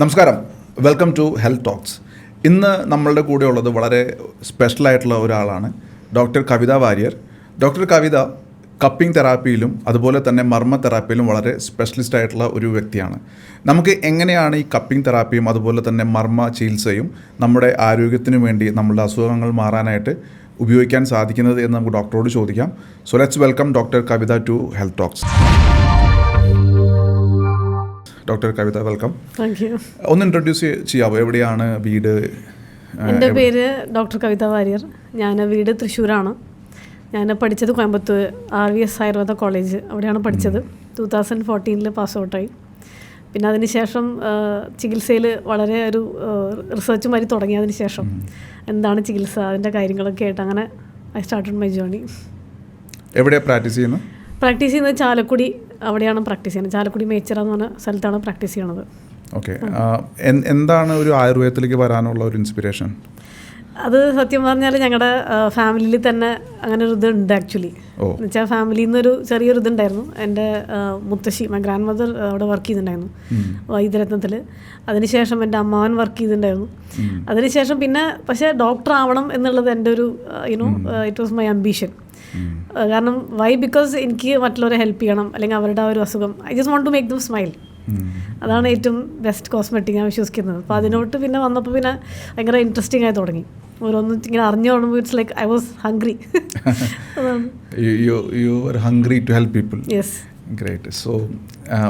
നമസ്കാരം, welcome to health talks. ഇന്ന് നമ്മളുടെ കൂടെ ഉള്ളത് വളരെ സ്പെഷ്യലായിട്ടുള്ള ഒരാളാണ്, ഡോക്ടർ കവിത വാര്യർ. ഡോക്ടർ കവിത കപ്പിംഗ് തെറാപ്പിയിലും അതുപോലെ തന്നെ മർമ്മ തെറാപ്പിയിലും വളരെ സ്പെഷ്യലിസ്റ്റ് ആയിട്ടുള്ള ഒരു വ്യക്തിയാണ്. നമുക്ക് എങ്ങനെയാണ് ഈ കപ്പിംഗ് തെറാപ്പിയും അതുപോലെ തന്നെ മർമ്മ ചികിത്സയും നമ്മുടെ ആരോഗ്യത്തിന് വേണ്ടി നമ്മളുടെ അസുഖങ്ങൾ മാറാനായിട്ട് ഉപയോഗിക്കാൻ സാധിക്കുന്നത് എന്ന് നമുക്ക് ഡോക്ടറോട് ചോദിക്കാം. So let's welcome doctor Kavitha to health talks. Doctor Kavitha, welcome. Thank you. ഒന്ന് ഇൻട്രൊഡ്യൂസ് ചെയ്യാവോ? എവിടെയാണ് വീട്? എൻ്റെ പേര് ഡോക്ടർ കവിത വാര്യർ. ഞാൻ വീട് തൃശ്ശൂരാണ്. ഞാൻ പഠിച്ചത് കോയമ്പത്തൂർ RVS ആയുർവേദ കോളേജ്, അവിടെയാണ് പഠിച്ചത്. 2014 പാസ് ഔട്ടായി. പിന്നെ അതിനുശേഷം ചികിത്സയിൽ വളരെ ഒരു റിസർച്ച് മാതിരി തുടങ്ങിയതിന് ശേഷം എന്താണ് ചികിത്സ, അതിൻ്റെ കാര്യങ്ങളൊക്കെ ആയിട്ട് അങ്ങനെ ഐ സ്റ്റാർട്ടഡ് മൈ ജേർണി. എവിടെയാണ് പ്രാക്ടീസ് ചെയ്യുന്നത്? പ്രാക്ടീസ് ചെയ്യുന്നത് ചാലക്കുടി, അവിടെയാണ് പ്രാക്ടീസ് ചെയ്യുന്നത്. ചാലക്കുടി മേച്ചിറ എന്ന് പറഞ്ഞ സ്ഥലത്താണ് പ്രാക്ടീസ് ചെയ്യണത്. ഓക്കെ. എന്താണ് ഒരു ആയുർവേദത്തിലേക്ക് വരാനുള്ള ഒരു ഇൻസ്പിറേഷൻ? അത് സത്യം പറഞ്ഞാൽ ഞങ്ങളുടെ ഫാമിലിയിൽ തന്നെ അങ്ങനെ ഒരു ഇതുണ്ട് ആക്ച്വലി. എന്നുവെച്ചാൽ ഫാമിലിയിൽ നിന്നൊരു ചെറിയൊരു ഇതുണ്ടായിരുന്നു. എൻ്റെ മുത്തശ്ശി, മൈ ഗ്രാൻഡ് മദർ അവിടെ വർക്ക് ചെയ്തിട്ടുണ്ടായിരുന്നു വൈദ്യരത്നത്തിൽ. അതിനുശേഷം എൻ്റെ അമ്മാവൻ വർക്ക് ചെയ്തിട്ടുണ്ടായിരുന്നു. അതിനുശേഷം പിന്നെ പക്ഷേ ഡോക്ടർ ആവണം എന്നുള്ളത് എൻ്റെ ഒരു ഇറ്റ് വാസ് മൈ അംബീഷൻ. കാരണം ബിക്കോസ് എനിക്ക് മറ്റുള്ളവരെ ഹെൽപ്പ് ചെയ്യണം, അല്ലെങ്കിൽ അവരുടെ ഒരു അസുഖം I just want to make them smile. അതാണ് ഏറ്റവും ബെസ്റ്റ് കോസ്മെറ്റിക് ഞാൻ വിശ്വസിക്കുന്നത്. അപ്പോൾ അതിനോട്ട് പിന്നെ വന്നപ്പോൾ പിന്നെ ഭയങ്കര ഇൻട്രസ്റ്റിംഗ് ആയി തുടങ്ങി. ഓരോന്നും ഇങ്ങനെ അറിഞ്ഞു തുടങ്ങുമ്പോൾ it's like I was hungry. You are hungry to help people. Yes. Great. So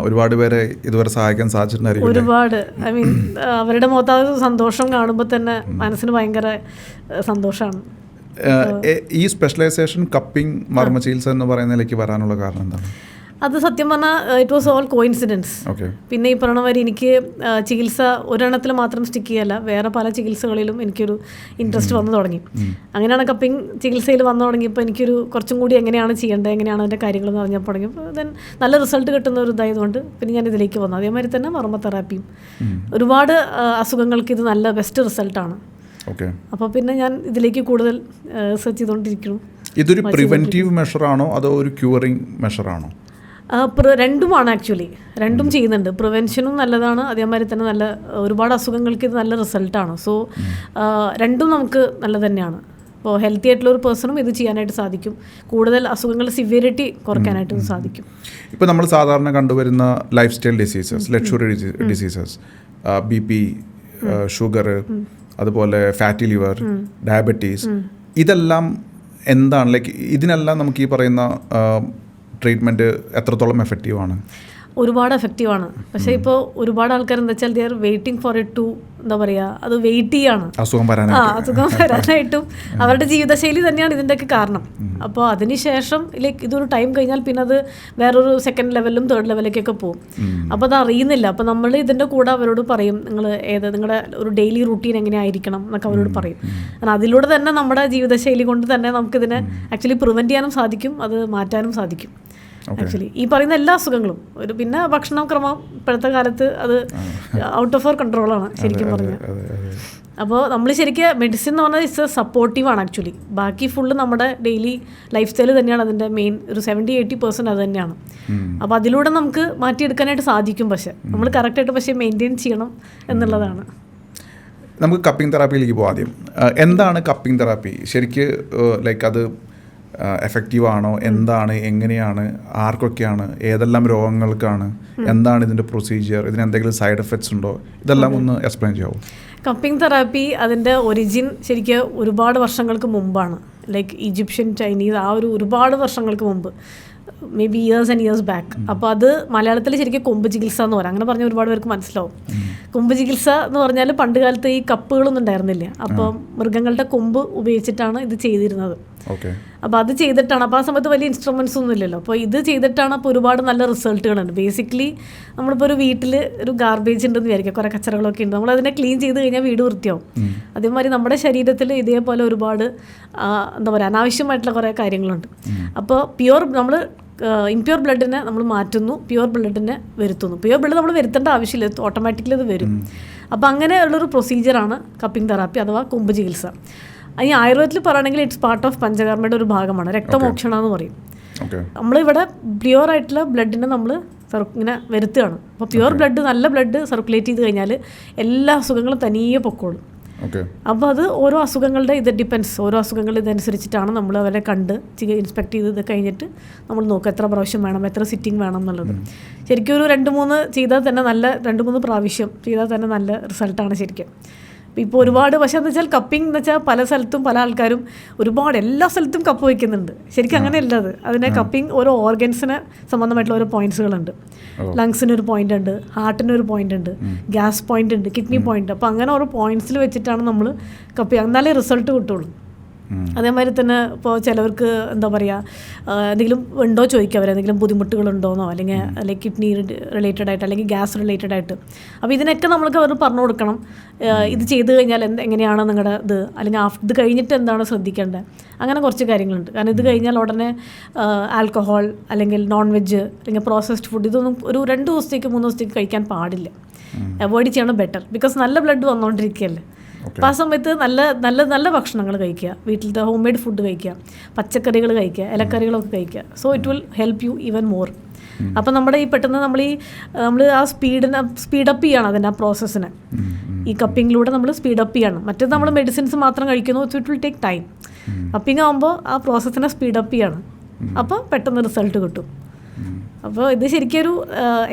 ഒരുപാട് പേരെ ഇതുവരെ സഹായിക്കാൻ സാധിച്ചിട്ടുണ്ടായിരിക്കും. ഒരുപാട്. ഐ മീൻ അവരുടെ മുഖത്ത് സന്തോഷം കാണുമ്പോൾ തന്നെ മനസ്സിന് ഭയങ്കര സന്തോഷമാണ്. ഈ സ്പെഷ്യലൈസേഷൻ കപ്പിംഗ് മർമ്മ ചികിത്സ എന്ന് പറയുന്നതിലേക്ക് വരാനുള്ള കാരണം എന്താണ്? അത് സത്യം പറഞ്ഞാൽ ഇറ്റ് വാസ് ഓൾ കോയിൻസിഡൻസ്. പിന്നെ ഈ പറയണ വരെ എനിക്ക് ചികിത്സ ഒരെണ്ണത്തിൽ മാത്രം സ്റ്റിക്ക് ചെയ്യല്ല, വേറെ പല ചികിത്സകളിലും എനിക്കൊരു ഇൻട്രസ്റ്റ് വന്നു തുടങ്ങി. അങ്ങനെയാണ് കപ്പിംഗ് ചികിത്സയിൽ വന്നു തുടങ്ങിയപ്പോൾ എനിക്കൊരു കുറച്ചും കൂടി എങ്ങനെയാണ് ചെയ്യേണ്ടത്, എങ്ങനെയാണ് അതിൻ്റെ കാര്യങ്ങളെന്ന് പറഞ്ഞപ്പോൾ തുടങ്ങിയപ്പോൾ ദെൻ നല്ല റിസൾട്ട് കിട്ടുന്ന ഒരു ഇതായതുകൊണ്ട് പിന്നെ ഞാൻ ഇതിലേക്ക് വന്നു. അതേമാതിരി തന്നെ മർമ്മ തെറാപ്പിയും ഒരുപാട് അസുഖങ്ങൾക്ക് ഇത് നല്ല ബെസ്റ്റ് റിസൾട്ടാണ്. അപ്പോൾ പിന്നെ ഞാൻ ഇതിലേക്ക് കൂടുതൽ റിസർച്ച് ചെയ്തുകൊണ്ടിരിക്കുന്നു. ഇതൊരു പ്രിവെൻറ്റീവ് മെഷറാണോ അതോ ഒരു ക്യൂറിങ് മെഷറാണോ? രണ്ടുമാണ് ആക്ച്വലി. രണ്ടും ചെയ്യുന്നുണ്ട്. പ്രിവെൻഷനും നല്ലതാണ്, അതേമാതിരി തന്നെ നല്ല ഒരുപാട് അസുഖങ്ങൾക്ക് ഇത് നല്ല റിസൾട്ടാണ്. സോ രണ്ടും നമുക്ക് നല്ലത് തന്നെയാണ്. ഇപ്പോൾ ഹെൽത്തി ആയിട്ടുള്ള ഒരു പേഴ്സണും ഇത് ചെയ്യാനായിട്ട് സാധിക്കും. കൂടുതൽ അസുഖങ്ങളുടെ സിവിയറിറ്റി കുറയ്ക്കാനായിട്ട് സാധിക്കും. ഇപ്പോൾ നമ്മൾ സാധാരണ കണ്ടുവരുന്ന life style diseases, luxury diseases, BP, sugar, അതുപോലെ ഫാറ്റി ലിവർ, ഡയബറ്റീസ്, ഇതെല്ലാം എന്താണ് ലൈക്ക് ഇതിനെല്ലാം നമുക്ക് ഈ പറയുന്ന ട്രീറ്റ്മെൻറ്റ് എത്രത്തോളം എഫക്റ്റീവാണ്? ഒരുപാട് എഫക്റ്റീവാണ്. പക്ഷേ ഇപ്പോൾ ഒരുപാട് ആൾക്കാർ എന്താ വെച്ചാൽ they are waiting for it to എന്താ പറയുക, അത് വെയിറ്റ് ചെയ്യാണ് അസുഖം വരാനായിട്ടും. അവരുടെ ജീവിതശൈലി തന്നെയാണ് ഇതിൻ്റെയൊക്കെ കാരണം. അപ്പോൾ അതിനുശേഷം ലൈക്ക് ഇതൊരു ടൈം കഴിഞ്ഞാൽ പിന്നെ അത് വേറൊരു സെക്കൻഡ് ലെവലിലും തേർഡ് ലെവലിലേക്കൊക്കെ പോകും. അപ്പോൾ അത് അറിയുന്നില്ല. അപ്പോൾ നമ്മൾ ഇതിൻ്റെ കൂടെ അവരോട് പറയും, നിങ്ങളുടെ ഒരു ഡെയിലി റൂട്ടീൻ എങ്ങനെയായിരിക്കണം എന്നൊക്കെ അവരോട് പറയും. കാരണം അതിലൂടെ തന്നെ നമ്മുടെ ജീവിതശൈലി കൊണ്ട് തന്നെ നമുക്കിതിനെ ആക്ച്വലി പ്രിവെൻറ്റ് ചെയ്യാനും സാധിക്കും, അത് മാറ്റാനും സാധിക്കും. ആക്ച്വലി ഈ പറയുന്ന എല്ലാ അസുഖങ്ങളും പിന്നെ ഭക്ഷണക്രമം ഇപ്പോഴത്തെ കാലത്ത് അത് ഔട്ട് ഓഫ് അവർ കൺട്രോളാണ് ശരിക്കും പറഞ്ഞാൽ. അപ്പോൾ നമ്മൾ ശരിക്കും മെഡിസിൻ എന്ന് പറഞ്ഞാൽ ഇറ്റ്സ് സപ്പോർട്ടീവാണ് ആക്ച്വലി. ബാക്കി ഫുള്ള് നമ്മുടെ ഡെയിലി ലൈഫ് സ്റ്റൈൽ തന്നെയാണ് അതിൻ്റെ മെയിൻ. ഒരു 70-80% അത് തന്നെയാണ്. അപ്പോൾ അതിലൂടെ നമുക്ക് മാറ്റിയെടുക്കാനായിട്ട് സാധിക്കും. പക്ഷേ നമ്മൾ കറക്റ്റായിട്ട് പക്ഷേ മെയിൻറ്റെയിൻ ചെയ്യണം എന്നുള്ളതാണ്. നമുക്ക് കപ്പിംഗ് തെറാപ്പിയിലേക്ക് പോകാം. ആദ്യം എന്താണ് കപ്പിംഗ് തെറാപ്പി ശരിക്ക്? ലൈക്ക് അത് എഫക്റ്റീവ് ആണോ? എന്താണ്, എങ്ങനെയാണ്, ആർക്കൊക്കെയാണ്, ഏതെല്ലാം രോഗങ്ങൾക്കാണ്, എന്താണ് ഇതിൻ്റെ പ്രൊസീജിയർ, ഇതിന് എന്തെങ്കിലും സൈഡ് എഫക്ട്സ് ഉണ്ടോ? ഇതെല്ലാം ഒന്ന് എക്സ്പ്ലെയിൻ ചെയ്യാമോ? കപ്പിംഗ് തെറാപ്പി അതിൻ്റെ ഒറിജിൻ ശരിക്കും ഒരുപാട് വർഷങ്ങൾക്ക് മുമ്പാണ്. ലൈക്ക് ഈജിപ്ഷ്യൻ, ചൈനീസ്, ആ ഒരുപാട് വർഷങ്ങൾക്ക് മുമ്പ്, may be years and years back. അപ്പോൾ അത് മലയാളത്തിൽ ശരിക്കും കൊമ്പ് ചികിത്സ എന്ന് പറയാം. അങ്ങനെ പറഞ്ഞാൽ ഒരുപാട് പേർക്ക് മനസ്സിലാവും. കൊമ്പ് ചികിത്സ എന്ന് പറഞ്ഞാൽ പണ്ട് കാലത്ത് ഈ കപ്പുകളൊന്നും ഉണ്ടായിരുന്നില്ല. അപ്പോൾ മൃഗങ്ങളുടെ കൊമ്പ് ഉപയോഗിച്ചിട്ടാണ് ഇത് ചെയ്തിരുന്നത്. അപ്പോൾ അത് ചെയ്തിട്ടാണ്. അപ്പോൾ ആ സമയത്ത് വലിയ ഇൻസ്ട്രുമെൻറ്റ്സ് ഒന്നും ഇല്ലല്ലോ. അപ്പോൾ ഇത് ചെയ്തിട്ടാണ് അപ്പോൾ ഒരുപാട് നല്ല റിസൾട്ടുകളുണ്ട്. ബേസിക്കലി നമ്മളിപ്പോൾ ഒരു വീട്ടിൽ ഒരു ഗാർബേജ് ഉണ്ടെന്ന് വിചാരിക്കുക, കുറേ കച്ചറകളൊക്കെ ഉണ്ട്, നമ്മളതിനെ ക്ലീൻ ചെയ്ത് കഴിഞ്ഞാൽ വീട് വൃത്തിയാവും. അതേമാതിരി നമ്മുടെ ശരീരത്തിൽ ഇതേപോലെ ഒരുപാട് എന്താ പറയുക അനാവശ്യമായിട്ടുള്ള കുറേ കാര്യങ്ങളുണ്ട്. അപ്പോൾ നമ്മൾ ഇംപ്യൂർ ബ്ലഡിനെ നമ്മൾ മാറ്റുന്നു, പ്യുവർ ബ്ലഡിനെ വരുത്തുന്നു. പ്യുവർ ബ്ലഡ് നമ്മൾ വരുത്തേണ്ട ആവശ്യമില്ല, ഓട്ടോമാറ്റിക്കലി അത് വരും. അപ്പോൾ അങ്ങനെയുള്ളൊരു പ്രൊസീജിയറാണ് കപ്പിംഗ് തെറാപ്പി അഥവാ കൊമ്പ് ചികിത്സ. ഈ ആയുർവേദത്തിൽ പറയുകയാണെങ്കിൽ ഇറ്റ്സ് പാർട്ട് ഓഫ് പഞ്ചകർമ്മയുടെ ഒരു ഭാഗമാണ്. രക്തമോക്ഷണ എന്ന് പറയും. നമ്മളിവിടെ പ്യുവർ ആയിട്ടുള്ള ബ്ലഡിനെ നമ്മൾ ഇങ്ങനെ വരുത്തുകയാണ്. അപ്പോൾ പ്യുവർ ബ്ലഡ്, നല്ല ബ്ലഡ് സർക്കുലേറ്റ് ചെയ്ത് കഴിഞ്ഞാൽ എല്ലാ അസുഖങ്ങളും തനിയെ പൊക്കോളും. അപ്പോൾ അത് ഓരോ അസുഖങ്ങളുടെ ഇത് ഡിപ്പെൻസ്, ഓരോ അസുഖങ്ങളുടെ ഇതനുസരിച്ചിട്ടാണ് നമ്മൾ അവരെ കണ്ട് ഇൻസ്പെക്ട് ചെയ്ത് ഇത് കഴിഞ്ഞിട്ട് നമ്മൾ നോക്കുക എത്ര പ്രാവശ്യം വേണം, എത്ര സിറ്റിംഗ് വേണം എന്നുള്ളത്. ശരിക്കും ഒരു 2-3 ചെയ്താൽ തന്നെ നല്ല 2-3 പ്രാവശ്യം ചെയ്താൽ തന്നെ നല്ല റിസൾട്ടാണ് ശരിക്കും. ഇപ്പോൾ ഒരുപാട്, പക്ഷേ എന്ന് വെച്ചാൽ കപ്പിംഗ് എന്ന് വെച്ചാൽ പല സ്ഥലത്തും പല ആൾക്കാരും ഒരുപാട് എല്ലാ സ്ഥലത്തും കപ്പ് വയ്ക്കുന്നുണ്ട്. ശരിക്കും അങ്ങനെയല്ല അത്. അതിനെ കപ്പിംഗ് ഓരോ ഓർഗൻസിന് സംബന്ധമായിട്ടുള്ള ഓരോ പോയിന്റ്സുകളുണ്ട്. ലങ്സിനൊരു പോയിന്റ് ഉണ്ട്, ഹാർട്ടിനൊരു പോയിന്റ് ഉണ്ട്, ഗ്യാസ് പോയിന്റ് ഉണ്ട്, കിഡ്നി പോയിന്റ്. അപ്പോൾ അങ്ങനെ ഓരോ പോയിന്റ്സിൽ വെച്ചിട്ടാണ് നമ്മൾ കപ്പ് ചെയ്യുക, എന്നാലേ റിസൾട്ട് കിട്ടുള്ളൂ. അതേമാതിരി തന്നെ ഇപ്പോൾ ചിലവർക്ക് എന്താ പറയുക, എന്തെങ്കിലും ഉണ്ടോ ചോദിക്കുക, അവരെന്തെങ്കിലും ബുദ്ധിമുട്ടുകളുണ്ടോയെന്നോ അല്ലെങ്കിൽ കിഡ്നി റിലേറ്റഡ് ആയിട്ട് അല്ലെങ്കിൽ ഗ്യാസ് റിലേറ്റഡ് ആയിട്ട്. അപ്പോൾ ഇതിനൊക്കെ നമ്മൾക്ക് അവർ പറഞ്ഞു കൊടുക്കണം. ഇത് ചെയ്ത് കഴിഞ്ഞാൽ എങ്ങനെയാണ് നിങ്ങളുടെ ഇത്, അല്ലെങ്കിൽ ഇത് കഴിഞ്ഞിട്ട് എന്താണ് ശ്രദ്ധിക്കേണ്ടത്, അങ്ങനെ കുറച്ച് കാര്യങ്ങളുണ്ട്. കാരണം ഇത് കഴിഞ്ഞാൽ ഉടനെ ആൽക്കഹോൾ അല്ലെങ്കിൽ നോൺ വെജ് അല്ലെങ്കിൽ പ്രോസസ്ഡ് ഫുഡ് ഇതൊന്നും ഒരു 2 ദിവസത്തേക്ക് 3 ദിവസത്തേക്ക് കഴിക്കാൻ പാടില്ല. അവോയ്ഡ് ചെയ്യണം ബെറ്റർ. ബിക്കോസ് നല്ല ബ്ലഡ് വന്നുകൊണ്ടിരിക്കുകയല്ലേ. അപ്പോൾ ആ സമയത്ത് നല്ല നല്ല നല്ല ഭക്ഷണങ്ങൾ കഴിക്കുക, വീട്ടിലത്തെ ഹോം മെയ്ഡ് ഫുഡ് കഴിക്കുക, പച്ചക്കറികൾ കഴിക്കുക, ഇലക്കറികളൊക്കെ കഴിക്കുക. So it will help you even more. അപ്പം നമ്മുടെ ഈ പെട്ടെന്ന് നമ്മൾ ആ സ്പീഡപ്പ് ചെയ്യണം അതിൻ്റെ ആ പ്രോസസ്സിനെ. ഈ കപ്പിങ്ങിലൂടെ നമ്മൾ സ്പീഡപ്പ് ചെയ്യണം. മറ്റേത് നമ്മൾ മെഡിസിൻസ് മാത്രം കഴിക്കുന്നു, it will take time. Cupping ആകുമ്പോൾ ആ പ്രോസസ്സിനെ സ്പീഡപ്പ് ചെയ്യണം, അപ്പോൾ പെട്ടെന്ന് റിസൾട്ട് കിട്ടും. അപ്പോൾ ഇത് ശരിക്കും ഒരു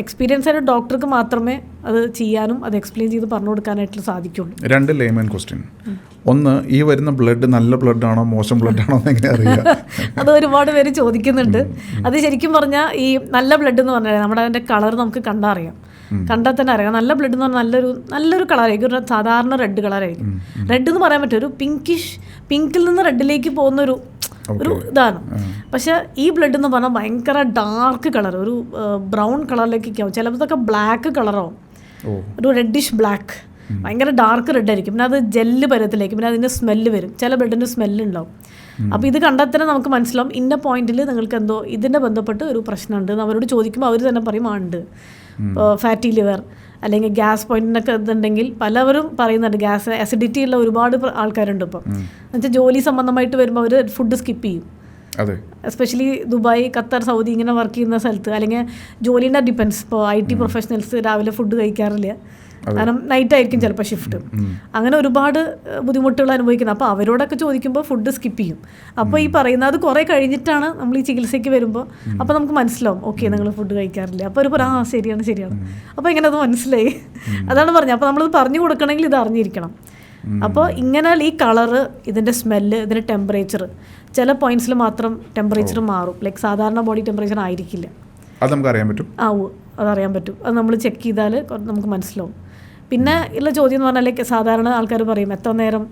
എക്സ്പീരിയൻസ് ആയ ഡോക്ടർക്ക് മാത്രമേ അത് ചെയ്യാനും അത് എക്സ്പ്ലെയിൻ ചെയ്ത് പറഞ്ഞു കൊടുക്കാനായിട്ട് സാധിക്കുള്ളൂ. 2 ലേമൻ ക്വസ്റ്റ്യൻ. ഒന്ന്, ഈ വരുന്ന ബ്ലഡ് നല്ല ബ്ലഡ് ആണോ മോശം ബ്ലഡ് ആണോ എന്ന് എങ്ങനെ അറിയാം? അത് ഒരുപാട് പേര് ചോദിക്കുന്നുണ്ട്. അത് ശരിക്കും പറഞ്ഞാൽ ഈ നല്ല ബ്ലഡ് എന്ന് പറഞ്ഞാൽ നമ്മുടെ അതിൻ്റെ കളർ നമുക്ക് കണ്ടറിയാം, കണ്ടാൽ തന്നെ അറിയാം. നല്ല ബ്ലഡ് എന്ന് പറഞ്ഞാൽ നല്ലൊരു കളറായിരിക്കും, ഒരു സാധാരണ റെഡ് കളറായിരിക്കും. റെഡ് എന്ന് പറയാൻ പറ്റും, ഒരു പിങ്കിൽ നിന്ന് റെഡിലേക്ക് പോകുന്ന ഒരു ഇതാണ്. പക്ഷെ ഈ ബ്ലഡ് എന്ന് പറഞ്ഞാൽ ഭയങ്കര ഡാർക്ക് കളർ, ഒരു ബ്രൗൺ കളറിലേക്കൊക്കെ ആവും. ചിലപ്പോഴൊക്കെ ബ്ലാക്ക് കളറാവും, ഒരു റെഡിഷ് ബ്ലാക്ക്, ഭയങ്കര ഡാർക്ക് റെഡ് ആയിരിക്കും. പിന്നെ അത് ജെല്ല് പരത്തിലേക്ക്, പിന്നെ അതിൻ്റെ സ്മെല്ല് വരും, ചില ബ്ലഡിൻ്റെ സ്മെല്ലുണ്ടാവും. അപ്പോൾ ഇത് കണ്ടാൽ തന്നെ നമുക്ക് മനസ്സിലാവും ഇന്ന പോയിന്റിൽ നിങ്ങൾക്ക് എന്തോ ഇതിൻ്റെ ബന്ധപ്പെട്ട് ഒരു പ്രശ്നമുണ്ട് എന്ന് അവരോട് ചോദിക്കുമ്പോൾ അവർ തന്നെ പറയും ഉണ്ട്. ഫാറ്റി ലിവർ അല്ലെങ്കിൽ ഗ്യാസ് പോയിന്റിനൊക്കെ ഇതുണ്ടെങ്കിൽ പലവരും പറയുന്നുണ്ട്. ഗ്യാസ് അസിഡിറ്റി ഉള്ള ഒരുപാട് ആൾക്കാരുണ്ട് ഇപ്പം. എന്നുവെച്ചാൽ ജോലി സംബന്ധമായിട്ട് വരുമ്പോൾ അവർ ഫുഡ് സ്കിപ്പ് ചെയ്യും. എസ്പെഷ്യലി ദുബായ്, ഖത്തർ, സൗദി ഇങ്ങനെ വർക്ക് ചെയ്യുന്ന സ്ഥലത്ത് അല്ലെങ്കിൽ ജോലീൻ്റെ ഡിപ്പെൻസ്. ഇപ്പോൾ IT പ്രൊഫഷണൽസ് രാവിലെ ഫുഡ് കഴിക്കാറില്ല, കാരണം നൈറ്റ് ആയിരിക്കും ചിലപ്പോൾ ഷിഫ്റ്റ്. അങ്ങനെ ഒരുപാട് ബുദ്ധിമുട്ടുകൾ അനുഭവിക്കുന്നത്. അപ്പോൾ അവരോടൊക്കെ ചോദിക്കുമ്പോൾ ഫുഡ് സ്കിപ്പ് ചെയ്യും. അപ്പോൾ ഈ പറയുന്നത് അത് കുറേ കഴിഞ്ഞിട്ടാണ് നമ്മൾ ഈ ചികിത്സയ്ക്ക് വരുമ്പോൾ അപ്പോൾ നമുക്ക് മനസ്സിലാവും, ഓക്കെ നിങ്ങൾ ഫുഡ് കഴിക്കാറില്ല. അപ്പോൾ ഒരു പറയും ശരിയാണ്. അപ്പോൾ ഇങ്ങനെ അത് മനസ്സിലായി, അതാണ് പറഞ്ഞത്. അപ്പോൾ നമ്മളത് പറഞ്ഞു കൊടുക്കണമെങ്കിൽ ഇത് അറിഞ്ഞിരിക്കണം. അപ്പോൾ ഇങ്ങനെ ഈ കളറ്, ഇതിൻ്റെ സ്മെല്ല്, ഇതിൻ്റെ ടെമ്പറേച്ചർ, ചില പോയിന്റ്സിൽ മാത്രം ടെമ്പറേച്ചർ മാറും. ലൈക്ക് സാധാരണ ബോഡി ടെമ്പറേച്ചർ ആയിരിക്കില്ല. അത് നമുക്ക് അറിയാൻ പറ്റും. അതറിയാൻ പറ്റും. അത് നമ്മൾ ചെക്ക് ചെയ്താൽ നമുക്ക് മനസ്സിലാവും. പിന്നെ ഉള്ള ചോദ്യം എന്ന് പറഞ്ഞാൽ ലൈക്ക് സാധാരണ ആൾക്കാർ പറയും എത്ര നേരം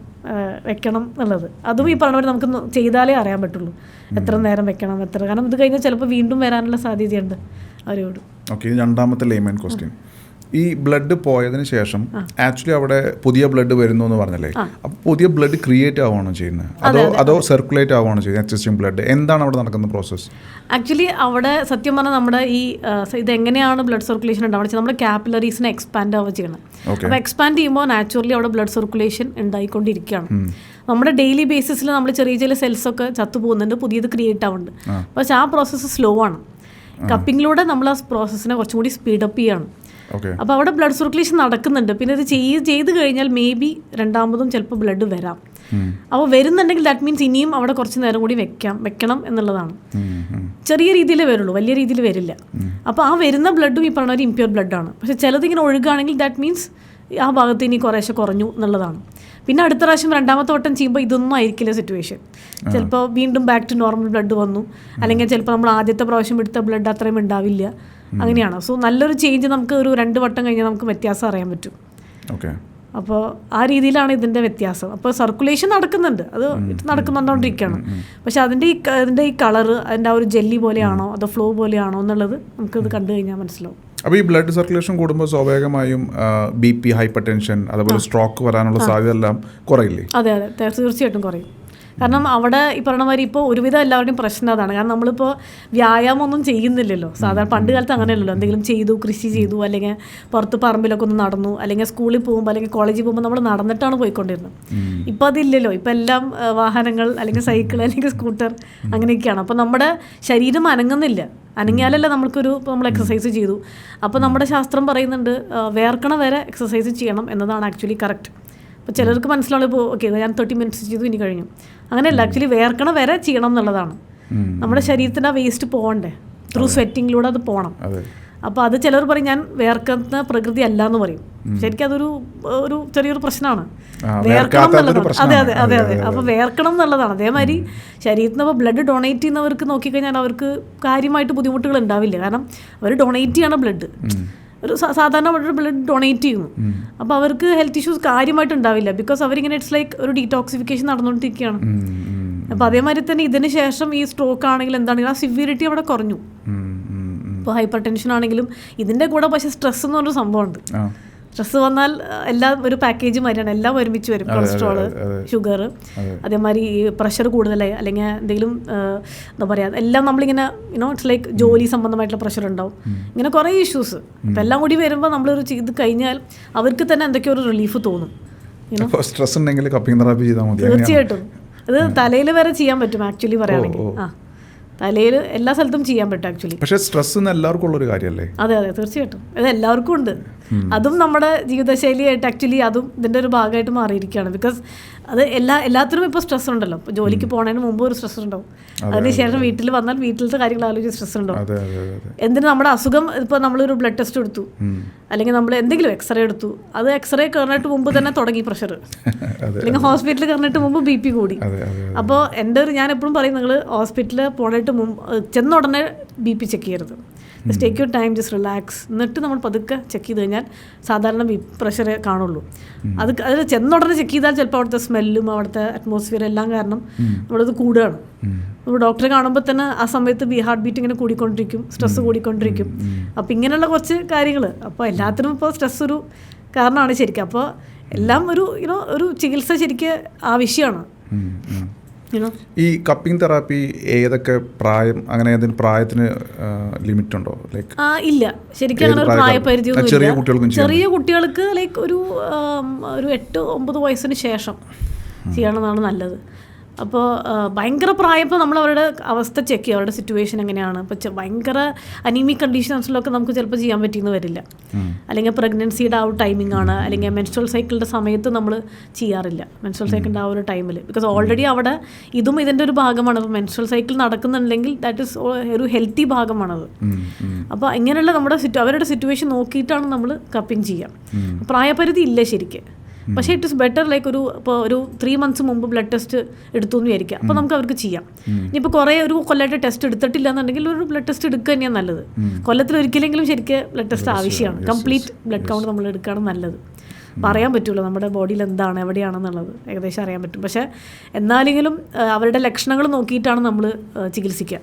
വെക്കണം എന്നുള്ളത്. അതും ഈ പറഞ്ഞ പോലെ നമുക്ക് ചെയ്താലേ അറിയാൻ പറ്റുള്ളൂ എത്ര നേരം വെക്കണം, കാരണം ഇത് കഴിഞ്ഞാൽ ചിലപ്പോൾ വീണ്ടും വരാനുള്ള സാധ്യതയുണ്ട് അവരോട്. ഓക്കെ, 2ാമത്തെ ലേമൻ ക്വസ്റ്റ്യൻ. ഈ ബ്ലഡ് പോയതിന് ശേഷം ആക്ച്വലി അവിടെ പുതിയ ബ്ലഡ് വരുന്നു എന്ന് പറഞ്ഞല്ലേ, അപ്പോൾ പുതിയ ബ്ലഡ് ക്രിയേറ്റ് ആവുകയാണോ ചെയ്യുന്നത്, അതോ സർക്കുലേറ്റ് ആവുകയാണോ ചെയ്യുന്നത് എക്സിസ്റ്റിംഗ് ബ്ലഡ്? എന്താണ് അവിടെ നടക്കുന്ന പ്രോസസ്സ്? ആക്ച്വലി അവിടെ സത്യം പറഞ്ഞാൽ നമ്മുടെ ഈ ഇതെങ്ങനെയാണ് ബ്ലഡ് സർക്കുലേഷൻ ഉണ്ടാവുക, നമ്മുടെ കാപ്പിലറീസിനെ എക്സ്പാൻഡ് ആവുക ചെയ്യണം. അപ്പോൾ എക്സ്പാൻഡ് ചെയ്യുമ്പോൾ നാച്ചുറലി അവിടെ ബ്ലഡ് സർക്കുലേഷൻ ഉണ്ടായിക്കൊണ്ടിരിക്കുകയാണ്. നമ്മുടെ ഡെയിലി ബേസിസിൽ നമ്മൾ ചെറിയ സെൽസൊക്കെ ചത്തുപോകുന്നുണ്ട്, പുതിയത് ക്രിയേറ്റ് ആവുന്നുണ്ട്. പക്ഷേ ആ പ്രോസസ്സ് സ്ലോ ആണ്. കപ്പിങ്ങിലൂടെ നമ്മൾ ആ പ്രോസസ്സിനെ കുറച്ചും കൂടി സ്പീഡപ്പ് ചെയ്യണം. അപ്പോൾ അവിടെ ബ്ലഡ് സർക്കുലേഷൻ നടക്കുന്നുണ്ട്. പിന്നെ ഇത് ചെയ്ത് കഴിഞ്ഞാൽ മേ ബി 2ാമതും ചിലപ്പോൾ ബ്ലഡ് വരാം. അപ്പോൾ വരുന്നുണ്ടെങ്കിൽ ദാറ്റ് മീൻസ് ഇനിയും അവിടെ കുറച്ച് നേരം കൂടി വെക്കണം എന്നുള്ളതാണ്. ചെറിയ രീതിയിലേ വരുള്ളൂ, വലിയ രീതിയിൽ വരില്ല. അപ്പോൾ ആ വരുന്ന ബ്ലഡും ഈ പറഞ്ഞ ഒരു ഇംപ്യൂർ ബ്ലഡാണ്. പക്ഷേ ചിലതിങ്ങനെ ഒഴുകുകയാണെങ്കിൽ ദാറ്റ് മീൻസ് ആ ഭാഗത്ത് ഇനി കുറേശ്ശെ കുറഞ്ഞു എന്നുള്ളതാണ്. പിന്നെ അടുത്ത പ്രാവശ്യം 2ാമത്തെ വട്ടം ചെയ്യുമ്പോൾ ഇതൊന്നും ആയിരിക്കില്ല സിറ്റുവേഷൻ. ചിലപ്പോൾ വീണ്ടും ബാക്ക് ടു നോർമൽ ബ്ലഡ് വന്നു, അല്ലെങ്കിൽ ചിലപ്പോൾ നമ്മൾ ആദ്യത്തെ പ്രാവശ്യം എടുത്ത ബ്ലഡ് അത്രയും ഉണ്ടാവില്ല. അങ്ങനെയാണ്. സോ നല്ലൊരു ചേഞ്ച് നമുക്ക് ഒരു 2 വട്ടം കഴിഞ്ഞാൽ നമുക്ക് വ്യത്യാസം അറിയാൻ പറ്റും. അപ്പോൾ ആ രീതിയിലാണ് ഇതിൻ്റെ വ്യത്യാസം. അപ്പോൾ സർക്കുലേഷൻ നടക്കുന്നുണ്ട്, അത് നടക്കുന്നുണ്ടോണ്ടിരിക്കുകയാണ്. പക്ഷെ അതിൻ്റെ ഈ കളറ് അതിൻ്റെ ആ ഒരു ജെല്ലി പോലെയാണോ അതോ ഫ്ലോ പോലെയാണോ എന്നുള്ളത് നമുക്കിത് കണ്ടു കഴിഞ്ഞാൽ മനസ്സിലാവും. അപ്പോൾ ഈ ബ്ലഡ് സർക്കുലേഷൻ കൂടുമ്പോൾ സ്വാഭാവികമായും BP, ഹൈപ്പർ ടെൻഷൻ, അതുപോലെ സ്ട്രോക്ക് വരാനുള്ള സാധ്യത എല്ലാം കുറയില്ലേ? അതെ, തീർച്ചയായിട്ടും കുറയും. കാരണം അവിടെ ഈ പറഞ്ഞ മാതിരി ഇപ്പോൾ ഒരുവിധം എല്ലാവരുടെയും പ്രശ്നം അതാണ്. കാരണം നമ്മളിപ്പോൾ വ്യായാമം ഒന്നും ചെയ്യുന്നില്ലല്ലോ. സാധാരണ പണ്ട് കാലത്ത് അങ്ങനെയല്ലല്ലോ. എന്തെങ്കിലും ചെയ്തു, കൃഷി ചെയ്തു, അല്ലെങ്കിൽ പുറത്ത് പറമ്പിലൊക്കെ ഒന്ന് നടന്നു, അല്ലെങ്കിൽ സ്കൂളിൽ പോകുമ്പോൾ അല്ലെങ്കിൽ കോളേജിൽ പോകുമ്പോൾ നമ്മൾ നടന്നിട്ടാണ് പോയിക്കൊണ്ടിരുന്നത്. ഇപ്പോൾ അതില്ലല്ലോ. ഇപ്പം എല്ലാം വാഹനങ്ങൾ, അല്ലെങ്കിൽ സൈക്കിൾ, അല്ലെങ്കിൽ സ്കൂട്ടർ, അങ്ങനെയൊക്കെയാണ്. അപ്പോൾ നമ്മുടെ ശരീരം അനങ്ങുന്നില്ല. അനങ്ങിയാലല്ല നമ്മൾക്കൊരു ഇപ്പോൾ നമ്മൾ എക്സസൈസ് ചെയ്തു അപ്പോൾ നമ്മുടെ ശാസ്ത്രം പറയുന്നുണ്ട് വേർക്കണ വരെ എക്സസൈസ് ചെയ്യണം എന്നതാണ് ആക്ച്വലി കറക്റ്റ്. അപ്പോൾ ചിലർക്ക് മനസ്സിലാവും ഇപ്പോൾ ഓക്കെ ഞാൻ 30 മിനിറ്റ്സ് ചെയ്തു ഇനി കഴിഞ്ഞു, അങ്ങനെയല്ല. ആക്ച്വലി വേർക്കണ വരെ ചെയ്യണം എന്നുള്ളതാണ്. നമ്മുടെ ശരീരത്തിന് ആ വേസ്റ്റ് പോകണ്ടേ, ത്രൂ സ്വെറ്റിങ്ങിലൂടെ അത് പോകണം. അപ്പോൾ അത് ചിലർ പറയും ഞാൻ വേർക്കുന്ന പ്രകൃതി അല്ല എന്ന് പറയും. ശരിക്കും അതൊരു ചെറിയൊരു പ്രശ്നമാണ്. വേർക്കണം എന്നുള്ളതാണ്. അതെ അതെ അതെ അതെ. അപ്പോൾ വേർക്കണം എന്നുള്ളതാണ്. അതേമാതിരി ശരീരത്തിന് ഇപ്പോൾ ബ്ലഡ് ഡൊണേറ്റ് ചെയ്യുന്നവർക്ക് നോക്കിക്കഴിഞ്ഞാൽ അവർക്ക് കാര്യമായിട്ട് ബുദ്ധിമുട്ടുകൾ ഉണ്ടാവില്ല. കാരണം അവർ ഡൊണേറ്റ് ചെയ്യണം ബ്ലഡ്, ഒരു സാധാരണ ബ്ലഡ് ഡൊണേറ്റ് ചെയ്യുന്നു. അപ്പോൾ അവർക്ക് ഹെൽത്ത് ഇഷ്യൂസ് കാര്യമായിട്ട് ഉണ്ടാവില്ല. ബിക്കോസ് അവരിങ്ങനെ ഇറ്റ്സ് ലൈക്ക് ഒരു ഡീടോക്സിഫിക്കേഷൻ നടന്നുകൊണ്ടിരിക്കുകയാണ്. അപ്പോൾ അതേമാതിരി തന്നെ ഇതിന് ശേഷം ഈ സ്ട്രോക്ക് ആണെങ്കിലും എന്താണെങ്കിലും ആ സിവിയറിറ്റി അവിടെ കുറഞ്ഞു. ഇപ്പോൾ ഹൈപ്പർ ടെൻഷൻ ആണെങ്കിലും ഇതിൻ്റെ കൂടെ പക്ഷേ സ്ട്രെസ് എന്ന് പറഞ്ഞൊരു സംഭവമുണ്ട്. സ്ട്രെസ് വന്നാൽ എല്ലാം ഒരു പാക്കേജ് മാതിരിയാണ്, എല്ലാം ഒരുമിച്ച് വരും. കൊളസ്ട്രോള്, ഷുഗർ, അതേമാതിരി ഈ പ്രഷർ കൂടുതലായി അല്ലെങ്കിൽ എന്തെങ്കിലും എന്താ പറയുക എല്ലാം നമ്മളിങ്ങനെ ഇറ്റ്സ് ലൈക്ക് ജോലി സംബന്ധമായിട്ടുള്ള പ്രഷർ ഉണ്ടാവും. ഇങ്ങനെ കുറേ ഇഷ്യൂസ്. അപ്പം എല്ലാം കൂടി വരുമ്പോൾ നമ്മളൊരു ചെയ്ത് കഴിഞ്ഞാൽ അവർക്ക് തന്നെ എന്തൊക്കെയോ ഒരു റിലീഫ് തോന്നും. സ്ട്രെസ് ഉണ്ടെങ്കിൽ കപ്പിംഗ് തെറാപ്പി ചെയ്താൽ മതി. തീർച്ചയായിട്ടും അത് തലയിൽ വരെ ചെയ്യാൻ പറ്റും ആക്ച്വലി പറയുകയാണെങ്കിൽ. തലയിൽ എല്ലാ സ്ഥലത്തും ചെയ്യാൻ പറ്റും ആക്ച്വലി. പക്ഷേ സ്ട്രെസ് എല്ലാവർക്കും ഉള്ളൊരു കാര്യമല്ലേ? അതെ അതെ തീർച്ചയായിട്ടും അത് എല്ലാവർക്കും ഉണ്ട്. അതും നമ്മുടെ ജീവിതശൈലിയായിട്ട് ആക്ച്വലി അതും ഇതിൻ്റെ ഒരു ഭാഗമായിട്ട് മാറിയിരിക്കുകയാണ്. ബിക്കോസ് അത് എല്ലാത്തിനും ഇപ്പോൾ സ്ട്രെസ് ഉണ്ടല്ലോ. ഇപ്പോൾ ജോലിക്ക് പോകുന്നതിന് മുമ്പ് ഒരു സ്ട്രെസ് ഉണ്ടാവും, അതിനുശേഷം വീട്ടിൽ വന്നാൽ വീട്ടിലത്തെ കാര്യങ്ങൾ ആലോചിച്ച് സ്ട്രെസ് ഉണ്ടാവും. എന്തിന് നമ്മുടെ അസുഖം ഇപ്പോൾ നമ്മളൊരു ബ്ലഡ് ടെസ്റ്റ് എടുത്തു അല്ലെങ്കിൽ നമ്മൾ എന്തെങ്കിലും എക്സ്റേ എടുത്തു, അത് എക്സ്റേ കയറിയിട്ട് മുമ്പ് തന്നെ തുടങ്ങി പ്രഷർ, അല്ലെങ്കിൽ ഹോസ്പിറ്റലിൽ കയറിയിട്ട് മുമ്പ് BP കൂടി. അപ്പോൾ ഞാൻ എപ്പോഴും പറയും നിങ്ങൾ ഹോസ്പിറ്റലിൽ പോയിട്ട് മുമ്പ് ചെന്ന ഉടനെ BP ചെക്ക് ചെയ്യരുത്. Just take your time, just relax. എന്നിട്ട് നമ്മൾ പതുക്കെ ചെക്ക് ചെയ്ത് കഴിഞ്ഞാൽ സാധാരണ പ്രഷറേ കാണുള്ളൂ. അത് ചെന്നുടനെ ചെക്ക് ചെയ്താൽ ചിലപ്പോൾ അവിടുത്തെ സ്മെല്ലും അവിടുത്തെ അറ്റ്മോസ്ഫിയർ എല്ലാം കാരണം നമ്മളത് കൂടുകയാണ്. നമ്മൾ ഡോക്ടറെ കാണുമ്പോൾ തന്നെ ആ സമയത്ത് ഹാർട്ട് ബീറ്റ് ഇങ്ങനെ കൂടിക്കൊണ്ടിരിക്കും, സ്ട്രെസ് കൂടിക്കൊണ്ടിരിക്കും. അപ്പോൾ ഇങ്ങനെയുള്ള കുറച്ച് കാര്യങ്ങൾ. അപ്പോൾ എല്ലാത്തിനും ഇപ്പോൾ സ്ട്രെസ് ഒരു കാരണമാണ് ശരിക്കും. അപ്പോൾ എല്ലാം ഒരു ചികിത്സ ശരിക്കും ആവശ്യമാണ്. ഈ കപ്പിംഗ് തെറാപ്പി ഏതൊക്കെ പ്രായം, അങ്ങനെ ഏതെങ്കിലും പ്രായത്തിന് ലിമിറ്റ് ഉണ്ടോ? ലൈക്ക് ഇല്ല, ശരിക്കും അങ്ങനെ ഒരു പ്രായപരിധി ഒന്നും ഇല്ല. ചെറിയ കുട്ടികൾക്ക് ലൈക്ക് ഒരു 8-9 വയസ്സിന് ശേഷം ചെയ്യണമെന്നാണ് നല്ലത്. അപ്പോൾ ഭയങ്കര പ്രായം ഇപ്പോൾ നമ്മൾ അവരുടെ അവസ്ഥ ചെക്ക് ചെയ്യുക, അവരുടെ സിറ്റുവേഷൻ എങ്ങനെയാണ്. ഇപ്പോൾ ഭയങ്കര അനീമിക് കണ്ടീഷൻസിലൊക്കെ നമുക്ക് ചിലപ്പോൾ ചെയ്യാൻ പറ്റിയെന്ന് വരില്ല. അല്ലെങ്കിൽ പ്രഗ്നൻസിയുടെ ആ ഒരു ടൈമിംഗ് ആണ്, അല്ലെങ്കിൽ മെൻസ്ട്രൽ സൈക്കിളിൻ്റെ സമയത്ത് നമ്മൾ ചെയ്യാറില്ല. മെൻസ്ട്രൽ സൈക്കിളിൻ്റെ ആ ഒരു ടൈമിൽ ബിക്കോസ് ഓൾറെഡി അവിടെ ഇതും ഇതിൻ്റെ ഒരു ഭാഗമാണ്. അപ്പോൾ മെൻസ്ട്രൽ സൈക്കിൾ നടക്കുന്നുണ്ടെങ്കിൽ ദാറ്റ് ഈസ് ഒരു ഹെൽത്തി ഭാഗമാണത്. അപ്പോൾ ഇങ്ങനെയുള്ള അവരുടെ സിറ്റുവേഷൻ നോക്കിയിട്ടാണ് നമ്മൾ കപ്പിംഗ് ചെയ്യുക. പ്രായപരിധി ഇല്ല ശരിക്കും. പക്ഷേ ഇറ്റ് ഇസ് ബെറ്റർ ലൈക്ക് ഇപ്പോൾ ഒരു 3 months മുമ്പ് ബ്ലഡ് ടെസ്റ്റ് എടുത്തു എന്ന് വിചാരിക്കുക. അപ്പോൾ നമുക്ക് അവർക്ക് ചെയ്യാം. ഇനിയിപ്പോൾ കുറേ ഒരു കൊല്ലമായിട്ട് ടെസ്റ്റ് എടുത്തിട്ടില്ല എന്നുണ്ടെങ്കിൽ ഒരു ബ്ലഡ് ടെസ്റ്റ് എടുക്കുക തന്നെയാണ് നല്ലത്. കൊല്ലത്തിൽ ഒരിക്കലെങ്കിലും ശരിക്കും ബ്ലഡ് ടെസ്റ്റ് ആവശ്യമാണ്. കംപ്ലീറ്റ് ബ്ലഡ് കൗണ്ട് നമ്മൾ എടുക്കുകയാണ് നല്ലത്. പറയാൻ പറ്റുമല്ലോ നമ്മുടെ ബോഡിയിൽ എന്താണ് എവിടെയാണെന്നുള്ളത് ഏകദേശം അറിയാൻ പറ്റും. പക്ഷേ എന്നാലെങ്കിലും അവരുടെ ലക്ഷണങ്ങൾ നോക്കിയിട്ടാണ് നമ്മൾ ചികിത്സിക്കുക.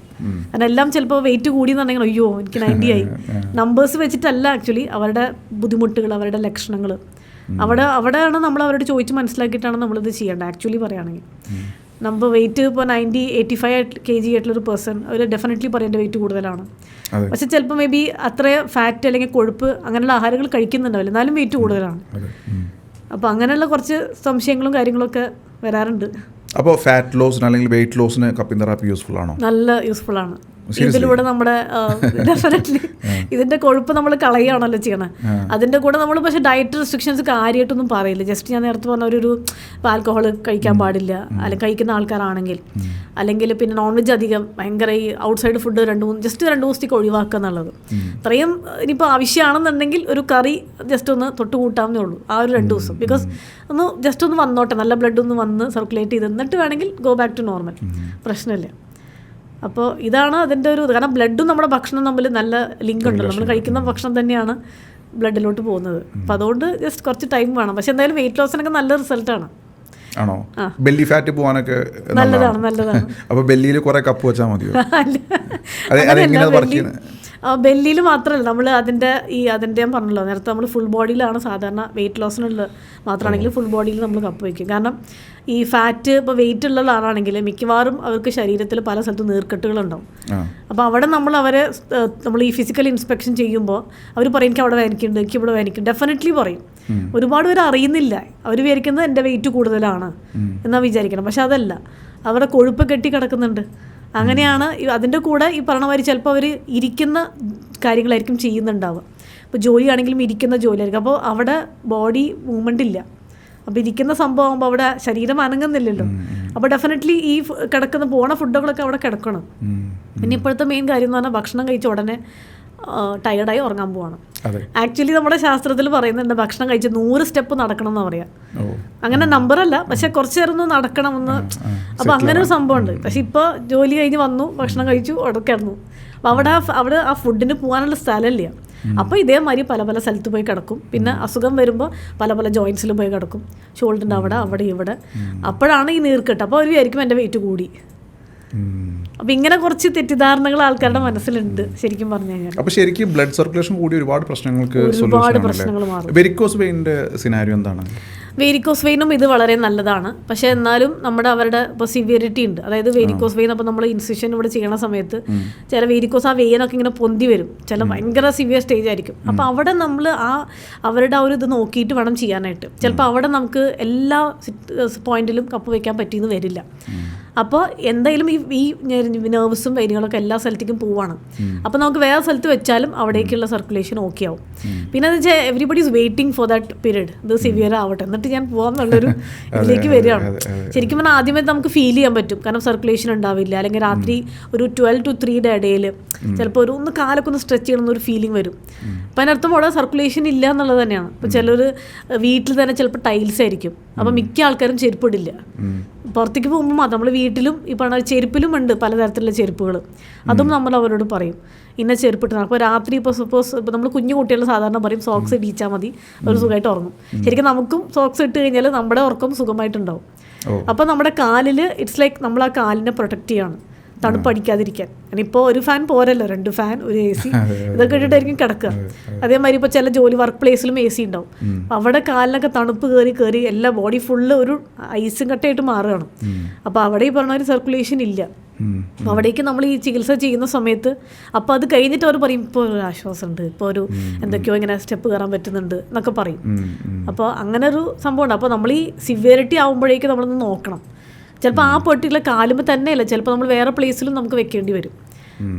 കാരണം എല്ലാം ചിലപ്പോൾ വെയിറ്റ് കൂടിയെന്നുണ്ടെങ്കിൽ അയ്യോ എനിക്ക് 90 ആയി, നമ്പേഴ്സ് വെച്ചിട്ടല്ല ആക്ച്വലി അവരുടെ ബുദ്ധിമുട്ടുകൾ, അവരുടെ ലക്ഷണങ്ങൾ അവിടെയാണ് നമ്മൾ അവരോട് ചോദിച്ച് മനസ്സിലാക്കിയിട്ടാണ് നമ്മളിത് ചെയ്യേണ്ടത്. ആക്ച്വലി പറയുകയാണെങ്കിൽ നമ്മൾ വെയിറ്റ് ഇപ്പോൾ 90-85 kg ആയിട്ടുള്ളൊരു പേഴ്സൺ അവർ ഡെഫിനറ്റ്ലി പറയേണ്ട വെയിറ്റ് കൂടുതലാണ്. പക്ഷെ ചിലപ്പോൾ മേ ബി അത്ര ഫാറ്റ് അല്ലെങ്കിൽ കൊഴുപ്പ് അങ്ങനെയുള്ള ആഹാരങ്ങൾ കഴിക്കുന്നുണ്ടാവില്ല, എന്നാലും വെയിറ്റ് കൂടുതലാണ്. അപ്പോൾ അങ്ങനെയുള്ള കുറച്ച് സംശയങ്ങളും കാര്യങ്ങളൊക്കെ വരാറുണ്ട്. അപ്പോൾ ഫാറ്റ് ലോസിന് അല്ലെങ്കിൽ വെയിറ്റ് ലോസിന് കപ്പിംഗ് തെറാപ്പി യൂസ്ഫുൾ ആണോ? നല്ല യൂസ്ഫുൾ ആണ്. ഇതിലൂടെ നമ്മുടെ ഡെഫിനറ്റ്ലി ഇതിൻ്റെ കൊഴുപ്പ് നമ്മൾ കളയുകയാണല്ലോ ചെയ്യണത്. അതിൻ്റെ കൂടെ നമ്മൾ പക്ഷേ ഡയറ്റ് റെസ്ട്രിക്ഷൻസ് കാര്യമായിട്ടൊന്നും പറയില്ല. ജസ്റ്റ് ഞാൻ നേരത്തെ പറഞ്ഞ ഒരു ആൽക്കഹോൾ കഴിക്കാൻ പാടില്ല, അല്ലെങ്കിൽ കഴിക്കുന്ന ആൾക്കാരാണെങ്കിൽ, അല്ലെങ്കിൽ പിന്നെ നോൺ വെജ് അധികം ഭയങ്കര ഈ ഔട്ട്സൈഡ് ഫുഡ് 2 ദിവസത്തേക്ക് ഒഴിവാക്കുക എന്നുള്ളത്. ഇത്രയും ഇനിയിപ്പോൾ ആവശ്യമാണെന്നുണ്ടെങ്കിൽ ഒരു കറി ജസ്റ്റ് ഒന്ന് തൊട്ട് കൂട്ടാവുന്നേ ഉള്ളൂ ആ ഒരു 2 ദിവസം. ബിക്കോസ് ജസ്റ്റ് ഒന്ന് വന്നോട്ടെ, നല്ല ബ്ലഡ് ഒന്ന് വന്ന് സർക്കുലേറ്റ് ചെയ്ത് എന്നിട്ട് വേണമെങ്കിൽ ഗോ ബാക്ക് ടു നോർമൽ, പ്രശ്നമില്ല. അപ്പോൾ ഇതാണ് അതിൻ്റെ ഒരു കാരണം ബ്ലഡും നമ്മുടെ ഭക്ഷണം തമ്മിൽ നല്ല ലിങ്ക് ഉണ്ടല്ലോ. നമ്മൾ കഴിക്കുന്ന ഭക്ഷണം തന്നെയാണ് ബ്ലഡിലോട്ട് പോകുന്നത്. അപ്പോൾ അതുകൊണ്ട് ജസ്റ്റ് കുറച്ച് ടൈം വേണം. പക്ഷെ എന്തായാലും വെയിറ്റ് ലോസിനൊക്കെ നല്ല റിസൾട്ടാണ്. ആണോ? ബെല്ലി ഫാറ്റ് പോകാനൊക്കെ നല്ലതാണ്. അപ്പോൾ ബെല്ലിയിൽ കുറേ കപ്പ് വെച്ചാൽ മതിയോ? ബെല്ലിയിൽ മാത്രമല്ല നമ്മൾ അതിൻ്റെ ഞാൻ പറഞ്ഞല്ലോ നേരത്തെ, നമ്മൾ ഫുൾ ബോഡിയിലാണ് സാധാരണ വെയിറ്റ് ലോസിനുള്ള മാത്രമാണെങ്കിൽ ഫുൾ ബോഡിയിൽ നമ്മൾ കപ്പ് വയ്ക്കും. കാരണം ഈ ഫാറ്റ് ഇപ്പോൾ വെയിറ്റ് ഉള്ള ആളാണെങ്കിൽ മിക്കവാറും അവർക്ക് ശരീരത്തിൽ പല സ്ഥലത്തും നീർക്കെട്ടുകളുണ്ടാവും. അപ്പോൾ അവിടെ നമ്മൾ ഈ ഫിസിക്കൽ ഇൻസ്പെക്ഷൻ ചെയ്യുമ്പോൾ അവർ പറയും എനിക്ക് അവിടെ വേദനിക്കുന്നുണ്ട്, എനിക്ക് ഇവിടെ വേദനിക്കും, ഡെഫിനറ്റ്ലി പറയും. ഒരുപാട് പേര് അറിയുന്നില്ല, അവർ വിചാരിക്കുന്നത് എൻ്റെ വെയിറ്റ് കൂടുതലാണ് എന്നാണ് വിചാരിക്കണം. പക്ഷെ അതല്ല, അവരുടെ കൊഴുപ്പ് കെട്ടി കിടക്കുന്നുണ്ട്. അങ്ങനെയാണ് അതിൻ്റെ കൂടെ ഈ പറഞ്ഞ മാതിരി ചിലപ്പോൾ അവർ ഇരിക്കുന്ന കാര്യങ്ങളായിരിക്കും ചെയ്യുന്നുണ്ടാവുക. ഇപ്പോൾ ജോലിയാണെങ്കിലും ഇരിക്കുന്ന ജോലിയായിരിക്കും. അപ്പോൾ അവിടെ ബോഡി മൂവ്മെൻ്റ് ഇല്ല. അപ്പോൾ ഇരിക്കുന്ന സംഭവം ആകുമ്പോൾ അവിടെ ശരീരം അനങ്ങുന്നില്ലല്ലോ. അപ്പോൾ ഡെഫിനറ്റ്ലി ഈ കിടക്കുന്ന പോണ ഫുഡുകളൊക്കെ അവിടെ കിടക്കണം. പിന്നെ ഇപ്പോഴത്തെ മെയിൻ കാര്യം എന്ന് പറഞ്ഞാൽ ഭക്ഷണം കഴിച്ച ഉടനെ ടയർഡായി ഉറങ്ങാൻ പോവാണ്. ആക്ച്വലി നമ്മുടെ ശാസ്ത്രത്തിൽ പറയുന്നുണ്ട് ഭക്ഷണം കഴിച്ച് 100 സ്റ്റെപ്പ് നടക്കണം എന്ന് പറയാം. അങ്ങനെ നമ്പറല്ല, പക്ഷെ കുറച്ച് നേരം ഒന്ന് നടക്കണമെന്ന്. അപ്പോൾ അങ്ങനെ ഒരു സംഭവമുണ്ട്. പക്ഷെ ഇപ്പോൾ ജോലി കഴിഞ്ഞ് വന്നു, ഭക്ഷണം കഴിച്ചു, അവിടെ കിടന്നു. അപ്പോൾ അവിടെ ആ ഫുഡിന് പോകാനുള്ള സ്ഥലമില്ല. അപ്പോൾ ഇതേമാതിരി പല പല സ്ഥലത്ത് പോയി കിടക്കും. പിന്നെ അസുഖം വരുമ്പോൾ പല പല ജോയിൻസിൽ പോയി കിടക്കും, ഷോൾഡറിൻ്റെ അവിടെ ഇവിടെ. അപ്പോഴാണ് ഈ നീർക്കെട്ട്. അപ്പോൾ അവർ വിചാരിക്കും എൻ്റെ വെയിറ്റ് കൂടി. അപ്പോൾ ഇങ്ങനെ കുറച്ച് തെറ്റിദ്ധാരണകൾ ആൾക്കാരുടെ മനസ്സിലുണ്ട് ശരിക്കും പറഞ്ഞു കഴിഞ്ഞാൽ. അപ്പോൾ ശരിക്കും ബ്ലഡ് സർക്കുലേഷൻ കൂടി ഒരുപാട് പ്രശ്നങ്ങൾക്ക് പ്രശ്നങ്ങൾ മാറും. വെരിക്കോസ് വെയിൻ്റെ സിനാരിയോ എന്താണ്? വേരിക്കോസ് വെയിനും ഇത് വളരെ നല്ലതാണ്. പക്ഷേ എന്നാലും അവരുടെ ഇപ്പോൾ സിവിയറിറ്റി ഉണ്ട്. അതായത് വേരിക്കോസ് വെയിൻ അപ്പോൾ നമ്മൾ ഇൻസിഷൻ ഇവിടെ ചെയ്യണ സമയത്ത് ചില വേരിക്കോസ് ആ വെയിനൊക്കെ ഇങ്ങനെ പൊന്തി വരും, ചില ഭയങ്കര സിവിയർ സ്റ്റേജ് ആയിരിക്കും. അപ്പോൾ അവിടെ നമ്മൾ അവരുടെ ആ ഒരു ഇത് നോക്കിയിട്ട് വേണം ചെയ്യാനായിട്ട്. ചിലപ്പോൾ അവിടെ നമുക്ക് എല്ലാ പോയിന്റിലും കപ്പ് വയ്ക്കാൻ പറ്റിയെന്ന് വരില്ല. അപ്പോൾ എന്തായാലും ഈ നെർവ്സും വെയിനുകളൊക്കെ എല്ലാ സ്ഥലത്തേക്കും പോവാണ്. അപ്പോൾ നമുക്ക് വേറെ സ്ഥലത്ത് വെച്ചാലും അവിടേക്കുള്ള സർക്കുലേഷൻ ഓക്കെ ആവും. പിന്നെ എന്ന് വെച്ചാൽ everybody is waiting for that period, ഇത് സിവിയർ ആവട്ടെ എന്നിട്ട് ഞാൻ പോകാമെന്നുള്ളൊരു ഇതിലേക്ക് വരികയാണ്. ശരിക്കും പറഞ്ഞാൽ ആദ്യമേ നമുക്ക് ഫീൽ ചെയ്യാൻ പറ്റും, കാരണം സർക്കുലേഷൻ ഉണ്ടാവില്ല. അല്ലെങ്കിൽ രാത്രി ഒരു 12 to 3 ഇടയിൽ ചിലപ്പോൾ ഒന്ന് കാലൊക്കെ ഒന്ന് സ്ട്രെച്ച് ചെയ്യണമെന്നൊരു ഫീലിംഗ് വരും. അപ്പം അതിനർത്ഥം അവിടെ സർക്കുലേഷൻ ഇല്ല എന്നുള്ളത് തന്നെയാണ്. ഇപ്പോൾ ചിലർ വീട്ടിൽ തന്നെ ചിലപ്പോൾ ടൈൽസ് ആയിരിക്കും, അപ്പോൾ മിക്ക ആൾക്കാരും ചെരുപ്പിടില്ല. പുറത്തേക്ക് പോകുമ്പോൾ മാത്രം നമ്മൾ വീട്ടിലും ഈ പറഞ്ഞ ചെരുപ്പിലും ഉണ്ട് പലതരത്തിലുള്ള ചെരുപ്പുകൾ. അതും നമ്മൾ അവരോട് പറയും ഇന്ന ചെരുപ്പിട്ട്. അപ്പോൾ രാത്രി ഇപ്പോൾ സപ്പോസ് ഇപ്പോൾ നമ്മൾ കുഞ്ഞു കുട്ടികൾ സാധാരണ പറയും സോക്സ് ഇടിച്ചാൽ മതി, ഒരു സുഖമായിട്ട് ഉറങ്ങും. ശരിക്കും നമുക്കും സോക്സ് ഇട്ട് കഴിഞ്ഞാൽ നമ്മുടെ ഉറക്കം സുഖമായിട്ടുണ്ടാവും. അപ്പോൾ നമ്മുടെ കാലിൽ ഇറ്റ്സ് ലൈക്ക് നമ്മൾ ആ കാലിനെ പ്രൊട്ടക്റ്റ് ചെയ്യാണ്, തണുപ്പടിക്കാതിരിക്കാൻ. ഇപ്പോൾ ഒരു ഫാൻ പോരല്ലോ, 2 ഫാൻ, ഒരു AC ഇതൊക്കെ ഇട്ടിട്ടായിരിക്കും കിടക്കുക. അതേമാതിരി ഇപ്പോൾ ചില ജോലി വർക്ക് പ്ലേസിലും AC ഉണ്ടാവും. അവിടെ കാലിനൊക്കെ തണുപ്പ് കയറി എല്ലാ ബോഡി ഫുള്ള് ഒരു ഐസും കട്ടയായിട്ട് മാറുകയാണ്. അപ്പോൾ അവിടെ ഈ പറഞ്ഞ ഒരു സർക്കുലേഷൻ ഇല്ല. അപ്പോൾ അവിടേക്ക് നമ്മൾ ഈ ചികിത്സ ചെയ്യുന്ന സമയത്ത് അപ്പോൾ അത് കഴിഞ്ഞിട്ട് അവർ പറയും ഇപ്പോൾ ഒരു ആശ്വാസമുണ്ട്, ഇപ്പോൾ ഒരു എന്തൊക്കെയോ ഇങ്ങനെ സ്റ്റെപ്പ് കയറാൻ പറ്റുന്നുണ്ട് എന്നൊക്കെ പറയും. അപ്പോൾ അങ്ങനെ ഒരു സംഭവമുണ്ട്. അപ്പോൾ നമ്മൾ ഈ സിവിയറിറ്റി ആകുമ്പോഴേക്കും നമ്മളൊന്ന് നോക്കണം. ചിലപ്പോൾ ആ പെർട്ടിക്കുലർ കാലുമ്പോൾ തന്നെയല്ല, ചിലപ്പോൾ നമ്മൾ വേറെ പ്ലേസിലും നമുക്ക് വെക്കേണ്ടി വരും.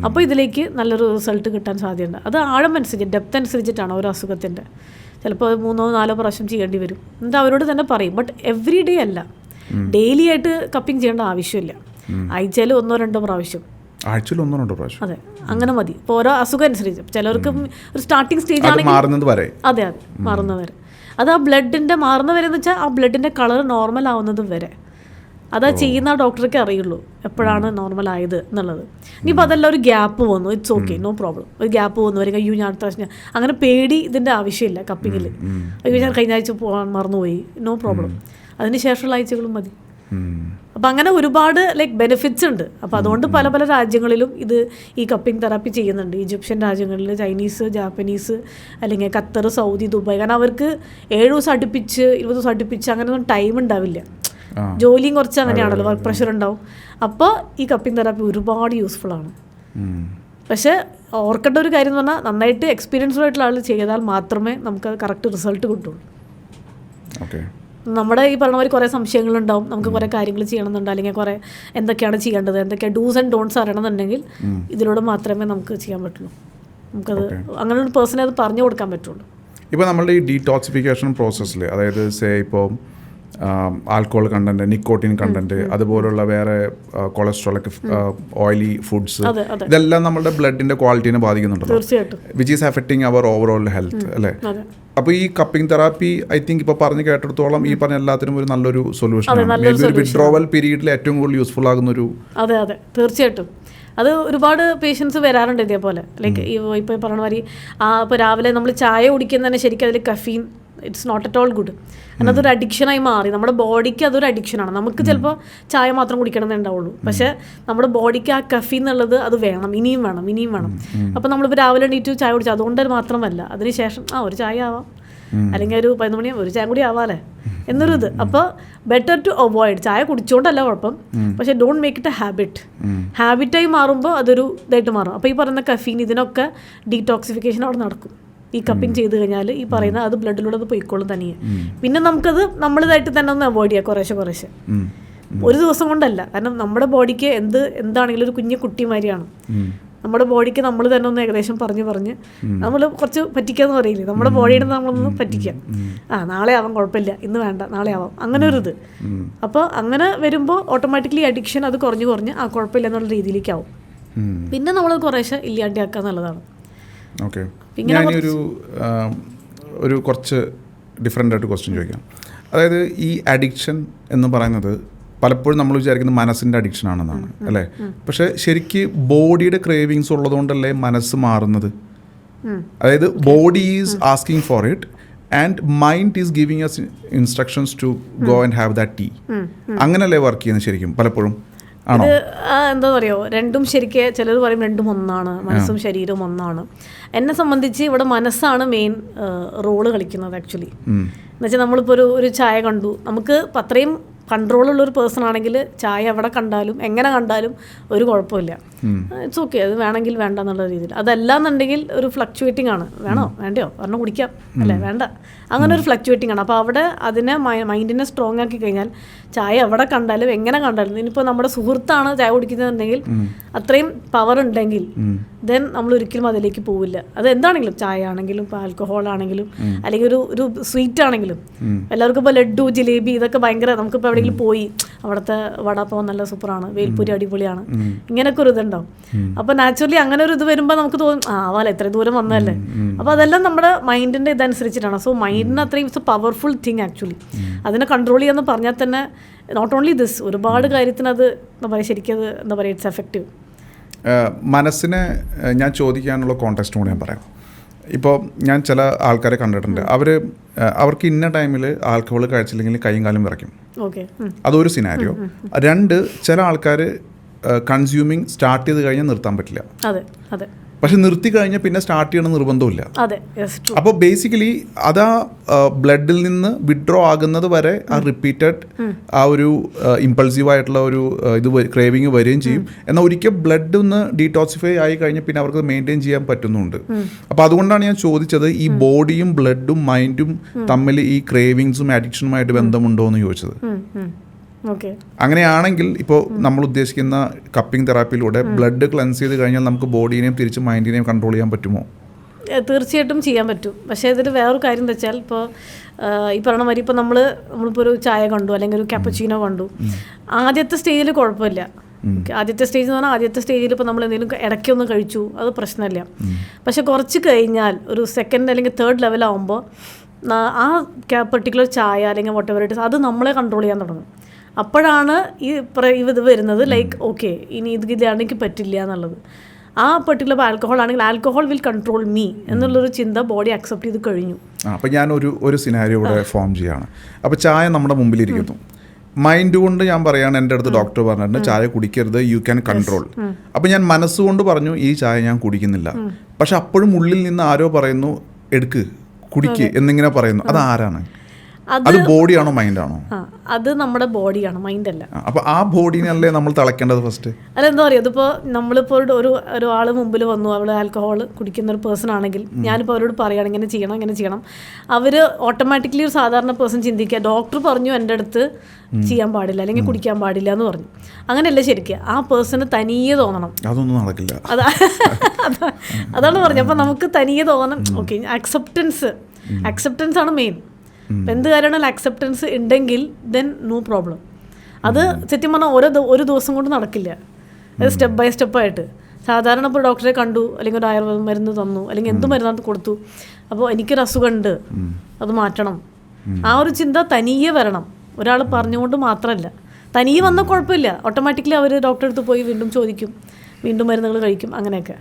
അപ്പോൾ ഇതിലേക്ക് നല്ലൊരു റിസൾട്ട് കിട്ടാൻ സാധ്യതയുണ്ട്. അത് ആഴം അനുസരിച്ച്, ഡെപ്ത് അനുസരിച്ചിട്ടാണ് ഓരോ അസുഖത്തിൻ്റെ. ചിലപ്പോൾ 3-4 പ്രാവശ്യം ചെയ്യേണ്ടി വരും. എന്നിട്ട് അവരോട് തന്നെ പറയും. ബട്ട് എവറി ഡേ അല്ല, ഡെയിലി ആയിട്ട് കപ്പിങ് ചെയ്യേണ്ട ആവശ്യമില്ല. ആഴ്ചയിൽ 1-2 പ്രാവശ്യം, ആഴ്ചയിൽ 1-2 പ്രാവശ്യം, അതെ അങ്ങനെ മതി. ഇപ്പോൾ ഓരോ അസുഖം അനുസരിച്ച് ചിലർക്ക് ഒരു സ്റ്റാർട്ടിങ് സ്റ്റേജ് ആണെങ്കിൽ അതെ മാറുന്നവരെ, അത് ആ ബ്ലഡിൻ്റെ മാറുന്നവരെ എന്ന് വെച്ചാൽ ആ ബ്ലഡിൻ്റെ കളർ നോർമൽ ആവുന്നതും വരെ അതാ ചെയ്യുന്ന ആ ഡോക്ടർക്ക് അറിയുള്ളൂ എപ്പോഴാണ് നോർമൽ ആയത് എന്നുള്ളത്. ഇനിയിപ്പോൾ അതെല്ലാം ഒരു ഗ്യാപ്പ് വന്നു, ഇറ്റ്സ് ഓക്കെ, നോ പ്രോബ്ലം. ഒരു ഗ്യാപ്പ് വന്നു വരിക, അയ്യോ ഞാൻ അടുത്ത പ്രാവശ്യം അങ്ങനെ പേടി ഇതിൻ്റെ ആവശ്യമില്ല കപ്പിങ്ങിൽ. അയ്യോ ഞാൻ കഴിഞ്ഞ ആഴ്ച പോകാൻ മറന്നുപോയി, നോ പ്രോബ്ലം. അതിന് ശേഷമുള്ള ആഴ്ചകളും മതി. അപ്പം അങ്ങനെ ഒരുപാട് ബെനിഫിറ്റ്സ് ഉണ്ട്. അപ്പോൾ അതുകൊണ്ട് പല പല രാജ്യങ്ങളിലും ഇത് ഈ കപ്പിംഗ് തെറാപ്പി ചെയ്യുന്നുണ്ട്. ഈജിപ്ഷ്യൻ രാജ്യങ്ങളിൽ, ചൈനീസ്, ജാപ്പനീസ്, അല്ലെങ്കിൽ ഖത്തർ, സൗദി, ദുബായ്. കാരണം അവർക്ക് 7 ദിവസം അടുപ്പിച്ച് 20 ദിവസം അടുപ്പിച്ച് അങ്ങനെയൊന്നും ടൈം ഉണ്ടാവില്ല. ജോലിയും കുറച്ച് അങ്ങനെയാണല്ലോ, വർക്ക് പ്രഷർ ഉണ്ടാവും. അപ്പോൾ ഈ കപ്പിംഗ് തെറാപ്പി ഒരുപാട് യൂസ്ഫുൾ ആണ്. പക്ഷേ ഓർക്കേണ്ട ഒരു കാര്യം എന്ന് പറഞ്ഞാൽ നന്നായിട്ട് എക്സ്പീരിയൻസ്ഡ് ആയിട്ടുള്ള ആൾ ചെയ്താൽ മാത്രമേ നമുക്ക് കറക്റ്റ് റിസൾട്ട് കിട്ടുള്ളൂ. നമ്മുടെ ഈ പറഞ്ഞ പോലെ കുറേ സംശയങ്ങളുണ്ടാവും, നമുക്ക് കുറേ കാര്യങ്ങൾ ചെയ്യണമെന്നുണ്ട്, അല്ലെങ്കിൽ കുറേ എന്തൊക്കെയാണ് ചെയ്യേണ്ടത്, എന്തൊക്കെ ഡൂസ് ആൻഡ് ഡോൺസ് അറിയണമെന്നുണ്ടെങ്കിൽ ഇതിലൂടെ മാത്രമേ നമുക്ക് ചെയ്യാൻ പറ്റുള്ളൂ. നമുക്കത് അങ്ങനെ ഒരു പേഴ്സണെ അത് പറഞ്ഞു കൊടുക്കാൻ പറ്റുള്ളൂ. ഇപ്പോൾ നമ്മളുടെ ഈ ഡീടോക്സിഫിക്കേഷൻ പ്രോസസ്സിൽ, അതായത് ഇപ്പോൾ ആൽക്കഹോൾ കണ്ടന്റ്, നിക്കോട്ടിൻ കണ്ടന്റ്, അതുപോലുള്ള വേറെ കൊളസ്ട്രോൾ, ഓയിലി ഫുഡ്സ്, ഇതെല്ലാം നമ്മുടെ ബ്ലഡിന്റെ ക്വാളിറ്റിനെ ബാധിക്കുന്നുണ്ടല്ലോ, which is affecting our overall health അല്ലേ? അപ്പോൾ ഈ കപ്പിംഗ് തെറാപ്പി ഐ തിങ്ക് ഇപ്പോൾ പറഞ്ഞു കേട്ടിടത്തോളം ഈ പറഞ്ഞ എല്ലാത്തിനും ഒരു നല്ലൊരു സൊല്യൂഷനാണ്. മേ ബി ഒരു വിഡ്രോവൽ പീരീഡിൽ ഏറ്റവും കൂടുതൽ യൂസ്ഫുൾ ആകുന്നൊരു. അതെ തീർച്ചയായിട്ടും. അത് ഒരുപാട് പേഷ്യൻസ് വരാറുണ്ട് ഇതേപോലെ. ഇപ്പോൾ പറഞ്ഞ മാതിരി ഇപ്പോൾ രാവിലെ നമ്മൾ ചായ കുടിക്കുന്നതന്നെ ശരിക്കും അതിൽ caffeine, it's not at all good. കാരണം അതൊരു അഡിക്ഷനായി മാറി. നമ്മുടെ ബോഡിക്ക് അതൊരു അഡിക്ഷനാണ്. നമുക്ക് ചിലപ്പോൾ ചായ മാത്രം കുടിക്കണമെന്നേ ഉണ്ടാവുള്ളൂ, പക്ഷേ നമ്മുടെ ബോഡിക്ക് ആ കഫീൻ എന്നുള്ളത് അത് വേണം, ഇനിയും വേണം. അപ്പോൾ നമ്മളിപ്പോൾ രാവിലെ എണീറ്റ് ചായ കുടിച്ചു, അതുകൊണ്ട് മാത്രമല്ല അതിനുശേഷം ഒരു ചായ ആവാം, അല്ലെങ്കിൽ ഒരു 11 മണി ഒരു ചായ കൂടി ആവാല്ലേ എന്നൊരു ഇത്. അപ്പോൾ ബെറ്റർ ടു അവോയ്ഡ്. ചായ കുടിച്ചുകൊണ്ടല്ല കുഴപ്പം, പക്ഷേ ഡോണ്ട് മേക്ക് ഇറ്റ് എ ഹാബിറ്റായി മാറുമ്പോൾ അതൊരു ഇതായിട്ട് മാറും. അപ്പോൾ ഈ പറയുന്ന കഫീൻ, ഇതിനൊക്കെ ഡീടോക്സിഫിക്കേഷൻ അവിടെ നടക്കും. ഈ കപ്പിംഗ് ചെയ്ത് കഴിഞ്ഞാൽ ഈ പറയുന്ന അത് ബ്ലഡിലൂടെ അത് പോയിക്കോളും തനിയെ. പിന്നെ നമുക്കത് നമ്മളിതായിട്ട് തന്നെ ഒന്ന് അവോയ്ഡ് ചെയ്യാം കുറേശ്ശെ. ഒരു ദിവസം കൊണ്ടല്ല. കാരണം നമ്മുടെ ബോഡിക്ക് എന്താണെങ്കിലും ഒരു കുഞ്ഞു കുട്ടിമാരിയാണ്. നമ്മുടെ ബോഡിക്ക് നമ്മൾ തന്നെ ഒന്ന് ഏകദേശം പറഞ്ഞ് നമ്മൾ കുറച്ച് പറ്റിക്കാന്ന് പറയില്ലേ, നമ്മുടെ ബോഡിയുടെ നമ്മളൊന്ന് പറ്റിക്കാം. നാളെ ആവാം, കുഴപ്പമില്ല, ഇന്ന് വേണ്ട, നാളെ ആവാം, അങ്ങനെ ഒരു ഇത്. അപ്പോൾ അങ്ങനെ വരുമ്പോൾ ഓട്ടോമാറ്റിക്കലി അഡിക്ഷൻ അത് കുറഞ്ഞ് കുഴപ്പമില്ല എന്നുള്ള രീതിയിലേക്കാവും. പിന്നെ നമ്മൾ കുറേശ്ശെ ഇല്ലാണ്ടാക്കുക എന്നുള്ളതാണ്. ഓക്കെ, ഞാനൊരു ഒരു കുറച്ച് ഡിഫറെൻ്റ് ആയിട്ട് ക്വസ്റ്റ്യൻ ചോദിക്കാം. അതായത് ഈ അഡിക്ഷൻ എന്ന് പറയുന്നത് പലപ്പോഴും നമ്മൾ വിചാരിക്കുന്നത് മനസ്സിൻ്റെ അഡിക്ഷൻ ആണെന്നാണ് അല്ലേ? പക്ഷേ ശരിക്ക് ബോഡിയുടെ ക്രേവിങ്സ് ഉള്ളതുകൊണ്ടല്ലേ മനസ്സ് മാറുന്നത്? അതായത് body is asking for it and mind is giving us instructions to go and have that tea. അങ്ങനെയല്ലേ വർക്ക് ചെയ്യുന്നത് ശരിക്കും പലപ്പോഴും? ഇത് എന്താ പറയുക, രണ്ടും ശരിക്കും ചിലർ പറയും രണ്ടും ഒന്നാണ്, മനസ്സും ശരീരവും ഒന്നാണ്. എന്നെ സംബന്ധിച്ച് ഇവിടെ മനസ്സാണ് മെയിൻ റോള് കളിക്കുന്നത് ആക്ച്വലി. എന്നുവെച്ചാൽ നമ്മളിപ്പോൾ ഒരു ചായ കണ്ടു, നമുക്ക് അത്രയും കൺട്രോളുള്ളൊരു പേഴ്സൺ ആണെങ്കിൽ ചായ എവിടെ കണ്ടാലും എങ്ങനെ കണ്ടാലും ഒരു കുഴപ്പമില്ല, ഇറ്റ്സ് ഓക്കെ, അത് വേണമെങ്കിൽ വേണ്ട എന്നുള്ള രീതിയിൽ. അതല്ലാന്നുണ്ടെങ്കിൽ ഒരു ഫ്ലക്ച്വേറ്റിംഗ് ആണ്, വേണോ വേണ്ടയോ പറഞ്ഞാൽ കുടിക്കാം അല്ലേ, വേണ്ട, അങ്ങനെ ഒരു ഫ്ലക്ച്വേറ്റിംഗ് ആണ്. അപ്പോൾ അവിടെ അതിനെ മൈൻഡിനെ സ്ട്രോങ് ആക്കി കഴിഞ്ഞാൽ ചായ എവിടെ കണ്ടാലും എങ്ങനെ കണ്ടാലും, ഇനിയിപ്പോൾ നമ്മുടെ സുഹൃത്താണ് ചായ കുടിക്കുന്നതെന്നുണ്ടെങ്കിൽ അത്രയും പവർ ഉണ്ടെങ്കിൽ ദെൻ നമ്മൾ ഒരിക്കലും അതിലേക്ക് പോവില്ല. അത് എന്താണെങ്കിലും, ചായ ആണെങ്കിലും ഇപ്പോൾ ആൽക്കഹോൾ ആണെങ്കിലും അല്ലെങ്കിൽ ഒരു സ്വീറ്റ് ആണെങ്കിലും. എല്ലാവർക്കും ഇപ്പോൾ ലഡ്ഡു, ജിലേബി ഇതൊക്കെ ഭയങ്കര, നമുക്കിപ്പോൾ എവിടെയെങ്കിലും പോയി അവിടുത്തെ വടാപ്പാവ് നല്ല സൂപ്പറാണ്, വേൽപ്പൂരി അടിപൊളിയാണ്, ഇങ്ങനെയൊക്കെ ഒരു ഇതുണ്ടാവും. അപ്പോൾ നാച്ചുറലി അങ്ങനെ ഒരു ഇത് വരുമ്പോൾ നമുക്ക് തോന്നും ആവാല ഇത്ര ദൂരം വന്നതല്ലേ. അപ്പോൾ അതെല്ലാം നമ്മുടെ മൈൻഡിൻ്റെ ഇതനുസരിച്ചിട്ടാണ്. സോ മൈൻഡിന് അത്രയും it's A powerful thing actually. അതിനെ കൺട്രോൾ ചെയ്യാന്ന് പറഞ്ഞാൽ തന്നെ നോട്ട് ഓൺലി ദിസ്, ഒരുപാട് കാര്യത്തിന് അത് എന്താ പറയുക, ശരിക്കും അത് എന്താ പറയുക, ഇറ്റ്സ് എഫക്റ്റീവ്. മനസ്സിനെ ഞാൻ ചോദിക്കാനുള്ള കോണ്ടെക്സ്റ്റ് കൂടെ ഞാൻ പറയാം. ഇപ്പോൾ ഞാൻ ചില ആൾക്കാരെ കണ്ടിട്ടുണ്ട്, അവർക്ക് ഇന്ന ടൈമിൽ ആൽക്കഹോൾ കഴിച്ചില്ലെങ്കിൽ കൈയും കാലും വിറയ്ക്കും. അതൊരു സിനാരിയോ. രണ്ട്, ചില ആൾക്കാർ കൺസ്യൂമിങ് സ്റ്റാർട്ട് ചെയ്ത് കഴിഞ്ഞാൽ നിർത്താൻ പറ്റില്ല. പക്ഷെ നിർത്തി കഴിഞ്ഞാൽ പിന്നെ സ്റ്റാർട്ട് ചെയ്യണം നിർബന്ധമില്ല. അപ്പോൾ ബേസിക്കലി അതാ ബ്ലഡിൽ നിന്ന് വിഡ്രോ ആകുന്നത് വരെ ആ റിപ്പീറ്റഡ് ആ ഒരു ഇമ്പൾസീവ് ആയിട്ടുള്ള ഒരു ഇത് ക്രേവിങ് വരികയും ചെയ്യും. എന്നാൽ ഒരിക്കൽ ബ്ലഡ് ഒന്ന് ഡീടോക്സിഫൈ ആയി കഴിഞ്ഞാൽ പിന്നെ അവർക്ക് മെയിൻറ്റെയിൻ ചെയ്യാൻ പറ്റുന്നുണ്ട്. അപ്പോൾ അതുകൊണ്ടാണ് ഞാൻ ചോദിച്ചത്, ഈ ബോഡിയും ബ്ലഡും മൈൻഡും തമ്മിൽ ഈ ക്രേവിങ്സും അഡിക്ഷനുമായിട്ട് ബന്ധമുണ്ടോ എന്ന് ചോദിച്ചത്. അങ്ങനെയാണെങ്കിൽ ഇപ്പോൾ നമ്മൾ ഉദ്ദേശിക്കുന്ന കപ്പിംഗ് തെറാപ്പിയിലൂടെ ബ്ലഡ് ക്ലെൻസ് ചെയ്ത് കഴിഞ്ഞാൽ നമുക്ക് ബോഡീനെയും തിരിച്ച് മൈൻഡിനെയും കൺട്രോൾ ചെയ്യാൻ പറ്റുമോ? തീർച്ചയായിട്ടും ചെയ്യാൻ പറ്റും. പക്ഷേ ഇതിൽ വേറൊരു കാര്യം എന്താ വെച്ചാൽ, ഇപ്പോൾ ഈ പറഞ്ഞ മാതിരി ഇപ്പോൾ നമ്മളിപ്പോൾ ഒരു ചായ കണ്ടു അല്ലെങ്കിൽ ഒരു കാപ്പച്ചീനോ കണ്ടു, ആദ്യത്തെ സ്റ്റേജിൽ കുഴപ്പമില്ല. ആദ്യത്തെ സ്റ്റേജ് എന്ന് പറഞ്ഞാൽ ആദ്യത്തെ സ്റ്റേജിൽ ഇപ്പോൾ നമ്മൾ എന്തെങ്കിലും ഇടയ്ക്കൊന്ന് കഴിച്ചു, അത് പ്രശ്നമില്ല. പക്ഷെ കുറച്ച് കഴിഞ്ഞാൽ ഒരു സെക്കൻഡ് അല്ലെങ്കിൽ തേർഡ് ലെവലാകുമ്പോൾ ആ പെർട്ടിക്കുലർ ചായ അല്ലെങ്കിൽ വോട്ട് എവർ ഇറ്റ് ഇസ് അത് നമ്മളെ കൺട്രോൾ ചെയ്യാൻ തുടങ്ങും. അപ്പോഴാണ് ഇത് വരുന്നത്, ലൈക്ക് ഓക്കെ ഇനി ഇതിലാണ് എനിക്ക് പറ്റില്ല എന്നുള്ളത്. ആ പെർട്ടിക്കുലർ ആൽക്കഹോൾ ആണെങ്കിൽ ആൽക്കഹോൾ വിൽ കൺട്രോൾ മീ എന്നുള്ളൊരു ചിന്ത ബോഡി അക്സെപ്റ്റ് ചെയ്ത് കഴിഞ്ഞു. അപ്പോൾ ഞാൻ ഒരു സിനാരിയോ ഇവിടെ ഫോം ചെയ്യാണ്. അപ്പോൾ ചായ നമ്മുടെ മുമ്പിലിരിക്കുന്നു, മൈൻഡ് കൊണ്ട് ഞാൻ പറയുകയാണ്, എൻ്റെ അടുത്ത് ഡോക്ടർ പറഞ്ഞിട്ടുണ്ട് ചായ കുടിക്കരുത്, യു ക്യാൻ കൺട്രോൾ. അപ്പോൾ ഞാൻ മനസ്സുകൊണ്ട് പറഞ്ഞു ഈ ചായ ഞാൻ കുടിക്കുന്നില്ല. പക്ഷെ അപ്പോഴും ഉള്ളിൽ നിന്ന് ആരോ പറയുന്നു എടുക്ക് കുടിക്ക് എന്നിങ്ങനെ പറയുന്നു. അത് ആരാണ്? അത് ബോഡിയാണോ മൈൻഡാണോ? അത് നമ്മുടെ ബോഡിയാണ്, മൈൻഡ് അല്ല. അപ്പോൾ ആ ബോഡീനല്ലേ നമ്മൾ തിളക്കേണ്ടത് ഫസ്റ്റ്? അല്ല എന്താ പറയുക, ഇതിപ്പോൾ നമ്മളിപ്പോൾ ഒരു ആൾ മുമ്പിൽ വന്നു, അവൾ ആൽക്കഹോൾ കുടിക്കുന്ന ഒരു പേഴ്സൺ ആണെങ്കിൽ ഞാനിപ്പോൾ അവരോട് പറയുകയാണ് ഇങ്ങനെ ചെയ്യണം, അവർ ഓട്ടോമാറ്റിക്കലി ഒരു സാധാരണ പേഴ്സൺ ചിന്തിക്കുക ഡോക്ടർ പറഞ്ഞു എൻ്റെ അടുത്ത് ചെയ്യാൻ പാടില്ല അല്ലെങ്കിൽ കുടിക്കാൻ പാടില്ല എന്ന് പറഞ്ഞു. അങ്ങനെയല്ല ശരിക്കും, ആ പേഴ്സണ് തനിയെ തോന്നണം. അതൊന്നും നടക്കില്ല. അതാണ് പറഞ്ഞത്. അപ്പോൾ നമുക്ക് തനിയെ തോന്നണം. ഓക്കെ, അക്സെപ്റ്റൻസ് ആണ് മെയിൻ. അപ്പം എന്ത് കാര്യമാണല്ലോ അക്സെപ്റ്റൻസ് ഉണ്ടെങ്കിൽ ദെൻ നോ പ്രോബ്ലം. അത് സത്യം പറഞ്ഞാൽ ഒരു ദിവസം കൊണ്ട് നടക്കില്ല. അത് സ്റ്റെപ്പ് ബൈ സ്റ്റെപ്പായിട്ട്. സാധാരണ ഇപ്പോൾ ഡോക്ടറെ കണ്ടു അല്ലെങ്കിൽ ഒരു ആയുർവേദ മരുന്ന് തന്നു അല്ലെങ്കിൽ എന്ത് മരുന്നത് കൊടുത്തു, അപ്പോൾ എനിക്കൊരു അസുഖമുണ്ട് അത് മാറ്റണം, ആ ഒരു ചിന്ത തനിയെ വരണം. ഒരാൾ പറഞ്ഞുകൊണ്ട് മാത്രമല്ല, തനിയെ വന്നാൽ കുഴപ്പമില്ല. ഓട്ടോമാറ്റിക്കലി അവർ ഡോക്ടറെ അടുത്ത് പോയി വീണ്ടും ചോദിക്കും, വീണ്ടും മരുന്നുകൾ കഴിക്കും, അങ്ങനെയൊക്കെ.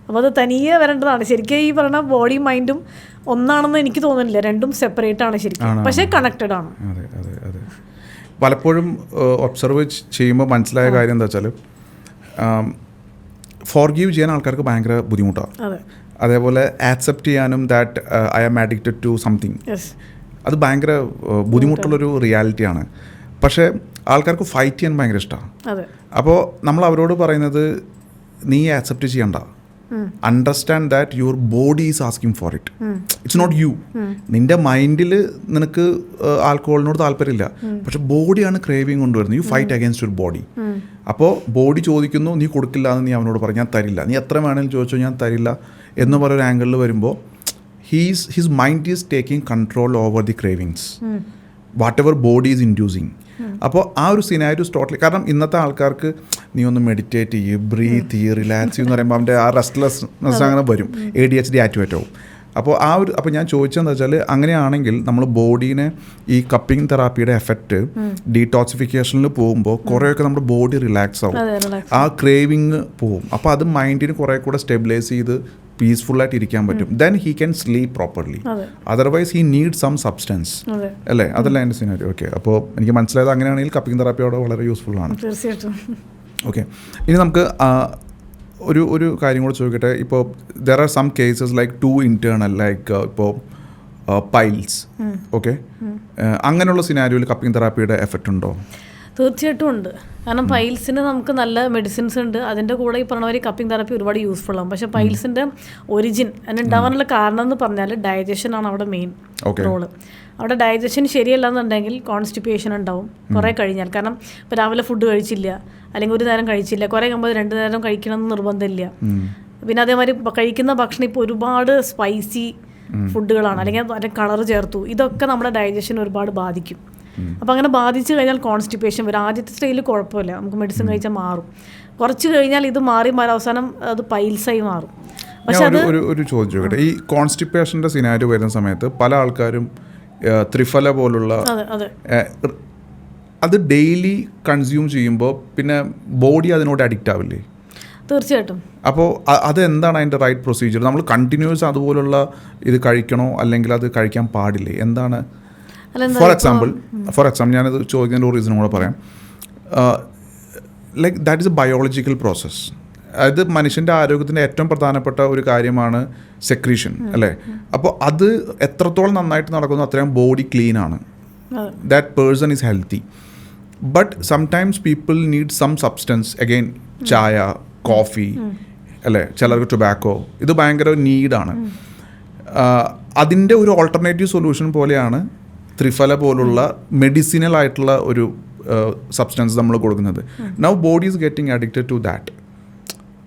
അപ്പോൾ അത് തനിയെ വരേണ്ടതാണ്. ശരിക്കും ഈ പറഞ്ഞ ബോഡിയും മൈൻഡും ഒന്നാണെന്ന് എനിക്ക് തോന്നുന്നില്ല, രണ്ടും സെപ്പറേറ്റ് ആണ് ശരിക്കും, പക്ഷേ കണക്റ്റഡ് ആണ്. അതെ അതെ അതെ. പലപ്പോഴും ഒബ്സർവ് ചെയ്യുമ്പോൾ മനസ്സിലായ കാര്യം എന്താ വെച്ചാൽ, ഫോർഗീവ് ചെയ്യാൻ ആൾക്കാർക്ക് ഭയങ്കര ബുദ്ധിമുട്ടാണ്. അതേപോലെ ആക്സെപ്റ്റ് ചെയ്യാനും that I am addicted to something, അത് ഭയങ്കര ബുദ്ധിമുട്ടുള്ളൊരു റിയാലിറ്റിയാണ്. പക്ഷേ ആൾക്കാർക്ക് ഫൈറ്റ് ചെയ്യാൻ ഭയങ്കര ഇഷ്ടമാണ്. അപ്പോൾ നമ്മൾ അവരോട് പറയുന്നത് നീ ആക്സെപ്റ്റ് ചെയ്യണ്ട, understand that your body is asking for it. It's not you. നിന്റെ മൈൻഡിൽ നിനക്ക് ആൽക്കഹോളിനോട് താല്പര്യമില്ല, പക്ഷെ ബോഡിയാണ് ക്രേവിങ് കൊണ്ടുവരുന്നത്. You fight against your body. അപ്പോൾ ബോഡി ചോദിക്കുന്നു, നീ കൊടുക്കില്ല എന്ന് നീ അവനോട് പറയും, ഞാൻ തരില്ല. നീ എത്ര വേണമെങ്കിലും ചോദിച്ചോ, ഞാൻ തരില്ല എന്ന് പറയുന്ന ആംഗിളിൽ വരുമ്പോൾ his mind is taking control over the cravings, what ever body is inducing. അപ്പോൾ ആ ഒരു സിനാരിയോസ് ടോട്ടലി, കാരണം ഇന്നത്തെ ആൾക്കാർക്ക് നീ ഒന്ന് മെഡിറ്റേറ്റ് ചെയ്യ്, ബ്രീത്ത് ചെയ്യ്, റിലാക്സ് ചെയ്യുന്ന പറയുമ്പോൾ അവൻ്റെ ആ റെസ്റ്റ്ലെസ്നെസ് അങ്ങനെ വരും, ADHD ആക്ടിവേറ്റ് ആവും. അപ്പോൾ ഞാൻ ചോദിച്ചതെന്ന് വെച്ചാൽ, അങ്ങനെയാണെങ്കിൽ നമ്മൾ ബോഡീനെ ഈ കപ്പിംഗ് തെറാപ്പിയുടെ എഫക്റ്റ് ഡീടോക്സിഫിക്കേഷനിൽ പോകുമ്പോൾ കുറേയൊക്കെ നമ്മുടെ ബോഡി റിലാക്സ് ആവും, ആ ക്രേവിങ് പോവും. അപ്പോൾ അത് മൈൻഡിന് കുറേ കൂടെ സ്റ്റെബിലൈസ് ചെയ്ത് പീസ്ഫുള്ളായിട്ട് ഇരിക്കാൻ പറ്റും. Then he can sleep properly. Otherwise he need some substance അല്ലേ? അതല്ല എൻ്റെ സിനാരിയോ. ഓക്കെ, അപ്പോൾ എനിക്ക് മനസ്സിലായത് അങ്ങനെയാണെങ്കിൽ കപ്പിംഗ് തെറാപ്പിയോട് വളരെ യൂസ്ഫുൾ ആണ്. തീർച്ചയായിട്ടും. ഓക്കെ, ഇനി നമുക്ക് ഒരു കാര്യം കൂടെ ചോദിക്കട്ടെ. ഇപ്പോൾ there are some cases like to internal, like ഇപ്പോൾ പൈൽസ്. ഓക്കെ, അങ്ങനെയുള്ള സിനാരിയോയിൽ കപ്പിംഗ് തെറാപ്പിയുടെ എഫക്റ്റ് ഉണ്ടോ? തീർച്ചയായിട്ടും ഉണ്ട്. കാരണം പൈൽസിന് നമുക്ക് നല്ല മെഡിസിൻസ് ഉണ്ട്, അതിൻ്റെ കൂടെ ഈ പറഞ്ഞ പോലെ കപ്പിംഗ് തെറാപ്പി ഒരുപാട് യൂസ്ഫുൾ ആവും. പക്ഷേ പൈൽസിൻ്റെ ഒറിജിൻ അതിനുണ്ടാവാനുള്ള കാരണം എന്ന് പറഞ്ഞാൽ ഡൈജഷനാണ് അവിടെ മെയിൻ റോള്. അവിടെ ഡൈജഷൻ ശരിയല്ല എന്നുണ്ടെങ്കിൽ കോൺസ്റ്റിപ്പേഷൻ ഉണ്ടാവും കുറേ കഴിഞ്ഞാൽ. കാരണം ഇപ്പോൾ രാവിലെ ഫുഡ് കഴിച്ചില്ല, അല്ലെങ്കിൽ ഒരു നേരം കഴിച്ചില്ല, കുറേ കഴിയുമ്പോൾ 2 നേരം കഴിക്കണമെന്ന് നിർബന്ധമില്ല. പിന്നെ അതേമാതിരി കഴിക്കുന്ന ഭക്ഷണം ഇപ്പോൾ ഒരുപാട് സ്പൈസി ഫുഡുകളാണ്, അല്ലെങ്കിൽ അതിൻ്റെ കളർ ചേർത്തു, ഇതൊക്കെ നമ്മുടെ ഡൈജഷൻ ഒരുപാട് ബാധിക്കും. അപ്പോൾ അങ്ങനെ ബാധിച്ചു കഴിഞ്ഞാൽ കോൺസ്റ്റിപ്പേഷൻ വരും. ആദ്യത്തെ സ്റ്റേജിൽ കുഴപ്പമില്ല, നമുക്ക് മെഡിസിൻ കഴിച്ചാൽ മാറും. കുറച്ച് കഴിഞ്ഞാൽ ഇത് മാറി അവസാനം അത് പൈൽസായി മാറും. പക്ഷെ അത് ഒരു ചോദ്യം ചോദിക്കട്ടെ, ഈ കോൺസ്റ്റിപ്പേഷൻ്റെ സിനാരിയോ വരുന്ന സമയത്ത് പല ആൾക്കാരും ത്രിഫല പോലുള്ള അത് ഡെയിലി കൺസ്യൂം ചെയ്യുമ്പോൾ പിന്നെ ബോഡി അതിനോട് അഡിക്റ്റ് ആവില്ലേ? തീർച്ചയായിട്ടും. അപ്പോൾ അതെന്താണ് അതിൻ്റെ റൈറ്റ് പ്രൊസീജിയർ? നമ്മൾ കണ്ടിന്യൂസ് അതുപോലുള്ള ഇത് കഴിക്കണോ, അല്ലെങ്കിൽ അത് കഴിക്കാൻ പാടില്ലേ? എന്താണ്? ഫോർ എക്സാമ്പിൾ ഞാനത് ചോദിക്കുന്നതിൻ്റെ ഒരു റീസണും കൂടെ പറയാം. Like that is A biological process. അത് മനുഷ്യൻ്റെ ആരോഗ്യത്തിൻ്റെ ഏറ്റവും പ്രധാനപ്പെട്ട ഒരു കാര്യമാണ് സെക്രീഷൻ, അല്ലേ? അപ്പോൾ അത് എത്രത്തോളം നന്നായിട്ട് നടക്കുന്നു അത്രയും ബോഡി ക്ലീൻ ആണ്, that person is healthy. But sometimes people need some substance, again ചായ, കോഫി, അല്ലേ, ചിലർക്ക് ടൊബാക്കോ, ഇത് ഭയങ്കര നീഡാണ്. അതിൻ്റെ ഒരു ഓൾട്ടർനേറ്റീവ് സൊല്യൂഷൻ പോലെയാണ് ത്രിഫല പോലുള്ള മെഡിസിനൽ ആയിട്ടുള്ള ഒരു സബ്സ്റ്റൻസ് നമ്മൾ കൊടുക്കുന്നത്. Now body is getting addicted to that.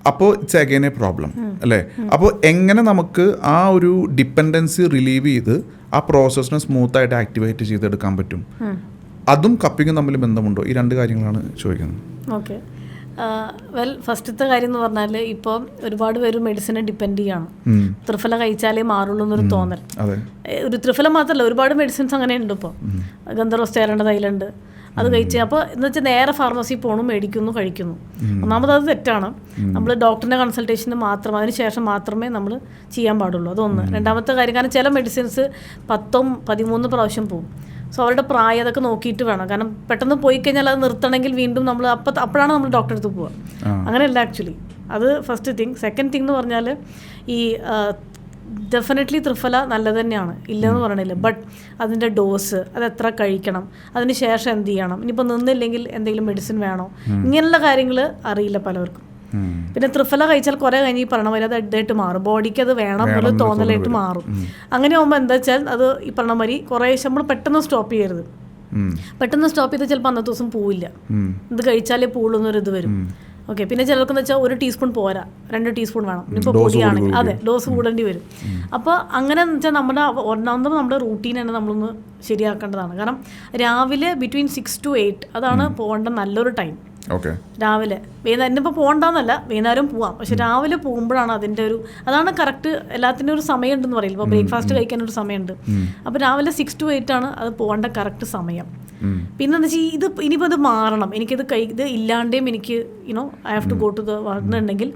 അപ്പോൾ ഇറ്റ്സ് അഗെയിൻ എ പ്രോബ്ലം, അല്ലേ? അപ്പോൾ എങ്ങനെ നമുക്ക് ആ ഒരു ഡിപ്പെൻഡൻസി റിലീവ് ചെയ്ത് ആ പ്രോസസ്സിനെ സ്മൂത്തായിട്ട് ആക്ടിവേറ്റ് ചെയ്തെടുക്കാൻ പറ്റും? അതും കപ്പിങ്ങും തമ്മിൽ ബന്ധമുണ്ടോ? ഈ 2 കാര്യങ്ങളാണ് ചോദിക്കുന്നത്. ഓക്കെ, വെൽ, ഫസ്റ്റത്തെ കാര്യം എന്ന് പറഞ്ഞാൽ ഇപ്പോൾ ഒരുപാട് പേര് മെഡിസിനെ ഡിപ്പെൻഡ് ചെയ്യാണ്. ത്രിഫല കഴിച്ചാലേ മാറുള്ളൂ എന്നൊരു തോന്നൽ. ഒരു ത്രിഫല മാത്രമല്ല, ഒരുപാട് മെഡിസിൻസ് അങ്ങനെ ഉണ്ട്. ഇപ്പോൾ ഗന്ധർവ്വസ്തേരേണ്ട തൈലുണ്ട്, അത് കഴിച്ച് അപ്പോൾ എന്ന് വെച്ചാൽ നേരെ ഫാർമസി പോകണം, മേടിക്കുന്നു, കഴിക്കുന്നു. ഒന്നാമത് അത് തെറ്റാണ്. നമ്മൾ ഡോക്ടറിൻ്റെ കൺസൾട്ടേഷന് മാത്രം, അതിന് ശേഷം മാത്രമേ നമ്മൾ ചെയ്യാൻ പാടുള്ളൂ. അതൊന്ന്. രണ്ടാമത്തെ കാര്യം, കാരണം ചില മെഡിസിൻസ് 10-13 പ്രാവശ്യം പോകും. സോ അവരുടെ പ്രായം അതൊക്കെ നോക്കിയിട്ട് വേണം. കാരണം പെട്ടെന്ന് പോയി കഴിഞ്ഞാൽ അത് നിർത്തണമെങ്കിൽ വീണ്ടും നമ്മൾ അപ്പോഴാണ് നമ്മൾ ഡോക്ടറെ അടുത്ത് പോവുക. അങ്ങനെയല്ല ആക്ച്വലി. അത് ഫസ്റ്റ് തിങ്. സെക്കൻഡ് തിങ് എന്ന് പറഞ്ഞാൽ ഈ ഡെഫിനറ്റ്ലി ത്രിഫല നല്ലത് തന്നെയാണ്, ഇല്ലെന്ന് പറയണില്ല. ബട്ട് അതിൻ്റെ ഡോസ്, അത് എത്ര കഴിക്കണം, അതിന് ശേഷം എന്ത് ചെയ്യണം, ഇനിയിപ്പോൾ നിന്നില്ലെങ്കിൽ എന്തെങ്കിലും മെഡിസിൻ വേണോ, ഇങ്ങനെയുള്ള കാര്യങ്ങൾ അറിയില്ല പലർക്കും. പിന്നെ ത്രിഫല കഴിച്ചാൽ കുറേ കഴിഞ്ഞ് ഈ പറഞ്ഞ പോലെ അത് ഇതായിട്ട് മാറും, ബോഡിക്ക് അത് വേണം എന്നുള്ള തോന്നലായിട്ട് മാറും. അങ്ങനെ ആകുമ്പോൾ എന്താ വെച്ചാൽ അത് ഈ പറഞ്ഞ മാതിരി കുറേ നമ്മൾ പെട്ടെന്ന് സ്റ്റോപ്പ് ചെയ്യരുത്. പെട്ടെന്ന് സ്റ്റോപ്പ് ചെയ്താൽ ചിലപ്പോൾ അന്നത്തെ ദിവസം പോവില്ല, ഇത് കഴിച്ചാലേ പോവുള്ളൂ എന്നൊരു ഇത് വരും. ഓക്കെ, പിന്നെ ചിലർക്കെന്ന് വെച്ചാൽ 1 ടീസ്പൂൺ പോരാ, 2 ടീസ്പൂൺ വേണം. ഇപ്പോൾ പൊടിയാണെങ്കിൽ അതെ ഡോസ് കൂടേണ്ടി വരും. അപ്പോൾ അങ്ങനെ എന്ന് വെച്ചാൽ ഒന്നാമത് നമ്മുടെ റൂട്ടീൻ തന്നെ നമ്മളൊന്ന് ശരിയാക്കേണ്ടതാണ്. കാരണം രാവിലെ ബിറ്റ്വീൻ 6 to 8 അതാണ് പോകേണ്ട നല്ലൊരു ടൈം. രാവിലെ വൈകുന്നേരം ഇപ്പോൾ പോകണ്ടെന്നല്ല, വൈകുന്നേരം പോവാം, പക്ഷെ രാവിലെ പോകുമ്പോഴാണ് അതിൻ്റെ അതാണ് കറക്റ്റ്. എല്ലാത്തിൻ്റെ ഒരു സമയമുണ്ടെന്ന് പറയില്ല. ഇപ്പോൾ ബ്രേക്ക്ഫാസ്റ്റ് കഴിക്കാനൊരു സമയമുണ്ട്. അപ്പോൾ രാവിലെ 6 to 8 ആണ് അത് പോകേണ്ട കറക്റ്റ് സമയം. പിന്നെ എന്താ വെച്ചാൽ ഇത് ഇനിയിപ്പോൾ ഇത് മാറണം, എനിക്കിത് ഇത് ഇല്ലാണ്ടേയും എനിക്ക് I have to go to the വന്നിട്ടുണ്ടെങ്കിൽ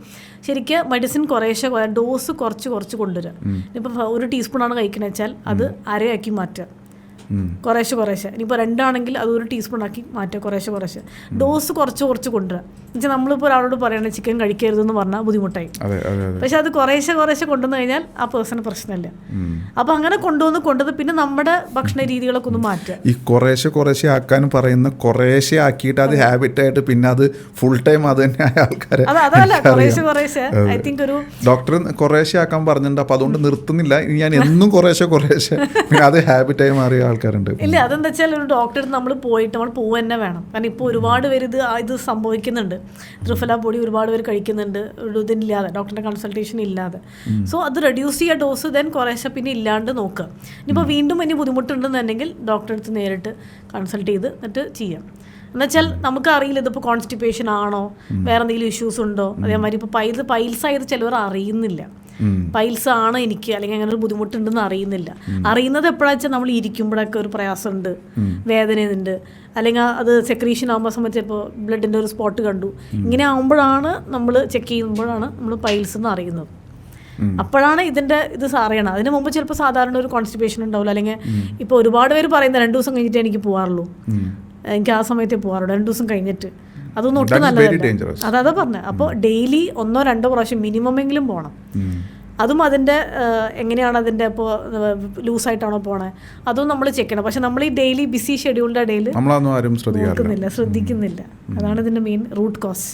ശരിക്കും മെഡിസിൻ കുറേശ്ശെ ഡോസ് കുറച്ച് കൊണ്ടുവരിക. ഇനിയിപ്പോൾ 1 ടീസ്പൂണാണ് കഴിക്കണമെന്ന് വെച്ചാൽ അത് അരയാക്കി മാറ്റുക. കുറേശ്ശെ ഇനിയിപ്പോൾ 2 ആണെങ്കിൽ അത് 1 ടീസ്പൂൺ ആക്കി മാറ്റുക, കുറേശ്ശെ ഡോസ് കുറച്ച് കൊണ്ടുവരിക. എന്നുവെച്ചാൽ നമ്മളിപ്പോൾ ഒരാളോട് പറയണേ ചിക്കൻ കഴിക്കരുതെന്ന് പറഞ്ഞാൽ ബുദ്ധിമുട്ടായി. പക്ഷെ അത് കുറേശ്ശെ കൊണ്ടുവന്നു കഴിഞ്ഞാൽ ആ പേഴ്സണ് പ്രശ്നമില്ല. അപ്പോൾ അങ്ങനെ കൊണ്ടുവന്ന് പിന്നെ നമ്മുടെ ഭക്ഷണ രീതികളൊക്കെ ഒന്ന് മാറ്റുക. ഈ കുറേശ്ശെ ആക്കാൻ പറയുന്ന കുറേശ്ശെ ആക്കിയിട്ട് അത് ഹാബിറ്റായിട്ട് പിന്നെ അത് ഫുൾ ടൈം അത് തന്നെ ആൾക്കാരെ അതല്ല കുറേശ്ശെ ഐ തിങ്ക് ഒരു ഡോക്ടർ കുറേശ്ശെ ആക്കാൻ പറഞ്ഞിട്ടുണ്ട്. അപ്പോൾ അതുകൊണ്ട് നിർത്തുന്നില്ല, ഞാൻ എന്നും കുറേശ്ശെ പിന്നെ അത് ഹാബിറ്റായി മാറിയ ആൾക്കാരുണ്ട്. ഇല്ല, അതെന്താ വെച്ചാൽ ഒരു ഡോക്ടറെ നമ്മൾ പോവുക തന്നെ വേണം. കാരണം ഇപ്പോൾ ഒരുപാട് പേര് ഇത് സംഭവിക്കുന്നുണ്ട്. ത്രിഫല പൊടി ഒരുപാട് പേര് കഴിക്കുന്നുണ്ട് ഇതില്ലാതെ, ഡോക്ടറിൻ്റെ കൺസൾട്ടേഷൻ ഇല്ലാതെ. സോ അത് റെഡ്യൂസ് ചെയ്യുക ഡോസ്, ദെൻ കുറേശ്ശെ പിന്നെ ഇല്ലാണ്ട് നോക്കുക. ഇനിയിപ്പോൾ വീണ്ടും ഇനി ബുദ്ധിമുട്ടുണ്ടെന്നുണ്ടെങ്കിൽ ഡോക്ടറെ അടുത്ത് നേരിട്ട് കൺസൾട്ട് ചെയ്ത് എന്നിട്ട് ചെയ്യാം. എന്നുവെച്ചാൽ നമുക്ക് അറിയില്ല ഇതിപ്പോൾ കോൺസ്റ്റിപ്പേഷൻ ആണോ, വേറെ എന്തെങ്കിലും ഇഷ്യൂസ് ഉണ്ടോ. അതേമാതിരി ഇപ്പോൾ പൈൽസ് ആയത് ചിലവർ അറിയുന്നില്ല. പൈൽസ് ആണ് എനിക്ക്, അല്ലെങ്കിൽ അങ്ങനെ ഒരു ബുദ്ധിമുട്ടുണ്ടെന്ന് അറിയുന്നത് എപ്പോഴാണെന്ന് വെച്ചാൽ നമ്മൾ ഇരിക്കുമ്പോഴൊക്കെ ഒരു പ്രയാസമുണ്ട്, വേദനയുണ്ട്, അല്ലെങ്കിൽ അത് സെക്രീഷൻ ആകുമ്പോൾ സമയത്ത് ചിലപ്പോൾ ബ്ലഡിൻ്റെ ഒരു സ്പോട്ട് കണ്ടു. ഇങ്ങനെ ആകുമ്പോഴാണ് നമ്മൾ ചെക്ക് ചെയ്യുമ്പോഴാണ് നമ്മൾ പൈൽസ് എന്ന് അറിയുന്നത്. അപ്പോഴാണ് ഇത് അറിയണം. അതിന് മുമ്പ് ചിലപ്പോൾ സാധാരണ ഒരു കോൺസ്റ്റിപ്പേഷൻ ഉണ്ടാവില്ല. അല്ലെങ്കിൽ ഇപ്പോൾ ഒരുപാട് പേര് പറയുന്നത് 2 ദിവസം കഴിഞ്ഞിട്ട് എനിക്ക് പോകാറുള്ളൂ, എനിക്ക് ആ സമയത്തേ പോകാറുള്ളൂ, 2 ദിവസം കഴിഞ്ഞിട്ട്. അതൊന്നും ഒട്ടും നല്ലതല്ല. അതാ പറഞ്ഞത്. അപ്പോൾ ഡെയിലി 1-2 പ്രാവശ്യം മിനിമം എങ്കിലും പോകണം. അതും അതിൻ്റെ എങ്ങനെയാണ് അതിൻ്റെ ഇപ്പോൾ ലൂസായിട്ടാണോ പോണേ അതും നമ്മൾ ചെക്ക് ചെയ്യണം. പക്ഷെ നമ്മൾ ഈ ഡെയിലി ബിസി ഷെഡ്യൂളിൻ്റെ ഇടയിൽ ശ്രദ്ധിക്കുന്നില്ല. അതാണ് ഇതിൻ്റെ മെയിൻ റൂട്ട് കോസ്.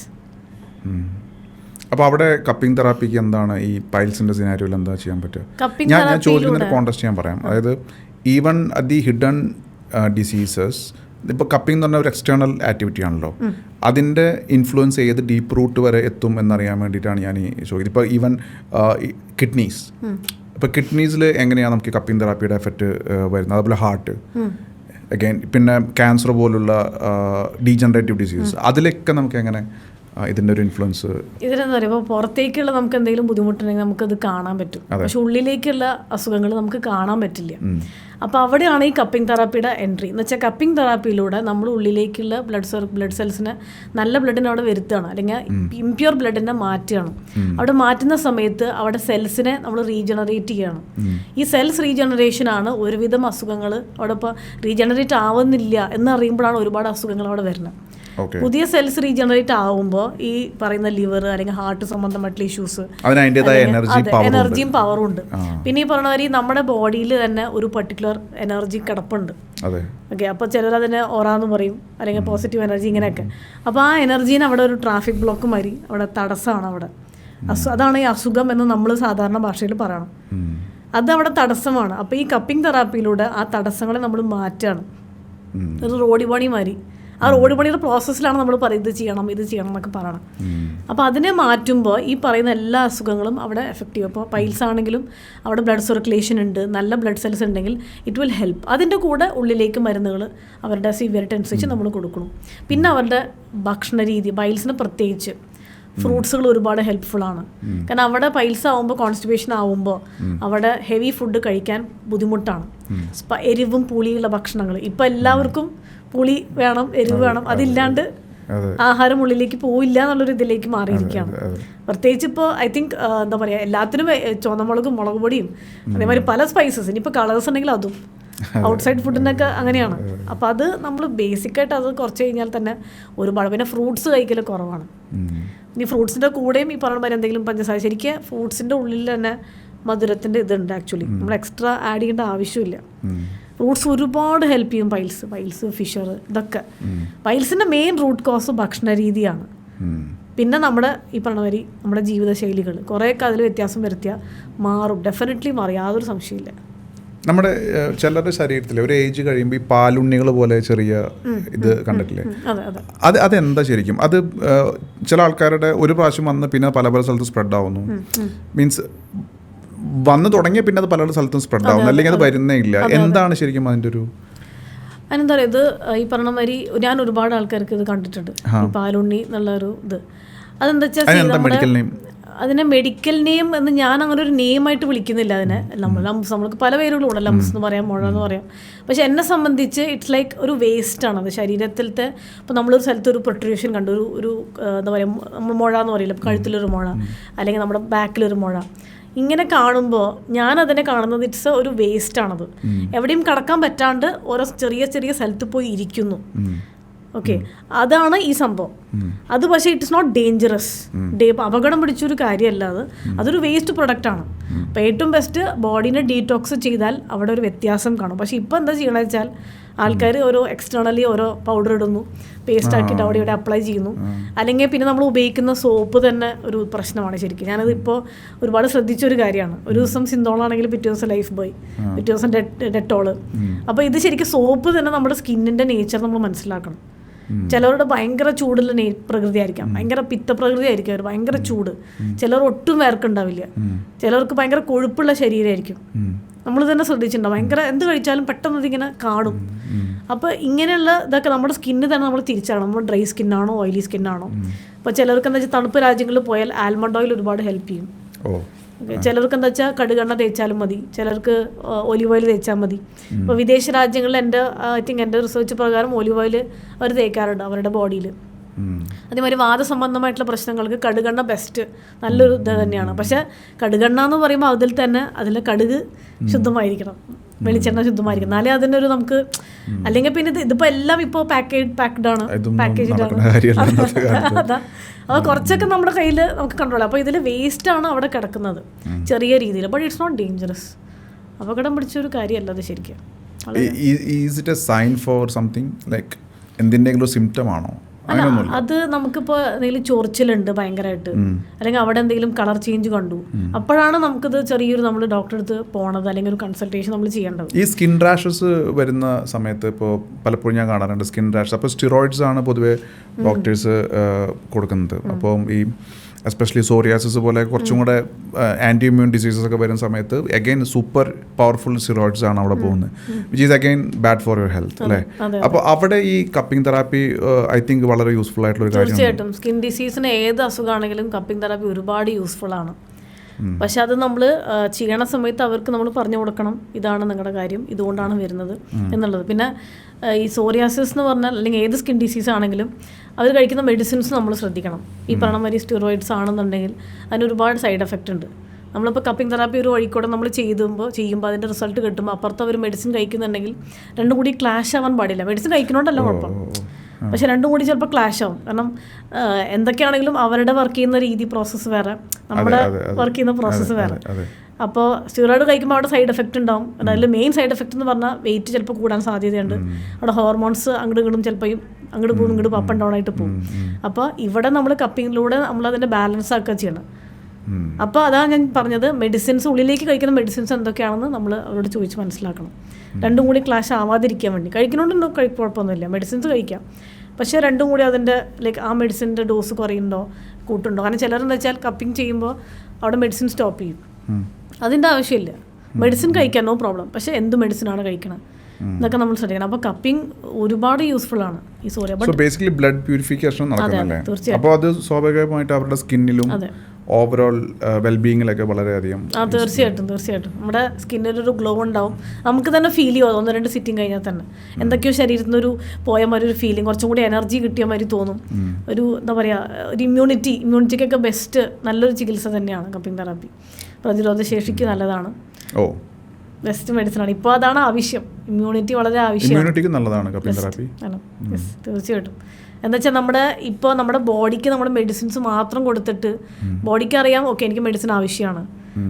അപ്പോൾ അവിടെ കപ്പിംഗ് തെറാപ്പിക്ക് എന്താണ് ഈ പൈൽസിൻ്റെ സിനാരിയോയിൽ എന്താ ചെയ്യാൻ പറ്റുക? ഞാൻ ചോദിക്കുന്നൊരു കോൺടെസ്റ്റ് ഞാൻ പറയാം. അതായത് ഈവൻ ദി ഹിഡൻ ഡിസീസസ്, ഇപ്പോൾ കപ്പിംഗ് എന്ന് പറഞ്ഞ ഒരു എക്സ്റ്റേണൽ ആക്ടിവിറ്റി ആണല്ലോ, അതിൻ്റെ ഇൻഫ്ലുവൻസ് ഏത് ഡീപ്പ് റൂട്ട് വരെ എത്തും എന്നറിയാൻ വേണ്ടിയിട്ടാണ് ഞാൻ ഈ ചോദിക്കുന്നത്. ഇപ്പോൾ ഈവൻ കിഡ്നീസ്, ഇപ്പോൾ കിഡ്നീസിൽ എങ്ങനെയാണ് നമുക്ക് കപ്പിംഗ് തെറാപ്പിയുടെ എഫക്റ്റ് വരുന്നത്, അതുപോലെ ഹാർട്ട്, അഗൈൻ പിന്നെ ക്യാൻസർ പോലുള്ള ഡീജനറേറ്റീവ് ഡിസീസ്, അതിലൊക്കെ നമുക്ക് എങ്ങനെ ഇതിൻ്റെ ഒരു ഇൻഫ്ലുവൻസ്? ഇതിനെന്താ പറയുക, ഇപ്പോൾ പുറത്തേക്കുള്ള നമുക്ക് എന്തെങ്കിലും ബുദ്ധിമുട്ടുണ്ടെങ്കിൽ നമുക്കത് കാണാൻ പറ്റും. പക്ഷെ ഉള്ളിലേക്കുള്ള അസുഖങ്ങൾ നമുക്ക് കാണാൻ പറ്റില്ല. അപ്പോൾ അവിടെയാണ് ഈ കപ്പിംഗ് തെറാപ്പിയുടെ എൻട്രി. എന്ന് വെച്ചാൽ കപ്പിംഗ് തെറാപ്പിയിലൂടെ നമ്മൾ ഉള്ളിലേക്കുള്ള ബ്ലഡ് സെൽസിനെ നല്ല ബ്ലഡിനെ അവിടെ വരുത്തുകയാണ്, അല്ലെങ്കിൽ ഇംപ്യൂർ ബ്ലഡിനെ മാറ്റുകയാണ്. അവിടെ മാറ്റുന്ന സമയത്ത് അവിടെ സെൽസിനെ നമ്മൾ റീജനറേറ്റ് ചെയ്യുകയാണ്. ഈ സെൽസ് റീജനറേഷനാണ് ഒരുവിധം അസുഖങ്ങൾ അവിടെ ഇപ്പോൾ റീജനറേറ്റ് ആവുന്നില്ല എന്നറിയുമ്പോഴാണ് ഒരുപാട് അസുഖങ്ങൾ അവിടെ വരുന്നത്. പുതിയ സെൽസ് റീജനറേറ്റ് ആവുമ്പോൾ ഈ പറയുന്ന ലിവർ അല്ലെങ്കിൽ ഹാർട്ട് സംബന്ധമായിട്ടുള്ള ഇഷ്യൂസ്, എനർജിയും പവറും ഉണ്ട്. പിന്നെ ഈ പറഞ്ഞ മാതിരി നമ്മുടെ ബോഡിയിൽ തന്നെ ഒരു പർട്ടിക്കുലർ എനർജി കിടപ്പുണ്ട്. ഓക്കെ, അപ്പോൾ ചിലർ അതിനെ ഓറാന്ന് പറയും, അല്ലെങ്കിൽ പോസിറ്റീവ് എനർജി, ഇങ്ങനെയൊക്കെ. അപ്പോൾ ആ എനർജീനെ അവിടെ ഒരു ട്രാഫിക് ബ്ലോക്ക് മാതിരി അവിടെ തടസ്സമാണ്. അവിടെ അതാണ് ഈ അസുഖം എന്ന് നമ്മൾ സാധാരണ ഭാഷയിൽ പറയണം. അത് അവിടെ തടസ്സമാണ്. അപ്പോൾ ഈ കപ്പിംഗ് തെറാപ്പിയിലൂടെ ആ തടസ്സങ്ങളെ നമ്മൾ മാറ്റാണ്. ഒരു റോഡി പണി മാതിരി. ആ റോഡ് പണിയുടെ പ്രോസസ്സിലാണ് നമ്മൾ ഇത് ചെയ്യണം എന്നൊക്കെ പറയണം. അപ്പോൾ അതിനെ മാറ്റുമ്പോൾ ഈ പറയുന്ന എല്ലാ അസുഖങ്ങളും അവിടെ എഫക്റ്റ് ചെയ്യും. അപ്പോൾ പൈൽസ് ആണെങ്കിലും അവിടെ ബ്ലഡ് സർക്കുലേഷൻ ഉണ്ട്, നല്ല ബ്ലഡ് സെൽസ് ഉണ്ടെങ്കിൽ ഇറ്റ് വിൽ ഹെൽപ്പ്. അതിൻ്റെ കൂടെ ഉള്ളിലേക്ക് മരുന്നുകൾ അവരുടെ സിവിയറിറ്റി അനുസരിച്ച് നമ്മൾ കൊടുക്കണം. പിന്നെ അവരുടെ ഭക്ഷണ രീതി, പൈൽസിന് പ്രത്യേകിച്ച് ഫ്രൂട്ട്സുകൾ ഒരുപാട് ഹെൽപ്ഫുള്ളാണ്. കാരണം അവിടെ പൈൽസ് ആവുമ്പോൾ, കോൺസ്റ്റിപ്പേഷൻ ആവുമ്പോൾ അവിടെ ഹെവി ഫുഡ് കഴിക്കാൻ ബുദ്ധിമുട്ടാണ്. എരിവും പുളിയുള്ള ഭക്ഷണങ്ങൾ, ഇപ്പം എല്ലാവർക്കും പുളി വേണം, എരിവ് വേണം, അതില്ലാണ്ട് ആഹാരം ഉള്ളിലേക്ക് പോയില്ല എന്നുള്ളൊരു ഇതിലേക്ക് മാറിയിരിക്കുകയാണ്. പ്രത്യേകിച്ച് ഇപ്പോൾ ഐ തിങ്ക് എന്താ പറയുക, എല്ലാത്തിനും ചുവന്നമുളകും മുളക് പൊടിയും അതേമാതിരി പല സ്പൈസസ്, ഇനിയിപ്പോൾ കളേഴ്സ് ഉണ്ടെങ്കിൽ അതും ഔട്ട്സൈഡ് ഫുഡിനൊക്കെ അങ്ങനെയാണ്. അപ്പോൾ അത് നമ്മൾ ബേസിക്കായിട്ട് അത് കുറച്ച് കഴിഞ്ഞാൽ തന്നെ ഒരുപാട്. പിന്നെ ഫ്രൂട്ട്സ് കഴിക്കൽ കുറവാണ്. ഇനി ഫ്രൂട്ട്സിൻ്റെ കൂടെയും ഈ പറഞ്ഞ മാതിരി എന്തെങ്കിലും പഞ്ചസാര, ശരിക്കും ഫ്രൂട്ട്സിൻ്റെ ഉള്ളിൽ തന്നെ മധുരത്തിൻ്റെ ഇതുണ്ട്. ആക്ച്വലി നമ്മൾ എക്സ്ട്രാ ആഡ് ചെയ്യേണ്ട ആവശ്യമില്ല. ഫ്രൂട്ട്സ് ഒരുപാട് ഹെൽപ്പ് ചെയ്യും. പൈൽസ് ഫിഷർ ഇതൊക്കെ. പൈൽസിൻ്റെ മെയിൻ റൂട്ട് കോസ് ഭക്ഷണ രീതിയാണ്. പിന്നെ നമ്മുടെ ഈ പറഞ്ഞ മാതിരി നമ്മുടെ ജീവിതശൈലികൾ കുറേയൊക്കെ അതിൽ വ്യത്യാസം വരുത്തിയാൽ മാറും, ഡെഫിനറ്റ്ലി മാറും, യാതൊരു സംശയമില്ല. നമ്മുടെ ചിലരുടെ ശരീരത്തിൽ ഒരു ഏജ് കഴിയുമ്പോൾ ഈ പാലുണ്ണികൾ പോലെ ചെറിയ ഇത് കണ്ടിട്ടില്ലേ, അതെന്താ ശരിക്കും? അത് ചില ആൾക്കാരുടെ ഒരു പ്രാവശ്യം വന്ന് പിന്നെ പല സ്ഥലത്തും സ്പ്രെഡ് ആവുന്നു. മീൻസ് വന്ന് തുടങ്ങിയ പിന്നെ അത് പല സ്ഥലത്തും സ്പ്രെഡ് ആവുന്നു, അല്ലെങ്കിൽ അത് വരുന്നേ ഇല്ല. എന്താണ് ശരിക്കും അതിൻ്റെ ഒരു? അതിനെന്താ പറയുക, ഇത് ഈ പറഞ്ഞ മാതിരി ഞാൻ ഒരുപാട് ആൾക്കാർക്ക് ഇത് കണ്ടിട്ടുണ്ട്, ഈ പാലുണ്ണി എന്നുള്ളൊരു ഇത്. അതെന്താ വെച്ചാൽ അതിനെ മെഡിക്കൽ നെയിം എന്ന് ഞാൻ അങ്ങനെ ഒരു നെയിമായിട്ട് വിളിക്കുന്നില്ല അതിനെ. നമ്മൾക്ക് പല പേരുകളും ഉണ്ട്, ലംസ് എന്ന് പറയാം, മുഴ എന്ന് പറയാം. പക്ഷെ എന്നെ സംബന്ധിച്ച് ഇറ്റ്സ് ലൈക്ക് ഒരു വേസ്റ്റാണ് അത് ശരീരത്തിലത്തെ. ഇപ്പോൾ നമ്മളൊരു സ്ഥലത്ത് ഒരു പ്രൊട്രൂഷൻ കണ്ടു, ഒരു എന്താ പറയുക, നമ്മൾ മുഴ എന്ന് പറയില്ല, കഴുത്തിലൊരു മുഴ അല്ലെങ്കിൽ നമ്മുടെ ബാക്കിലൊരു മുഴ. ഇങ്ങനെ കാണുമ്പോൾ ഞാൻ അതിനെ കാണുന്നത് ഇറ്റ്സ് ഒരു വേസ്റ്റ് ആണത്. എവിടെയും കടക്കാൻ പറ്റാണ്ട് ഓരോ ചെറിയ ചെറിയ സ്ഥലത്ത് പോയി ഇരിക്കുന്നു. ഓക്കെ, അതാണ് ഈ സംഭവം. അത് പക്ഷേ ഇറ്റ്സ് നോട്ട് ഡേഞ്ചറസ്, അപകടം പിടിച്ചൊരു കാര്യമല്ല അത്. അതൊരു വേസ്റ്റ് പ്രൊഡക്റ്റ് ആണ്. അപ്പോൾ ഏറ്റവും ബെസ്റ്റ് ബോഡീനെ ഡീടോക്സ് ചെയ്താൽ അവിടെ ഒരു വ്യത്യാസം കാണും. പക്ഷേ ഇപ്പോൾ എന്താ ചെയ്യണമെന്ന് വെച്ചാൽ ആൾക്കാർ ഓരോ എക്സ്റ്റേണലി ഓരോ പൗഡർ ഇടുന്നു, പേസ്റ്റ് ആക്കിയിട്ട് അവിടെ ഇവിടെ അപ്ലൈ ചെയ്യുന്നു. അല്ലെങ്കിൽ പിന്നെ നമ്മൾ ഉപയോഗിക്കുന്ന സോപ്പ് തന്നെ ഒരു പ്രശ്നമാണ് ശരിക്കും. ഞാനത് ഇപ്പോൾ ഒരുപാട് ശ്രദ്ധിച്ചൊരു കാര്യമാണ്. ഒരു ദിവസം സിന്തോളാണെങ്കിൽ പിറ്റേ ദിവസം ലൈഫ് ബോയ്, പിറ്റേ ദിവസം ഡെറ്റോള്. അപ്പോൾ ഇത് ശരിക്കും സോപ്പ് തന്നെ നമ്മുടെ സ്കിന്നിൻ്റെ നേച്ചർ നമ്മൾ മനസ്സിലാക്കണം. ചിലവരുടെ ഭയങ്കര ചൂടുള്ള പ്രകൃതി ആയിരിക്കാം, ഭയങ്കര പിത്തപ്രകൃതി ആയിരിക്കും അവർ, ഭയങ്കര ചൂട്. ചിലർ ഒട്ടും വേർക്കുണ്ടാവില്ല, ചിലർക്ക് ഭയങ്കര കൊഴുപ്പുള്ള ശരീരമായിരിക്കും. നമ്മൾ തന്നെ ശ്രദ്ധിച്ചിട്ടുണ്ടാവും, ഭയങ്കര എന്ത് കഴിച്ചാലും പെട്ടെന്ന് ഇതിങ്ങനെ കാണും. അപ്പോൾ ഇങ്ങനെയുള്ള ഇതൊക്കെ നമ്മുടെ സ്കിന്ന് തന്നെ നമ്മൾ തിരിച്ചറിയണം, നമ്മൾ ഡ്രൈ സ്കിന്നാണോ ഓയിലി സ്കിന്നാണോ. അപ്പോൾ ചിലർക്ക് എന്താ വെച്ചാൽ തണുപ്പ് രാജ്യങ്ങളിൽ പോയാൽ ആൽമണ്ട് ഓയിൽ ഒരുപാട് ഹെൽപ്പ് ചെയ്യും. ചിലർക്ക് എന്താ വെച്ചാൽ കടുകെണ്ണ തേച്ചാലും മതി, ചിലർക്ക് ഒലിവ് ഓയിൽ തേച്ചാൽ മതി. ഇപ്പോൾ വിദേശ രാജ്യങ്ങളിൽ ഐ തിങ്ക് എൻ്റെ റിസർച്ച് പ്രകാരം ഒലിവ് ഓയിൽ അവർ തേക്കാറുണ്ട് അവരുടെ ബോഡിയിൽ. അതേമാതിരി വാദസംബന്ധമായിട്ടുള്ള പ്രശ്നങ്ങൾക്ക് കടുകെണ്ണ ബെസ്റ്റ്, നല്ലൊരു ഇത് തന്നെയാണ്. പക്ഷേ കടുകെണ്ണ എന്ന് പറയുമ്പോൾ അതിലെ കടുക് ശുദ്ധമായിരിക്കണം, വെളിച്ചെണ്ണ ശുദ്ധമായിരിക്കും, എന്നാലേ അതിനൊരു നമുക്ക്. അല്ലെങ്കിൽ പിന്നെ ഇതിപ്പോൾ എല്ലാം ഇപ്പോൾ പാക്ക്ഡ് ആണ്, പാക്കേജിലാണ്. അതാ അപ്പോൾ കുറച്ചൊക്കെ നമ്മുടെ കയ്യിൽ നമുക്ക് കൺട്രോൾ. അപ്പോൾ ഇതിൽ വേസ്റ്റ് ആണ് അവിടെ കിടക്കുന്നത് ചെറിയ രീതിയിൽ. ബട്ട് ഇറ്റ്സ് നോട്ട് ഡേഞ്ചറസ്, അപകടം പിടിച്ചൊരു കാര്യമല്ല അത് ശരിക്കും. Is it a sign for something like എന്തിൻ്റെങ്കിലും സിംറ്റം ആണോ? അത് നമുക്കിപ്പോൾ എന്തെങ്കിലും ചൊറിച്ചിലുണ്ട് ഭയങ്കരമായിട്ട്, അല്ലെങ്കിൽ അവിടെ എന്തെങ്കിലും കളർ ചേഞ്ച് കണ്ടു, അപ്പോഴാണ് നമുക്കിത് ചെറിയൊരു നമ്മൾ ഡോക്ടറെ അടുത്ത് പോണത്, അല്ലെങ്കിൽ ഒരു കൺസൾട്ടേഷൻ നമ്മൾ ചെയ്യേണ്ടത്. ഈ സ്കിൻ റാഷസ് വരുന്ന സമയത്ത് ഇപ്പോൾ പലപ്പോഴും ഞാൻ കാണാറുണ്ട് സ്കിൻ റാഷ്. അപ്പോൾ സ്റ്റിറോയിഡ്സ് ആണ് പൊതുവേ ഡോക്ടേഴ്സ് കൊടുക്കുന്നത്. അപ്പം ഈ എസ്പെഷ്യലി സോറിയാസിസ് പോലെ കുറച്ചും കൂടെ ആൻറ്റി ഇമ്മ്യൂൺ ഡിസീസസ് ഒക്കെ വരുന്ന സമയത്ത് അഗൈൻ സൂപ്പർ പവർഫുൾ സ്റ്റിറോയിഡ്സ് ആണ് അവിടെ പോകുന്നത്, which is again bad for your health അല്ലേ. അപ്പോൾ അവിടെ ഈ കപ്പിംഗ് തെറാപ്പി ഐ തിങ്ക് വളരെ യൂസ്ഫുൾ ആയിട്ടുള്ള ഒരു കാര്യം. തീർച്ചയായിട്ടും സ്കിൻ ഡിസീസിന് ഏത് അസുഖമാണെങ്കിലും കപ്പിംഗ് തെറാപ്പി ഒരുപാട് യൂസ്ഫുൾ ആണ്. പക്ഷെ അത് നമ്മൾ ചെയ്യണ സമയത്ത് അവർക്ക് നമ്മൾ പറഞ്ഞു കൊടുക്കണം, ഇതാണ് നിങ്ങളുടെ കാര്യം, ഇതുകൊണ്ടാണ് വരുന്നത് എന്നുള്ളത്. പിന്നെ ഈ സോറിയാസിസ് എന്ന് പറഞ്ഞാൽ അല്ലെങ്കിൽ ഏത് സ്കിൻ ഡിസീസ് ആണെങ്കിലും അവർ കഴിക്കുന്ന മെഡിസിൻസ് നമ്മൾ ശ്രദ്ധിക്കണം. ഈ പറഞ്ഞ മാതിരി സ്റ്റിറോയിഡ്സ് ആണെന്നുണ്ടെങ്കിൽ അതിന് ഒരുപാട് സൈഡ് എഫക്റ്റ് ഉണ്ട്. നമ്മളിപ്പോൾ കപ്പിംഗ് തെറാപ്പി ഒരു വഴിക്കൂടെ നമ്മൾ ചെയ്യുമ്പോൾ അതിൻ്റെ റിസൾട്ട് കിട്ടുമ്പോൾ അപ്പുറത്ത് അവർ മെഡിസിൻ കഴിക്കുന്നുണ്ടെങ്കിൽ രണ്ടും കൂടി ക്ലാഷ് ആവാൻ പാടില്ല. മെഡിസിൻ കഴിക്കുന്നതുകൊണ്ടല്ല കുഴപ്പം, പക്ഷെ രണ്ടും കൂടി ചിലപ്പോൾ ക്ലാഷ് ആവും. കാരണം എന്തൊക്കെയാണെങ്കിലും അവരുടെ വർക്ക് ചെയ്യുന്ന രീതി പ്രോസസ്സ് വേറെ, നമ്മുടെ വർക്ക് ചെയ്യുന്ന പ്രോസസ്സ് വേറെ. അപ്പോൾ സ്റ്റിറോയിഡ് കഴിക്കുമ്പോൾ അവിടെ സൈഡ് എഫക്റ്റ് ഉണ്ടാവും. അതിൽ മെയിൻ സൈഡ് എഫക്റ്റ് എന്ന് പറഞ്ഞാൽ വെയിറ്റ് ചിലപ്പോൾ കൂടാൻ സാധ്യതയുണ്ട്. അവിടെ ഹോർമോൺസ് അങ്ങോട്ടും ഇങ്ങോട്ടും ചിലപ്പോൾ അങ്ങോട്ട് പോകും ഇങ്ങോട്ട് അപ്പ് ആൻഡ് ഡൗൺ ആയിട്ട് പോകും. അപ്പോൾ ഇവിടെ നമ്മൾ കപ്പിങ്ങിലൂടെ നമ്മളതിൻ്റെ ബാലൻസ് ആക്കുക ചെയ്യണം. അപ്പോൾ അതാണ് ഞാൻ പറഞ്ഞത്, മെഡിസിൻസ് ഉള്ളിലേക്ക് കഴിക്കുന്ന മെഡിസിൻസ് എന്തൊക്കെയാണെന്ന് നമ്മൾ അവരോട് ചോദിച്ച് മനസ്സിലാക്കണം. രണ്ടും കൂടി ക്ലാഷ് ആവാതിരിക്കാൻ വേണ്ടി കഴിക്കുന്നുണ്ടോ കുഴപ്പമൊന്നുമില്ല, മെഡിസിൻസ് കഴിക്കാം. പക്ഷേ രണ്ടും കൂടി അതിൻ്റെ ലൈക്ക് ആ മെഡിസിൻ്റെ ഡോസ് കുറയുന്നുണ്ടോ കൂട്ടുണ്ടോ. കാരണം ചിലരെന്ന് വെച്ചാൽ കപ്പിംഗ് ചെയ്യുമ്പോൾ അവിടെ മെഡിസിൻ സ്റ്റോപ്പ് ചെയ്യും. അതിൻ്റെ ആവശ്യമില്ല, മെഡിസിൻ കഴിക്കാൻ നോ പ്രോബ്ലം, പക്ഷേ എന്ത് മെഡിസിനാണ് കഴിക്കണം എന്നൊക്കെ നമ്മൾ ശ്രദ്ധിക്കണം. അപ്പോൾ കപ്പിംഗ് ഒരുപാട് യൂസ്ഫുൾ ആണ് ഈ ബേസിക്കലി ബ്ലഡ് പ്യൂരിഫിക്കേഷൻ നടക്കുന്നില്ലേ. അപ്പോൾ അത് സ്വാഭാവികമായിട്ട് അവരുടെ സ്കിന്നിലും ഓവറോൾ വെൽബീയിങ്ങിലൊക്കെ വളരെയധികം. തീർച്ചയായിട്ടും നമ്മുടെ സ്കിന്നിലൊരു ഗ്ലോ ഉണ്ടാവും. നമുക്ക് തന്നെ ഫീൽ ചെയ്യും 1-2 സിറ്റിംഗ് കഴിഞ്ഞാൽ തന്നെ എന്തൊക്കെയോ ശരീരത്തിൽ നിന്ന് പോയ മാതിരി ഒരു ഫീലിംഗ്, കുറച്ചും കൂടി എനർജി കിട്ടിയ മാതിരി തോന്നും. ഒരു എന്താ പറയുക, ഒരു ഇമ്മ്യൂണിറ്റിക്കൊക്കെ ബെസ്റ്റ് നല്ലൊരു ചികിത്സ തന്നെയാണ് കപ്പിംഗ് തെറാപ്പി. പ്രതിരോധ ശേഷിക്ക് നല്ലതാണ്, ബെസ്റ്റ് മെഡിസിനാണ്. ഇപ്പോൾ അതാണ് ആവശ്യം, ഇമ്മ്യൂണിറ്റി വളരെ ആവശ്യമാണ്. തീർച്ചയായിട്ടും. എന്താ വെച്ചാൽ നമ്മുടെ ബോഡിക്ക് നമ്മുടെ മെഡിസിൻസ് മാത്രം കൊടുത്തിട്ട് ബോഡിക്ക് അറിയാം ഓക്കെ എനിക്ക് മെഡിസിൻ ആവശ്യമാണ്,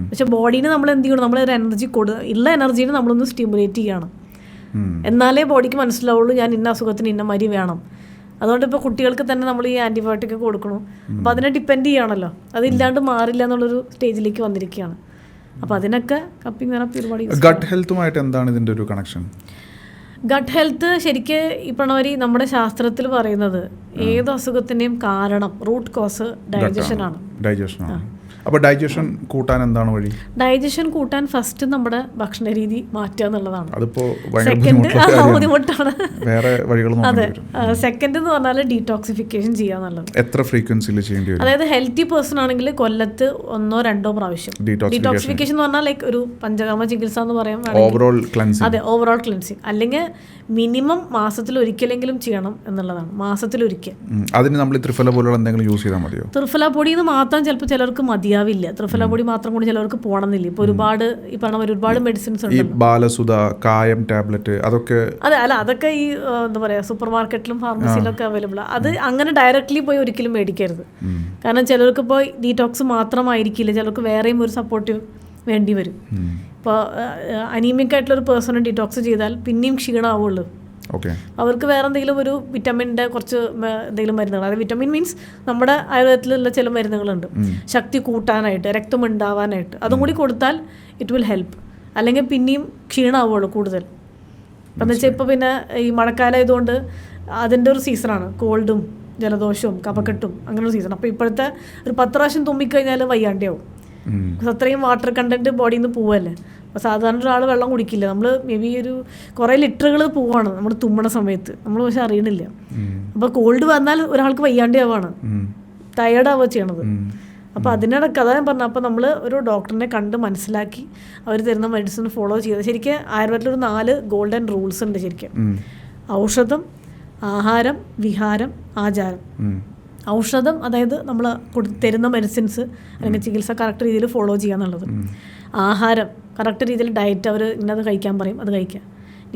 പക്ഷെ ബോഡീനെ നമ്മൾ എന്ത് ചെയ്യണം, നമ്മളൊരു എനർജി ഉള്ള എനർജീനെ നമ്മളൊന്ന് സ്റ്റിമുലേറ്റ് ചെയ്യണം. എന്നാലേ ബോഡിക്ക് മനസ്സിലാവുള്ളൂ ഞാൻ ഇന്ന അസുഖത്തിന് ഇന്ന മരി വേണം. അതുകൊണ്ട് ഇപ്പോൾ കുട്ടികൾക്ക് തന്നെ നമ്മൾ ഈ ആൻറ്റിബയോട്ടിക് ഒക്കെ കൊടുക്കണം. അപ്പോൾ അതിനെ ഡിപ്പെൻഡ് ചെയ്യണമല്ലോ, അതില്ലാണ്ട് മാറില്ല എന്നുള്ളൊരു സ്റ്റേജിലേക്ക് വന്നിരിക്കുകയാണ്. അപ്പോൾ അതിനൊക്കെ കപ്പിംഗ് തെറാപ്പി ഒരുപാട്. ഗട്ട് ഹെൽത്തുമായിട്ട് എന്താണ് ഇതിൻ്റെ ഒരു കണക്ഷൻ? ഗട്ട് ഹെൽത്ത് ശരിക്ക് ഈ പറഞ്ഞവരി നമ്മുടെ ശാസ്ത്രത്തിൽ പറയുന്നത് ഏത് അസുഖത്തിൻ്റെയും കാരണം റൂട്ട് കോസ് ഡൈജഷനാണ്. അപ്പോൾ ഡൈജഷൻ കൂട്ടാൻ എന്താണ് വഴി? ഡൈജഷൻ കൂട്ടാൻ ഫസ്റ്റ് നമ്മുടെ ഭക്ഷണ രീതി മാറ്റുക എന്നുള്ളതാണ്. സെക്കൻഡ് ബുദ്ധിമുട്ടാണ്, വേറെ വഴികളൊന്നും. അതെ. സെക്കൻഡ് എന്ന് പറഞ്ഞാൽ ഡീടോക്സിഫിക്കേഷൻ ചെയ്യുക എന്നുള്ളത്. എത്ര ഫ്രീക്വൻസിയിൽ ചെയ്യേണ്ടി വരും? അതായത് ഹെൽത്തി പേഴ്സൺ ആണെങ്കിൽ കൊല്ലത്ത് 1-2 പ്രാവശ്യം ഡീടോക്സിഫിക്കേഷൻ എന്ന് പറഞ്ഞാൽ ലൈക്ക് ഒരു പഞ്ചകർമ്മ ചികിത്സ എന്ന് പറയാൻ. അതെ, ഓവറോൾ ക്ലെൻസിങ്. അല്ലെങ്കിൽ മിനിമം മാസത്തിൽ ഒരിക്കലെങ്കിലും ചെയ്യണം എന്നുള്ളതാണ്, മാസത്തിലൊരിക്കൽ. അതിന് നമ്മൾ ത്രിഫല പോലുള്ള എന്തെങ്കിലും യൂസ് ചെയ്താൽ മതിയോ? ത്രിഫല പൊടിയിൽ നിന്ന് മാത്രം ചിലപ്പോൾ ചിലർക്ക് മതിയാവില്ല. മതിയാവില്ല. ത്രിഫല പൊടി മാത്രം കൊണ്ട് ചിലവർക്ക് പോകണമെന്നില്ല. ഇപ്പോൾ ഒരുപാട് ഈ പറഞ്ഞ ഒരുപാട് മെഡിസിൻസ് ഉണ്ട്. ഈ ബാലസുധ, കായം ടാബ്ലറ്റ്, അതൊക്കെ അതൊക്കെ ഈ എന്താ പറയുക സൂപ്പർ മാർക്കറ്റിലും ഫാർമസിയിലൊക്കെ അവൈലബിൾ ആണ്. അത് അങ്ങനെ ഡയറക്റ്റ്ലി പോയി ഒരിക്കലും മേടിക്കരുത്. കാരണം ചിലർക്ക് ഇപ്പോൾ ഡീറ്റോക്സ് മാത്രമായിരിക്കില്ല, ചിലർക്ക് വേറെയും ഒരു സപ്പോർട്ടീവ് വേണ്ടി വരും. ഇപ്പോൾ അനീമിക് ആയിട്ടുള്ളൊരു പേഴ്സണെ ഡീറ്റോക്സ് ചെയ്താൽ പിന്നെയും ക്ഷീണമാവുള്ളൂ. അവർക്ക് വേറെ എന്തെങ്കിലും ഒരു വിറ്റമിൻ്റെ കുറച്ച് എന്തെങ്കിലും മരുന്നുകൾ, അതായത് വിറ്റമിൻ മീൻസ് നമ്മുടെ ആയുർവേദത്തിലുള്ള ചില മരുന്നുകളുണ്ട് ശക്തി കൂട്ടാനായിട്ട്, രക്തം ഉണ്ടാവാനായിട്ട്, അതും കൂടി കൊടുത്താൽ ഇറ്റ് വിൽ ഹെൽപ്പ്. അല്ലെങ്കിൽ പിന്നെയും ക്ഷീണമാവുള്ളൂ കൂടുതൽ. അപ്പം എന്ന് വെച്ചാൽ ഇപ്പോൾ പിന്നെ ഈ മഴക്കാലം ആയതുകൊണ്ട് അതിൻ്റെ ഒരു സീസണാണ്, കോൾഡും ജലദോഷവും കഫക്കെട്ടും അങ്ങനെ ഒരു സീസൺ. അപ്പോൾ ഇപ്പോഴത്തെ ഒരു 10 പ്രാവശ്യം തുമ്മിക്കഴിഞ്ഞാൽ വയ്യാണ്ടിയാവും. അത്രയും വാട്ടർ കണ്ടൻറ്റ് ബോഡിയിൽ നിന്ന് പോവല്ലേ. അപ്പോൾ സാധാരണ ഒരാൾ വെള്ളം കുടിക്കില്ല. നമ്മൾ മേ ബി ഒരു കുറേ ലിറ്ററുകൾ പോവാണ് നമ്മൾ തുമ്മണ സമയത്ത്, നമ്മൾ പക്ഷെ അറിയണില്ല. അപ്പോൾ കോൾഡ് വന്നാൽ ഒരാൾക്ക് വയ്യാണ്ടിയാവാണ്, ടയേർഡാവുക ചെയ്യണത്. അപ്പോൾ അതിനിടയ്ക്ക് അതാ ഞാൻ പറഞ്ഞത്. അപ്പോൾ നമ്മൾ ഒരു ഡോക്ടറിനെ കണ്ട് മനസ്സിലാക്കി അവർ തരുന്ന മെഡിസിൻ ഫോളോ ചെയ്ത്, ശരിക്കും ആയുർവേദത്തിലൊരു 4 ഗോൾഡൻ റൂൾസ് ഉണ്ട് ശരിക്കും. ഔഷധം, ആഹാരം, വിഹാരം, ആചാരം. ഔഷധം അതായത് നമ്മൾ തരുന്ന മെഡിസിൻസ് അല്ലെങ്കിൽ ചികിത്സ കറക്റ്റ് രീതിയിൽ ഫോളോ ചെയ്യുക എന്നുള്ളത്. ആഹാരം കറക്റ്റ് രീതിയിൽ ഡയറ്റ് അവർ ഇന്നത് കഴിക്കാൻ പറയും, അത് കഴിക്കുക.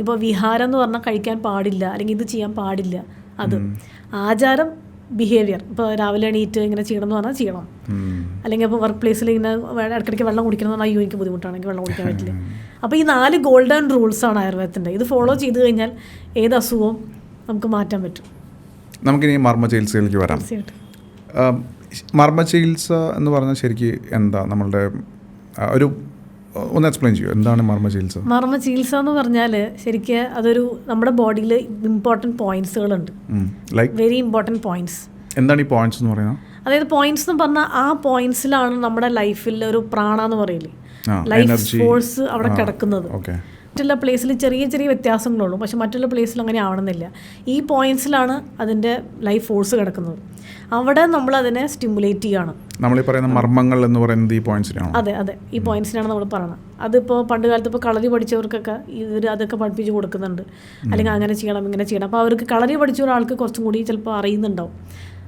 ഇപ്പോൾ വിഹാരം എന്ന് പറഞ്ഞാൽ കഴിക്കാൻ പാടില്ല അല്ലെങ്കിൽ ഇത് ചെയ്യാൻ പാടില്ല അത്. ആചാരം ബിഹേവിയർ, ഇപ്പോൾ രാവിലെ എണീറ്റ് ഇങ്ങനെ ചെയ്യണം എന്ന് പറഞ്ഞാൽ ചെയ്യണം. അല്ലെങ്കിൽ ഇപ്പോൾ വർക്ക് പ്ലേസിൽ ഇങ്ങനെ ഇടയ്ക്കിടയ്ക്ക് വെള്ളം കുടിക്കണം എന്ന് പറഞ്ഞാൽ അയ്യോ എനിക്ക് ബുദ്ധിമുട്ടാണെങ്കിൽ വെള്ളം കുടിക്കാൻ പറ്റില്ല. അപ്പോൾ ഈ 4 ഗോൾഡൻ റൂൾസാണ് ആയുർവേദത്തിൻ്റെ. ഇത് ഫോളോ ചെയ്ത് കഴിഞ്ഞാൽ ഏത് അസുഖവും നമുക്ക് മാറ്റാൻ പറ്റും. നമുക്കിനി മർമ്മ ചികിത്സയിലേക്ക് വരാം. മർമ്മ ചികിത്സ എന്ന് പറഞ്ഞാൽ ശരിക്കും എന്താ, നമ്മളുടെ ഒരു ഒന്ന് എക്സ്പ്ലെയിൻ ചെയ്യൂ, എന്താണ് മർമ്മ ചികിത്സ? മർമ്മ ചികിത്സ എന്ന് പറഞ്ഞാൽ ശരിക്കും അതൊരു നമ്മുടെ ബോഡിയിൽ ഇമ്പോർട്ടൻറ്റ് പോയിന്റ്സുകളുണ്ട്, വെരി ഇമ്പോർട്ടൻറ്റ് പോയിന്റ്സ്. എന്താണ് ഈ പോയിന്റ്സ് എന്ന് പറയുന്നത്? അതായത് പോയിന്റ്സ് എന്ന് പറഞ്ഞാൽ ആ പോയിന്റ്സിലാണ് നമ്മുടെ ലൈഫിൽ ഒരു പ്രാണ എന്ന് പറയില്ലേ, ലൈഫ് ഫോഴ്സ് അവിടെ കിടക്കുന്നത്. മറ്റുള്ള പ്ലേസിൽ ചെറിയ ചെറിയ വ്യത്യാസങ്ങളുള്ളൂ, പക്ഷെ മറ്റുള്ള പ്ലേസിൽ അങ്ങനെ ആവണമെന്നില്ല. ഈ പോയിന്റ്സിലാണ് അതിൻ്റെ ലൈഫ് ഫോഴ്സ് കിടക്കുന്നത്. അവിടെ നമ്മൾ അതിനെ സ്റ്റിമുലേറ്റ് ചെയ്യണം. നമ്മൾ ഈ പറയുന്ന മർമ്മങ്ങൾ എന്ന് പറയുന്നത് ഈ പോയിന്റ്സിനാണ്. അതെ, ഈ പോയിന്റ്സിനാണ് നമ്മൾ പറയുന്നത്. അതിപ്പോൾ പണ്ട് കാലത്ത് ഇപ്പോൾ കളരി പഠിച്ചവർക്കൊക്കെ ഇവർ അതൊക്കെ പഠിപ്പിച്ച് കൊടുക്കുന്നുണ്ട്, അല്ലെങ്കിൽ അങ്ങനെ ചെയ്യണം ഇങ്ങനെ ചെയ്യണം. അപ്പോൾ അവർക്ക് കളരി പഠിച്ച ഒരാൾക്ക് കുറച്ചും കൂടി ചിലപ്പോൾ അറിയുന്നുണ്ടാവും.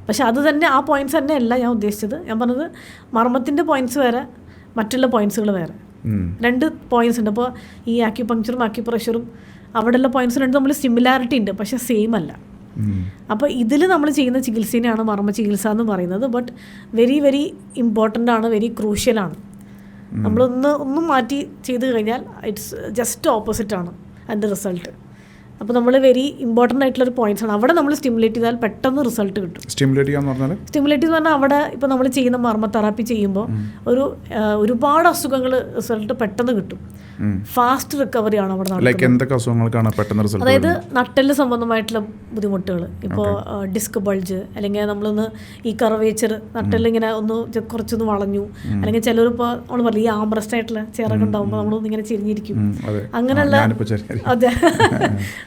പക്ഷെ അത് തന്നെ ആ പോയിന്റ്സ് തന്നെ അല്ല ഞാൻ ഉദ്ദേശിച്ചത്. ഞാൻ പറഞ്ഞത് മർമ്മത്തിൻ്റെ പോയിന്റ്സ് വേറെ, മറ്റുള്ള പോയിന്റ്സുകൾ വേറെ. 2 പോയിന്റ്സ് ഉണ്ട്. അപ്പോൾ ഈ ആക്യുപങ്ക്ചറും ആക്യുപ്രഷറും അവിടെയുള്ള പോയിന്റ്സ് രണ്ടും നമ്മൾ സിമിലാരിറ്റി ഉണ്ട്, പക്ഷെ സെയിം അല്ല. അപ്പോൾ ഇതിൽ നമ്മൾ ചെയ്യുന്ന ചികിത്സേനെയാണ് മർമ്മ ചികിത്സ എന്ന് പറയുന്നത്. ബട്ട് വെരി വെരി ഇമ്പോർട്ടൻ്റ് ആണ്, വെരി ക്രൂഷ്യലാണ്. നമ്മളൊന്നും മാറ്റി ചെയ്ത് കഴിഞ്ഞാൽ ഇറ്റ്സ് ജസ്റ്റ് ഓപ്പോസിറ്റാണ് അതിൻ്റെ റിസൾട്ട്. അപ്പോൾ നമ്മൾ വെരി ഇമ്പോർട്ടൻ്റ് ആയിട്ടുള്ളൊരു പോയിന്റ്സ് ആണ്. അവിടെ നമ്മൾ സ്റ്റിമുലേറ്റ് ചെയ്താൽ പെട്ടെന്ന് റിസൾട്ട് കിട്ടും. സ്റ്റിമുലേറ്റ് എന്ന് പറഞ്ഞാൽ അവിടെ ഇപ്പോൾ നമ്മൾ ചെയ്യുന്ന മർമ്മ തെറാപ്പി ചെയ്യുമ്പോൾ ഒരുപാട് അസുഖങ്ങൾ റിസൾട്ട് പെട്ടെന്ന് കിട്ടും. ഫാസ്റ്റ് റിക്കവറി ആണ് അവിടെ നടക്കുന്നത്. അതായത് നട്ടെല്ല് സംബന്ധമായിട്ടുള്ള ബുദ്ധിമുട്ടുകൾ, ഇപ്പോൾ ഡിസ്ക് ബൾജ്, അല്ലെങ്കിൽ നമ്മളൊന്ന് ഈ കർവേച്ചർ നട്ടെല്ല് ഇങ്ങനെ കുറച്ചൊന്ന് വളഞ്ഞു, അല്ലെങ്കിൽ ചിലരിപ്പോൾ നമ്മൾ പറയും ഈ ആംബ്രസ്റ്റ് ആയിട്ടുള്ള ചിറക് ഉണ്ടാകുമ്പോൾ നമ്മളൊന്ന് ഇങ്ങനെ ചെരിഞ്ഞിരിക്കും, അങ്ങനെയുള്ള അതെ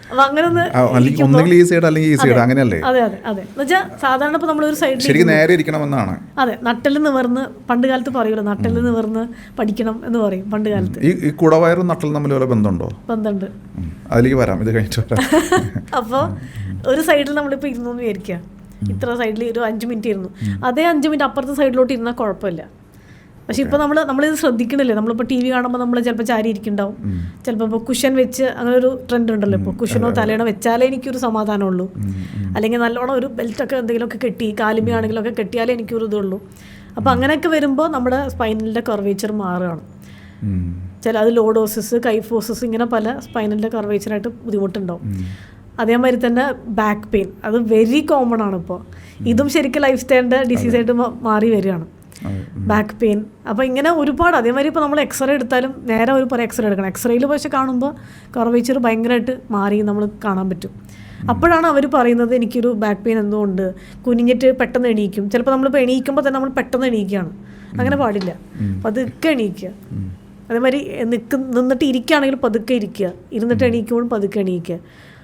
അപ്പം അങ്ങനെ ഒന്ന് അതെ എന്നുവെച്ചാൽ സാധാരണ ഇപ്പോൾ നമ്മളൊരു സൈഡിൽ അതെ നട്ടെല്ല് നിവർന്ന്, പണ്ട് കാലത്ത് പറയുമല്ലോ നട്ടെല്ല് നിവർന്ന് പഠിക്കണം എന്ന് പറയും പണ്ട് കാലത്ത്. കുടവയറും നട്ടലും തമ്മിൽ വല്ല ബന്ധമുണ്ടോ? ബന്ധമുണ്ട്. അതിലേക്ക് വരാം, ഇത് കഴിഞ്ഞിട്ട് വരാം. അപ്പോൾ ഒരു സൈഡിൽ നമ്മളിപ്പോൾ ഇരുന്നു എന്ന് വിചാരിക്കുക, ഇത്ര സൈഡിൽ ഒരു 5 മിനിറ്റ് ഇരുന്നു, അതേ 5 മിനിറ്റ് അപ്പുറത്തെ സൈഡിലോട്ട് ഇരുന്നാൽ കുഴപ്പമില്ല. പക്ഷെ ഇപ്പോൾ നമ്മളിത് ശ്രദ്ധിക്കണില്ലേ. നമ്മളിപ്പോൾ TV കാണുമ്പോൾ നമ്മൾ ചിലപ്പോൾ ചാരി ഇരിക്കുന്നുണ്ടാവും, ചിലപ്പോൾ ഇപ്പോൾ കുഷൻ വെച്ച് അങ്ങനെ ഒരു ട്രെൻഡ് ഉണ്ടല്ലോ. ഇപ്പോൾ കുഷനോ തലയണോ വെച്ചാലേ എനിക്കൊരു സമാധാനമുള്ളൂ, അല്ലെങ്കിൽ നല്ലോണം ഒരു ബെൽറ്റൊക്കെ എന്തെങ്കിലുമൊക്കെ കെട്ടി കാലിമി ആണെങ്കിലൊക്കെ കെട്ടിയാലേ എനിക്കൊരു ഇതുള്ളൂ. അപ്പോൾ അങ്ങനെയൊക്കെ വരുമ്പോൾ നമ്മുടെ സ്പൈനലിൻ്റെ കർവേച്ചർ മാറുകയാണ്. അത് ലോഡോസിസ്, കൈഫോസിസ്, ഇങ്ങനെ പല സ്പൈനലിൻ്റെ കർവേച്ചറായിട്ട് ബുദ്ധിമുട്ടുണ്ടാവും. അതേമാതിരി തന്നെ ബാക്ക് പെയിൻ, അത് വെരി കോമൺ ആണ് ഇപ്പോൾ. ഇതും ശരിക്കും ലൈഫ് സ്റ്റൈലിൻ്റെ ഡിസീസായിട്ട് മാറി വരികയാണ് ബാക്ക് പെയിൻ. അപ്പോൾ ഇങ്ങനെ ഒരുപാട്. അതേമാതിരി ഇപ്പോൾ നമ്മൾ എക്സ്റേ എടുത്താലും നേരെ ഒരു പറയും എക്സ്റേ എടുക്കണം. എക്സ്റേയിൽ പക്ഷേ കാണുമ്പോൾ കർവേച്ചർ ഭയങ്കരമായിട്ട് മാറി നമ്മൾ കാണാൻ പറ്റും. അപ്പോഴാണ് അവർ പറയുന്നത് എനിക്കൊരു ബാക്ക് പെയിൻ എന്തോ ഉണ്ട്, കുനിഞ്ഞിട്ട് പെട്ടെന്ന് എണീക്കും. ചിലപ്പോൾ നമ്മളിപ്പോൾ എണീക്കുമ്പോൾ തന്നെ നമ്മൾ പെട്ടെന്ന് എണീക്കുകയാണ്, അങ്ങനെ പാടില്ല, പതുക്കെ എണീക്കുക. അതേമാതിരി നിന്നിട്ട് ഇരിക്കുകയാണെങ്കിൽ പതുക്കെ ഇരിക്കുക, ഇരുന്നിട്ട് എണീക്കുമ്പോൾ പതുക്കെ എണീക്കുക.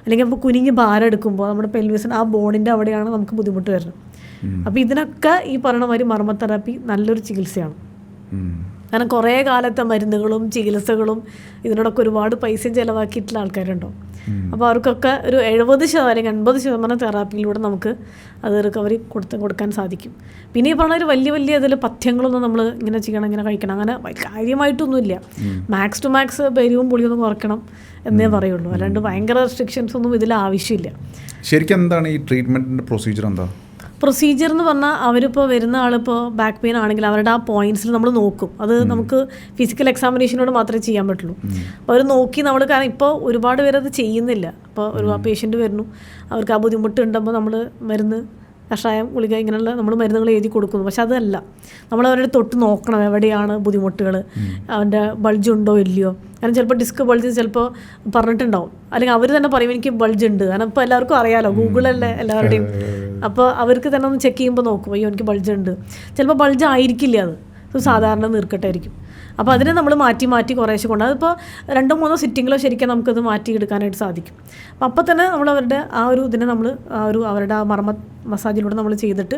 അല്ലെങ്കിൽ അപ്പോൾ കുനിഞ്ഞ് ഭാരം എടുക്കുമ്പോൾ നമ്മുടെ പെൽവിസിന് ആ ബോണിൻ്റെ അവിടെയാണ് നമുക്ക് ബുദ്ധിമുട്ട് വരുന്നത്. അപ്പോൾ ഇതിനൊക്കെ ഈ പറയുന്ന മാതിരി മർമ്മ തെറാപ്പി നല്ലൊരു ചികിത്സയാണ്. കാരണം കുറേ കാലത്തെ മരുന്നുകളും ചികിത്സകളും ഇതിനോടൊക്കെ ഒരുപാട് പൈസയും ചിലവാക്കിയിട്ടുള്ള ആൾക്കാരുണ്ടാവും. അപ്പോൾ അവർക്കൊക്കെ ഒരു 70% അല്ലെങ്കിൽ 80% തെറാപ്പിയിലൂടെ നമുക്ക് അത് റിക്കവറി കൊടുക്കാൻ സാധിക്കും. പിന്നെ ഈ പറഞ്ഞ ഒരു വലിയ ഇതിൽ പഥ്യങ്ങളൊന്നും നമ്മൾ ഇങ്ങനെ ചെയ്യണം ഇങ്ങനെ കഴിക്കണം അങ്ങനെ കാര്യമായിട്ടൊന്നുമില്ല. മാക്സ് ടു മാക്സ് ബെരിയും പുളിയൊന്നും കുറയ്ക്കണം എന്നേ പറയുള്ളൂ. അല്ലാണ്ട് ഭയങ്കര റെസ്ട്രിക്ഷൻസ് ഒന്നും ഇതിൽ ആവശ്യമില്ല. ശരിക്കും എന്താണ് ഈ ട്രീറ്റ്മെൻറ്റിൻ്റെ പ്രൊസീജിയർ? എന്താ പ്രൊസീജിയർ എന്ന് പറഞ്ഞാൽ അവരിപ്പോൾ വരുന്ന ആളിപ്പോൾ ബാക്ക് പെയിൻ ആണെങ്കിൽ അവരുടെ ആ പോയിന്റ്സിൽ നമ്മൾ നോക്കും. അത് നമുക്ക് ഫിസിക്കൽ എക്സാമിനേഷനോട് മാത്രമേ ചെയ്യാൻ പറ്റുള്ളൂ. അപ്പോൾ അവർ നോക്കി നമ്മൾ, കാരണം ഇപ്പോൾ ഒരുപാട് പേരത് ചെയ്യുന്നില്ല. അപ്പോൾ ഒരു പേഷ്യൻ്റ് വരുന്നു, അവർക്ക് ആ ബുദ്ധിമുട്ട് ഉണ്ടുമ്പോൾ നമ്മൾ മരുന്ന്, കഷായം, ഗുളിക ഇങ്ങനെയുള്ള നമ്മൾ മരുന്നുകൾ എഴുതി കൊടുക്കുന്നു. പക്ഷെ അതല്ല, നമ്മൾ അവരുടെ തൊട്ട് നോക്കണം എവിടെയാണ് ബുദ്ധിമുട്ടുകൾ, അവൻ്റെ ബൾജ് ഉണ്ടോ ഇല്ലയോ. കാരണം ചിലപ്പോൾ ഡിസ്ക് ബൾജ് ചിലപ്പോൾ പറഞ്ഞിട്ടുണ്ടാവും, അല്ലെങ്കിൽ അവർ തന്നെ പറയും എനിക്ക് ബൾജ് ഉണ്ട്. കാരണം ഇപ്പോൾ എല്ലാവർക്കും അറിയാമല്ലോ, ഗൂഗിളല്ലേ എല്ലാവരുടെയും. അപ്പോൾ അവർക്ക് തന്നെ ഒന്ന് ചെക്ക് ചെയ്യുമ്പോൾ നോക്കും, അയ്യോ എനിക്ക് ബൾജ് ഉണ്ട്. ചിലപ്പോൾ ബൾജ് ആയിരിക്കില്ല, അത് സാധാരണ നീർക്കെട്ടായിരിക്കും. അപ്പോൾ അതിനെ നമ്മൾ മാറ്റി കുറേശ്ശെ കൊണ്ട്, അതിപ്പോൾ 2-3 സിറ്റിങ്ങിലോ ശരിക്കും നമുക്കത് മാറ്റിയെടുക്കാനായിട്ട് സാധിക്കും. അപ്പോൾ തന്നെ നമ്മൾ അവരുടെ ആ ഒരു ഇതിനെ നമ്മൾ അവരുടെ ആ മർമ്മ മസാജിലൂടെ നമ്മൾ ചെയ്തിട്ട്,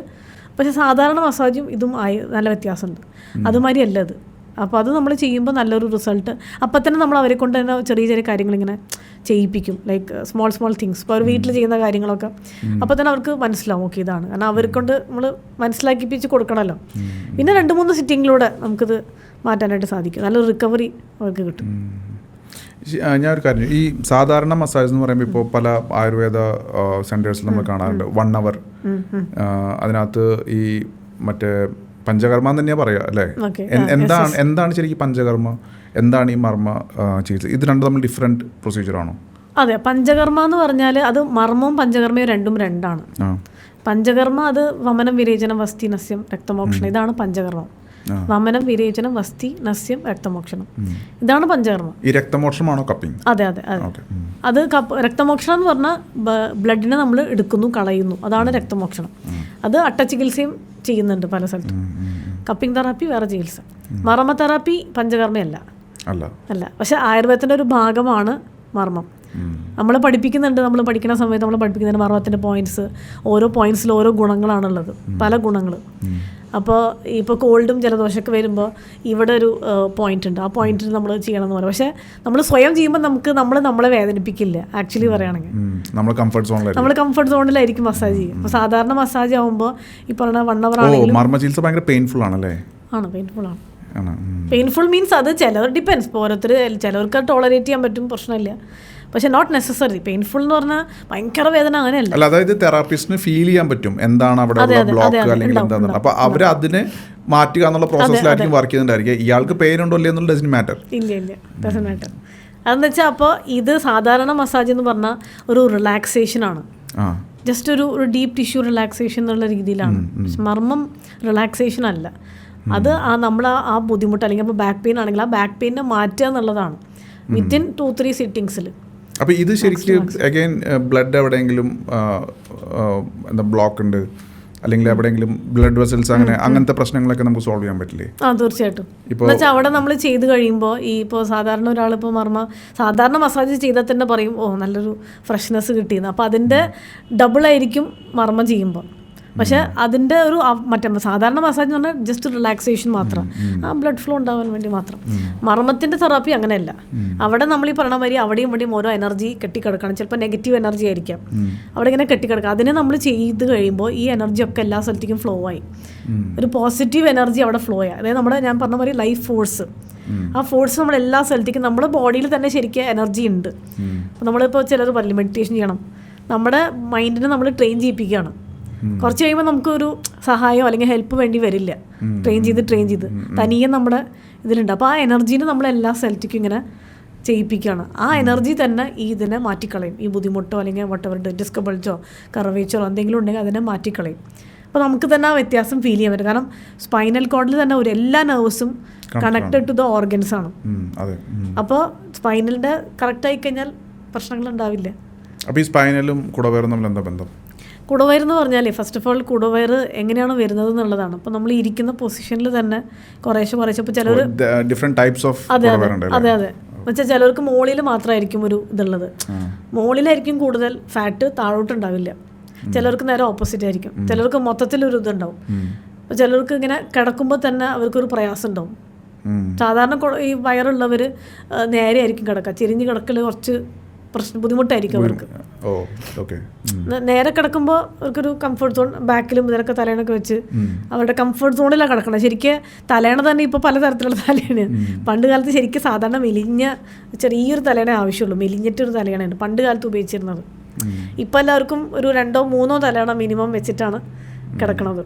പക്ഷേ സാധാരണ മസാജും ഇതും നല്ല വ്യത്യാസമുണ്ട്. അതുമാതിരി അല്ല അത്. അപ്പോൾ അത് നമ്മൾ ചെയ്യുമ്പോൾ നല്ലൊരു റിസൾട്ട്. അപ്പം തന്നെ നമ്മൾ അവരെ കൊണ്ട് തന്നെ ചെറിയ കാര്യങ്ങളിങ്ങനെ ചെയ്യിപ്പിക്കും, ലൈക്ക് സ്മോൾ തിങ്സ്. ഇപ്പോൾ അവർ വീട്ടിൽ ചെയ്യുന്ന കാര്യങ്ങളൊക്കെ അപ്പോൾ തന്നെ അവർക്ക് മനസ്സിലാവും, ഓക്കെ ഇതാണ്. കാരണം അവരെ കൊണ്ട് നമ്മൾ മനസ്സിലാക്കിപ്പിച്ച് കൊടുക്കണമല്ലോ. പിന്നെ 2-3 സിറ്റിങ്ങിലൂടെ നമുക്കിത് മാറ്റാനായിട്ട് സാധിക്കും. നല്ലൊരു റിക്കവറി അവർക്ക് കിട്ടും. ഞാനൊരു കാര്യം, ഈ സാധാരണ മസാജ് എന്ന് പറയുമ്പോൾ ഇപ്പോൾ പല ആയുർവേദ സെൻറ്റേഴ്സിൽ നമ്മൾ കാണാറുണ്ട് 1 hour. അതിനകത്ത് ഈ മറ്റേ പഞ്ചകർമ്മ എന്ന് തന്നെയാണ് പറയുക അല്ലേ? എന്താണ് ശരിക്കും പഞ്ചകർമ്മ, എന്താണ് ഈ മർമ്മ ചികിത്സ? ഇത് രണ്ടും തമ്മിൽ ഡിഫറെൻറ്റ് പ്രൊസീജിയറാണോ? അതെ, പഞ്ചകർമ്മ എന്ന് പറഞ്ഞാൽ അത് മർമ്മവും പഞ്ചകർമ്മയും രണ്ടാണ്. പഞ്ചകർമ്മ അത് വമനം, വിരേചനം, വസ്തി, നസ്യം, രക്തമോക്ഷണം. ഇതാണ് പഞ്ചകർമ്മം. വമനം, വിരേചനം, വസ്തി, നസ്യം, രക്തമോക്ഷണം. ഇതാണ് പഞ്ചകർമ്മം. ഈ രക്തമോക്ഷണമാണോ കപ്പിംഗ്? അതെ. അത് രക്തമോക്ഷണം എന്ന് പറഞ്ഞാൽ ബ്ലഡിനെ നമ്മൾ എടുക്കുന്നു, കളയുന്നു. അതാണ് രക്തമോക്ഷണം. അത് അട്ടചികിത്സയും ചെയ്യുന്നുണ്ട് പല സ്ഥലത്തും. കപ്പിംഗ് തെറാപ്പി വേറെ ചികിത്സ. മർമ്മ തെറാപ്പി പഞ്ചകർമ്മയല്ല. പക്ഷെ ആയുർവേദത്തിൻ്റെ ഒരു ഭാഗമാണ് മർമ്മം. നമ്മൾ പഠിപ്പിക്കുന്നുണ്ട്, നമ്മൾ പഠിക്കുന്ന സമയത്ത് നമ്മൾ പഠിപ്പിക്കുന്നുണ്ട് മർമ്മത്തിൻ്റെ പോയിന്റ്സ്. ഓരോ പോയിന്റ്സിൽ ഓരോ ഗുണങ്ങളാണുള്ളത്, പല ഗുണങ്ങൾ. അപ്പോൾ ഇപ്പോൾ കോൾഡും ജലദോഷമൊക്കെ വരുമ്പോൾ ഇവിടെ ഒരു പോയിന്റ് ഉണ്ട്, ആ പോയിന്റിൽ നമ്മൾ ചെയ്യണം എന്ന് പറയും. പക്ഷേ നമ്മൾ സ്വയം ചെയ്യുമ്പോൾ നമ്മളെ വേദനിപ്പിക്കില്ല. ആക്ച്വലി പറയുകയാണെങ്കിൽ നമ്മൾ കംഫർട്ട് സോണിലായിരിക്കും മസാജ് ചെയ്യും. അപ്പോൾ സാധാരണ മസാജ് ആകുമ്പോൾ ഈ പറഞ്ഞ 1 hour ആണെങ്കിലും പെയിൻഫുൾ ആണല്ലേ? ആണ്, പെയിൻഫുൾ ആണ്. പെയിൻഫുൾ മീൻസ് അത് ചിലർ ഡിപ്പെൻസ്. ഇപ്പോൾ ഓരോരുത്തർ, ചിലവർക്ക് ടോളറേറ്റ് ചെയ്യാൻ പറ്റും, പ്രശ്നമില്ല. പക്ഷെ നോട്ട് നെസസറി. പെയിൻഫുൾ എന്ന് പറഞ്ഞാൽ ഭയങ്കര വേദന അങ്ങനെയല്ല. അതായത് തെറാപ്പിസ്റ്റിന് ഫീൽ ചെയ്യാൻ പറ്റും എന്താണ് അവിടെ ബ്ലോക്ക് അല്ലെങ്കിൽ എന്താണെന്ന്. അപ്പോൾ അവർ അതിനെ മാറ്റുക എന്നുള്ള പ്രോസസ്സിലായിരിക്കും വർക്ക് ചെയ്യുന്നുണ്ടായിരിക്കും. ഇയാൾക്ക് പെയിൻ ഉണ്ടോ ഇല്ല എന്നുള്ള ഡസന്റ് മാറ്റർ. ഇല്ല ഡസന്റ് മാറ്റർ. അതെന്ന് വെച്ചാൽ അപ്പോൾ ഇത് സാധാരണ മസാജ് എന്ന് പറഞ്ഞാൽ ഒരു റിലാക്സേഷനാണ്, ജസ്റ്റ് ഒരു ഡീപ്പ് ടിഷ്യൂ റിലാക്സേഷൻ എന്നുള്ള രീതിയിലാണ്. മർമ്മം റിലാക്സേഷൻ അല്ല. അത് നമ്മൾ ആ ബുദ്ധിമുട്ട്, അല്ലെങ്കിൽ ഇപ്പോൾ ബാക്ക് പെയിൻ ആണെങ്കിൽ ആ ബാക്ക് പെയിനെ മാറ്റുക എന്നുള്ളതാണ് വിത്തിൻ 2-3 സിറ്റിങ്സിൽ. അപ്പോൾ ഇത് ശരിക്കും അഗൈൻ ബ്ലഡ് എവിടെയെങ്കിലും എന്താ ബ്ലോക്ക് ഉണ്ട്, അല്ലെങ്കിൽ എവിടെയെങ്കിലും ബ്ലഡ് വെസൽസ് അങ്ങനത്തെ പ്രശ്നങ്ങളൊക്കെ നമുക്ക് സോൾവ് ചെയ്യാൻ പറ്റില്ലേ? തീർച്ചയായിട്ടും. എന്നുവെച്ചാൽ അവിടെ നമ്മൾ ചെയ്ത് കഴിയുമ്പോൾ ഇപ്പോൾ സാധാരണ ഒരാളിപ്പോൾ സാധാരണ മസാജ് ചെയ്താൽ തന്നെ പറയും ഓ നല്ലൊരു ഫ്രഷ്നെസ് കിട്ടിയെന്ന്. അപ്പോൾ അതിൻ്റെ ഡബിളായിരിക്കും മർമ്മം ചെയ്യുമ്പോൾ. പക്ഷേ അതിൻ്റെ ഒരു മറ്റേ സാധാരണ മസാജ് എന്ന് പറഞ്ഞാൽ ജസ്റ്റ് റിലാക്സേഷൻ മാത്രം, ആ ബ്ലഡ് ഫ്ലോ ഉണ്ടാവാൻ വേണ്ടി മാത്രം. മർമ്മത്തിൻ്റെ തെറാപ്പി അങ്ങനെയല്ല. അവിടെ നമ്മൾ ഈ പറഞ്ഞ മാതിരി അവിടെയും ഇവിടെയും ഓരോ എനർജി കെട്ടിക്കിടക്കണം. ചിലപ്പോൾ നെഗറ്റീവ് എനർജി ആയിരിക്കാം, അവിടെ ഇങ്ങനെ കെട്ടിക്കിടക്കുക. അതിനെ നമ്മൾ ചെയ്ത് കഴിയുമ്പോൾ ഈ എനർജി ഒക്കെ എല്ലാ സ്ഥലത്തേക്കും ഫ്ലോ ആയി, ഒരു പോസിറ്റീവ് എനർജി അവിടെ ഫ്ലോ ആയി. അതായത് ഞാൻ പറഞ്ഞ മാതിരി ലൈഫ് ഫോഴ്സ്, ആ ഫോഴ്സ് നമ്മൾ എല്ലാ സ്ഥലത്തേക്കും, നമ്മുടെ ബോഡിയിൽ തന്നെ ശരിക്കും എനർജി ഉണ്ട്. അപ്പോൾ നമ്മളിപ്പോൾ ചിലർ പറയില്ല മെഡിറ്റേഷൻ ചെയ്യണം, നമ്മുടെ മൈൻഡിനെ നമ്മൾ ട്രെയിൻ ചെയ്യിപ്പിക്കുകയാണ്. കുറച്ച് കഴിയുമ്പോൾ നമുക്കൊരു സഹായമോ അല്ലെങ്കിൽ ഹെൽപ്പ് വേണ്ടി വരില്ല. ട്രെയിൻ ചെയ്ത് തനിയെ നമ്മുടെ ഇതിലുണ്ട്. അപ്പോൾ ആ എനർജീനെ നമ്മൾ എല്ലാ സ്ഥലത്തേക്കും ഇങ്ങനെ ചെയ്യിപ്പിക്കുകയാണ്. ആ എനർജി തന്നെ ഈ ഇതിനെ മാറ്റിക്കളയും. ഈ ബുദ്ധിമുട്ടോ അല്ലെങ്കിൽ വട്ടവർ ഡിസ്ക് ബൾജോ കർവേച്ചറോ എന്തെങ്കിലും ഉണ്ടെങ്കിൽ അതിനെ മാറ്റിക്കളയും. അപ്പോൾ നമുക്ക് തന്നെ ആ വ്യത്യാസം ഫീൽ ചെയ്യാൻ പറ്റും. കാരണം സ്പൈനൽ കോഡിൽ തന്നെ എല്ലാ നെർവ്സും കണക്റ്റഡ് ടു ദ ഓർഗൻസ് ആണ്. അപ്പോൾ സ്പൈനലിൻ്റെ കറക്റ്റ് ആയി കഴിഞ്ഞാൽ പ്രശ്നങ്ങൾ ഉണ്ടാവില്ല. അപ്പോൾ ഈ സ്പൈനലും കുടവയറും തമ്മിൽ എന്താ ബന്ധം? കുടവയറെന്ന് പറഞ്ഞാൽ ഫസ്റ്റ് ഓഫ് ഓൾ കുടവയർ എങ്ങനെയാണ് വരുന്നത് എന്നുള്ളതാണ്. അപ്പോൾ നമ്മൾ ഇരിക്കുന്ന പൊസിഷനിൽ തന്നെ കുറേശ്ശെ ഇപ്പോൾ ചിലർ ഡിഫറെൻറ്റ് ടൈപ്സ് ഓഫ് അതെ എന്നുവെച്ചാൽ ചിലർക്ക് മുകളിൽ മാത്രമായിരിക്കും ഒരു ഇതുള്ളത്, മുകളിലായിരിക്കും കൂടുതൽ ഫാറ്റ്, താഴോട്ടുണ്ടാവില്ല. ചിലർക്ക് നേരെ ഓപ്പോസിറ്റ് ആയിരിക്കും. ചിലർക്ക് മൊത്തത്തിലൊരു ഇതുണ്ടാവും. അപ്പോൾ ചിലർക്ക് ഇങ്ങനെ കിടക്കുമ്പോൾ തന്നെ അവർക്കൊരു പ്രയാസം ഉണ്ടാവും. സാധാരണ ഈ വയറുള്ളവർ നേരെ ആയിരിക്കും കിടക്കുക, ചെരിഞ്ഞ് കിടക്കൽ കുറച്ച് ബുദ്ധിമുട്ടായിരിക്കും അവർക്ക്. നേരെ കിടക്കുമ്പോൾ അവർക്കൊരു കംഫർട്ട് സോൺ, ബാക്കിലും ഇതിനൊക്കെ തലേണൊക്കെ വെച്ച് അവരുടെ കംഫർട്ട് സോണിലാണ് കിടക്കണം. ശരിക്കും തലേണ തന്നെ ഇപ്പോൾ പലതരത്തിലുള്ള തലേണ. പണ്ട് കാലത്ത് ശരിക്കും സാധാരണ മെലിഞ്ഞ ചെറിയൊരു തലേണ ആവശ്യമുള്ളൂ, മെലിഞ്ഞിട്ടൊരു തലേണയാണ് പണ്ട് കാലത്ത് ഉപയോഗിച്ചിരുന്നത്. ഇപ്പം എല്ലാവർക്കും ഒരു 2-3 തലേണ മിനിമം വെച്ചിട്ടാണ് കിടക്കണത്.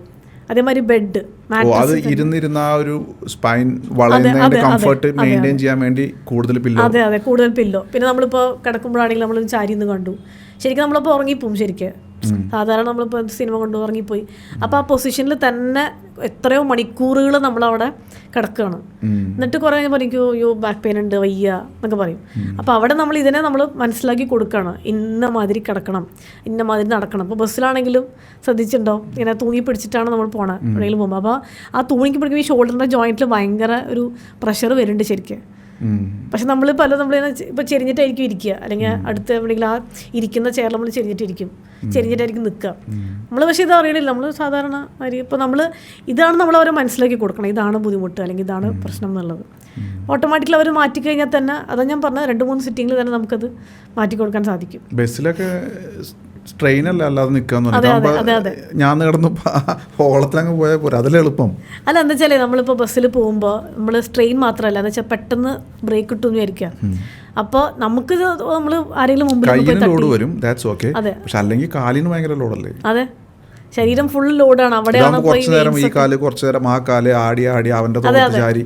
അതേമാതിരി ബെഡ്, ഇരുന്നിരുന്ന ആ ഒരു സ്പൈൻ വളയുന്നതിന്റെ കംഫർട്ട് മെയിൻറ്റെയിൻ ചെയ്യാൻ വേണ്ടി കൂടുതൽ പില്ലോ. അതെ കൂടുതൽ പില്ലോ. പിന്നെ നമ്മളിപ്പോൾ കിടക്കുമ്പോഴാണെങ്കിൽ നമ്മൾ ചാരിന്ന് കണ്ടു, ശരിക്കും നമ്മളിപ്പോൾ ഉറങ്ങിപ്പോവും. ശരിക്കും സാധാരണ നമ്മളിപ്പോൾ സിനിമ കൊണ്ട് ഉറങ്ങിപ്പോയി, അപ്പോൾ ആ പൊസിഷനിൽ തന്നെ എത്രയോ മണിക്കൂറുകൾ നമ്മളവിടെ കിടക്കുകയാണ്. എന്നിട്ട് കുറേ പറയും യോ ബാക്ക് പെയിൻ ഉണ്ട്, വയ്യ എന്നൊക്കെ പറയും. അപ്പോൾ അവിടെ നമ്മൾ ഇതിനെ നമ്മൾ മനസ്സിലാക്കി കൊടുക്കണം, ഇന്ന മാതിരി കിടക്കണം, ഇന്ന മാതിരി നടക്കണം. ഇപ്പോൾ ബസ്സിലാണെങ്കിലും ശ്രദ്ധിച്ചിട്ടുണ്ടോ, ഇങ്ങനെ തൂങ്ങി പിടിച്ചിട്ടാണ് നമ്മൾ പോകണം എവിടെയെങ്കിലും പോകുമ്പോൾ. അപ്പോൾ ആ തൂങ്ങി പിടിക്കുമ്പോൾ ഈ ഷോൾഡറിൻ്റെ ജോയിൻറ്റിൽ ഭയങ്കര ഒരു പ്രഷർ വരുന്നുണ്ട് ശരിക്കും. പക്ഷെ നമ്മൾ ഇപ്പോൾ ചെരിഞ്ഞിട്ടായിരിക്കും ഇരിക്കുക, അല്ലെങ്കിൽ അടുത്ത് എവിടെയെങ്കിലും ആ ഇരിക്കുന്ന ചെയർ നമ്മൾ ചെരിഞ്ഞിട്ടായിരിക്കും നിൽക്കുക നമ്മൾ. പക്ഷേ ഇത് അറിയണില്ല, നമ്മൾ സാധാരണ ഇപ്പോൾ നമ്മൾ ഇതാണ് നമ്മൾ അവരെ മനസ്സിലാക്കി കൊടുക്കണം, ഇതാണ് ബുദ്ധിമുട്ട് അല്ലെങ്കിൽ ഇതാണ് പ്രശ്നം എന്നുള്ളത്. ഓട്ടോമാറ്റിക്കലി അവർ മാറ്റിക്കഴിഞ്ഞാൽ തന്നെ, അതാ ഞാൻ പറഞ്ഞ 2-3 സിറ്റിങ്ങിൽ തന്നെ നമുക്കത് മാറ്റി കൊടുക്കാൻ സാധിക്കും. ബസ്സിലൊക്കെ സ്ട്രെയിൻ അല്ല, അല്ലാതെ നിൽക്കാന്ന് ഞാൻ കിടന്നു ഓളത്തിലങ്ങ് പോയാൽ പോരാ, അതിൽ എളുപ്പം. അല്ല എന്താ വെച്ചാൽ നമ്മളിപ്പോൾ ബസ്സിൽ പോകുമ്പോൾ നമ്മൾ സ്ട്രെയിൻ മാത്രമല്ല, എന്ന് വെച്ചാൽ പെട്ടെന്ന് ബ്രേക്ക് ഇട്ടു എന്ന് വിചാരിക്കുക. അപ്പോൾ നമുക്ക് നമ്മൾ ആരെങ്കിലും മുമ്പിൽ ലോഡ് വരും, പക്ഷെ അല്ലെങ്കിൽ കാലിന് ഭയങ്കര ലോഡല്ലേ. അതെ, ശരീരം ഫുൾ ലോഡാണ്. അവിടെയാണ് കുറച്ചു നേരം ഈ കാല്, കുറച്ചു നേരം ആ കാല് ആടി അവന്റെ ചാരി.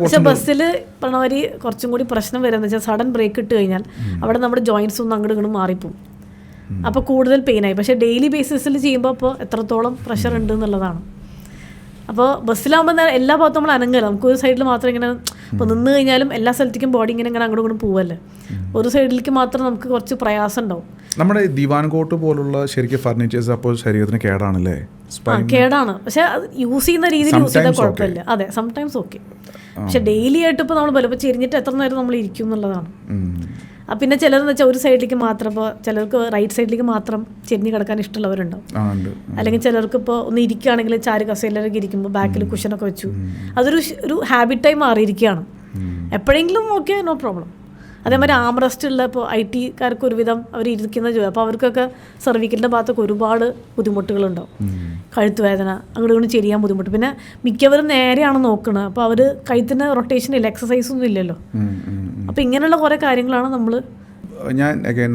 പക്ഷെ ബസ്സിൽ പറഞ്ഞവര് കുറച്ചും കൂടി പ്രശ്നം വരുന്നത് വെച്ചാൽ സഡൻ ബ്രേക്ക് ഇട്ട് കഴിഞ്ഞാൽ അവിടെ നമ്മുടെ ജോയിൻറ്റ്സ് ഒന്നും അങ്ങോട്ട് ഇങ്ങോട്ട് മാറിപ്പോവും, അപ്പോൾ കൂടുതൽ പെയിനായി. പക്ഷേ ഡെയിലി ബേസിസിൽ ചെയ്യുമ്പോൾ അപ്പോൾ എത്രത്തോളം പ്രഷർ ഉണ്ട് എന്നുള്ളതാണ്. അപ്പോൾ ബസ്സിലാകുമ്പോൾ എല്ലാ ഭാഗത്തും നമ്മൾ അനങ്ങല, നമുക്ക് ഒരു സൈഡിൽ മാത്രം ഇങ്ങനെ ഇപ്പോൾ നിന്ന് കഴിഞ്ഞാലും എല്ലാ സ്ഥലത്തേക്കും ബോഡി ഇങ്ങനെ അങ്ങോട്ടും ഇങ്ങോട്ടും പോവല്ലേ, ഒരു സൈഡിലേക്ക് മാത്രം നമുക്ക് കുറച്ച് പ്രയാസം ഉണ്ടാവും. നമ്മുടെ ദിവാൻ കോട്ട് പോലുള്ള ശരിക്കും ഫർണിച്ചേഴ്സ് അപ്പോൾ ശരീരത്തിന് കേടാണല്ലേ? കേടാണ്, പക്ഷെ യൂസ് ചെയ്യുന്ന രീതിയിൽ യൂസ് ചെയ്താൽ കുഴപ്പമില്ല. അതെ, സംടൈംസ് ഓക്കെ. പക്ഷെ ഡെയിലി ആയിട്ട് ഇപ്പോൾ നമ്മൾ ചിലപ്പോൾ ചെരിഞ്ഞിട്ട് എത്ര നേരം നമ്മൾ ഇരിക്കും എന്നുള്ളതാണ്. പിന്നെ ചിലരെന്ന് വെച്ചാൽ ഒരു സൈഡിലേക്ക് മാത്രം, ഇപ്പോൾ ചിലർക്ക് റൈറ്റ് സൈഡിലേക്ക് മാത്രം ചെരിഞ്ഞ് കിടക്കാൻ ഇഷ്ടമുള്ളവരുണ്ടാവും. അല്ലെങ്കിൽ ചിലർക്ക് ഇപ്പോൾ ഒന്ന് ഇരിക്കുകയാണെങ്കിൽ ചാര് കസേരയിലൊക്കെ ഇരിക്കുമ്പോൾ ബാക്കിൽ കുഷനൊക്കെ വെച്ചു, അതൊരു ഹാബിറ്റായി മാറിയിരിക്കുകയാണ്. എപ്പോഴെങ്കിലും ഓക്കെ, നോ പ്രോബ്ലം. അതേമാതിരി ആംറസ്റ്റ് ഉള്ള ഇപ്പോൾ IT-കാർക്ക് ഒരുവിധം അവർ ഇരിക്കുന്ന ജോലി, അപ്പോൾ അവർക്കൊക്കെ സർവിക്കലിൻ്റെ ഭാഗത്തൊക്കെ ഒരുപാട് ബുദ്ധിമുട്ടുകളുണ്ടാവും, കഴുത്ത് വേദന, അങ്ങോട്ട് ചെയ്യാൻ ബുദ്ധിമുട്ട്. പിന്നെ മിക്കവരും നേരെയാണ് നോക്കുന്നത്, അപ്പോൾ അവർ കഴുത്തിന് റൊട്ടേഷൻ ഇല്ല, എക്സസൈസ് ഒന്നും ഇല്ലല്ലോ. അപ്പോൾ ഇങ്ങനെയുള്ള കുറേ കാര്യങ്ങളാണ് നമ്മൾ.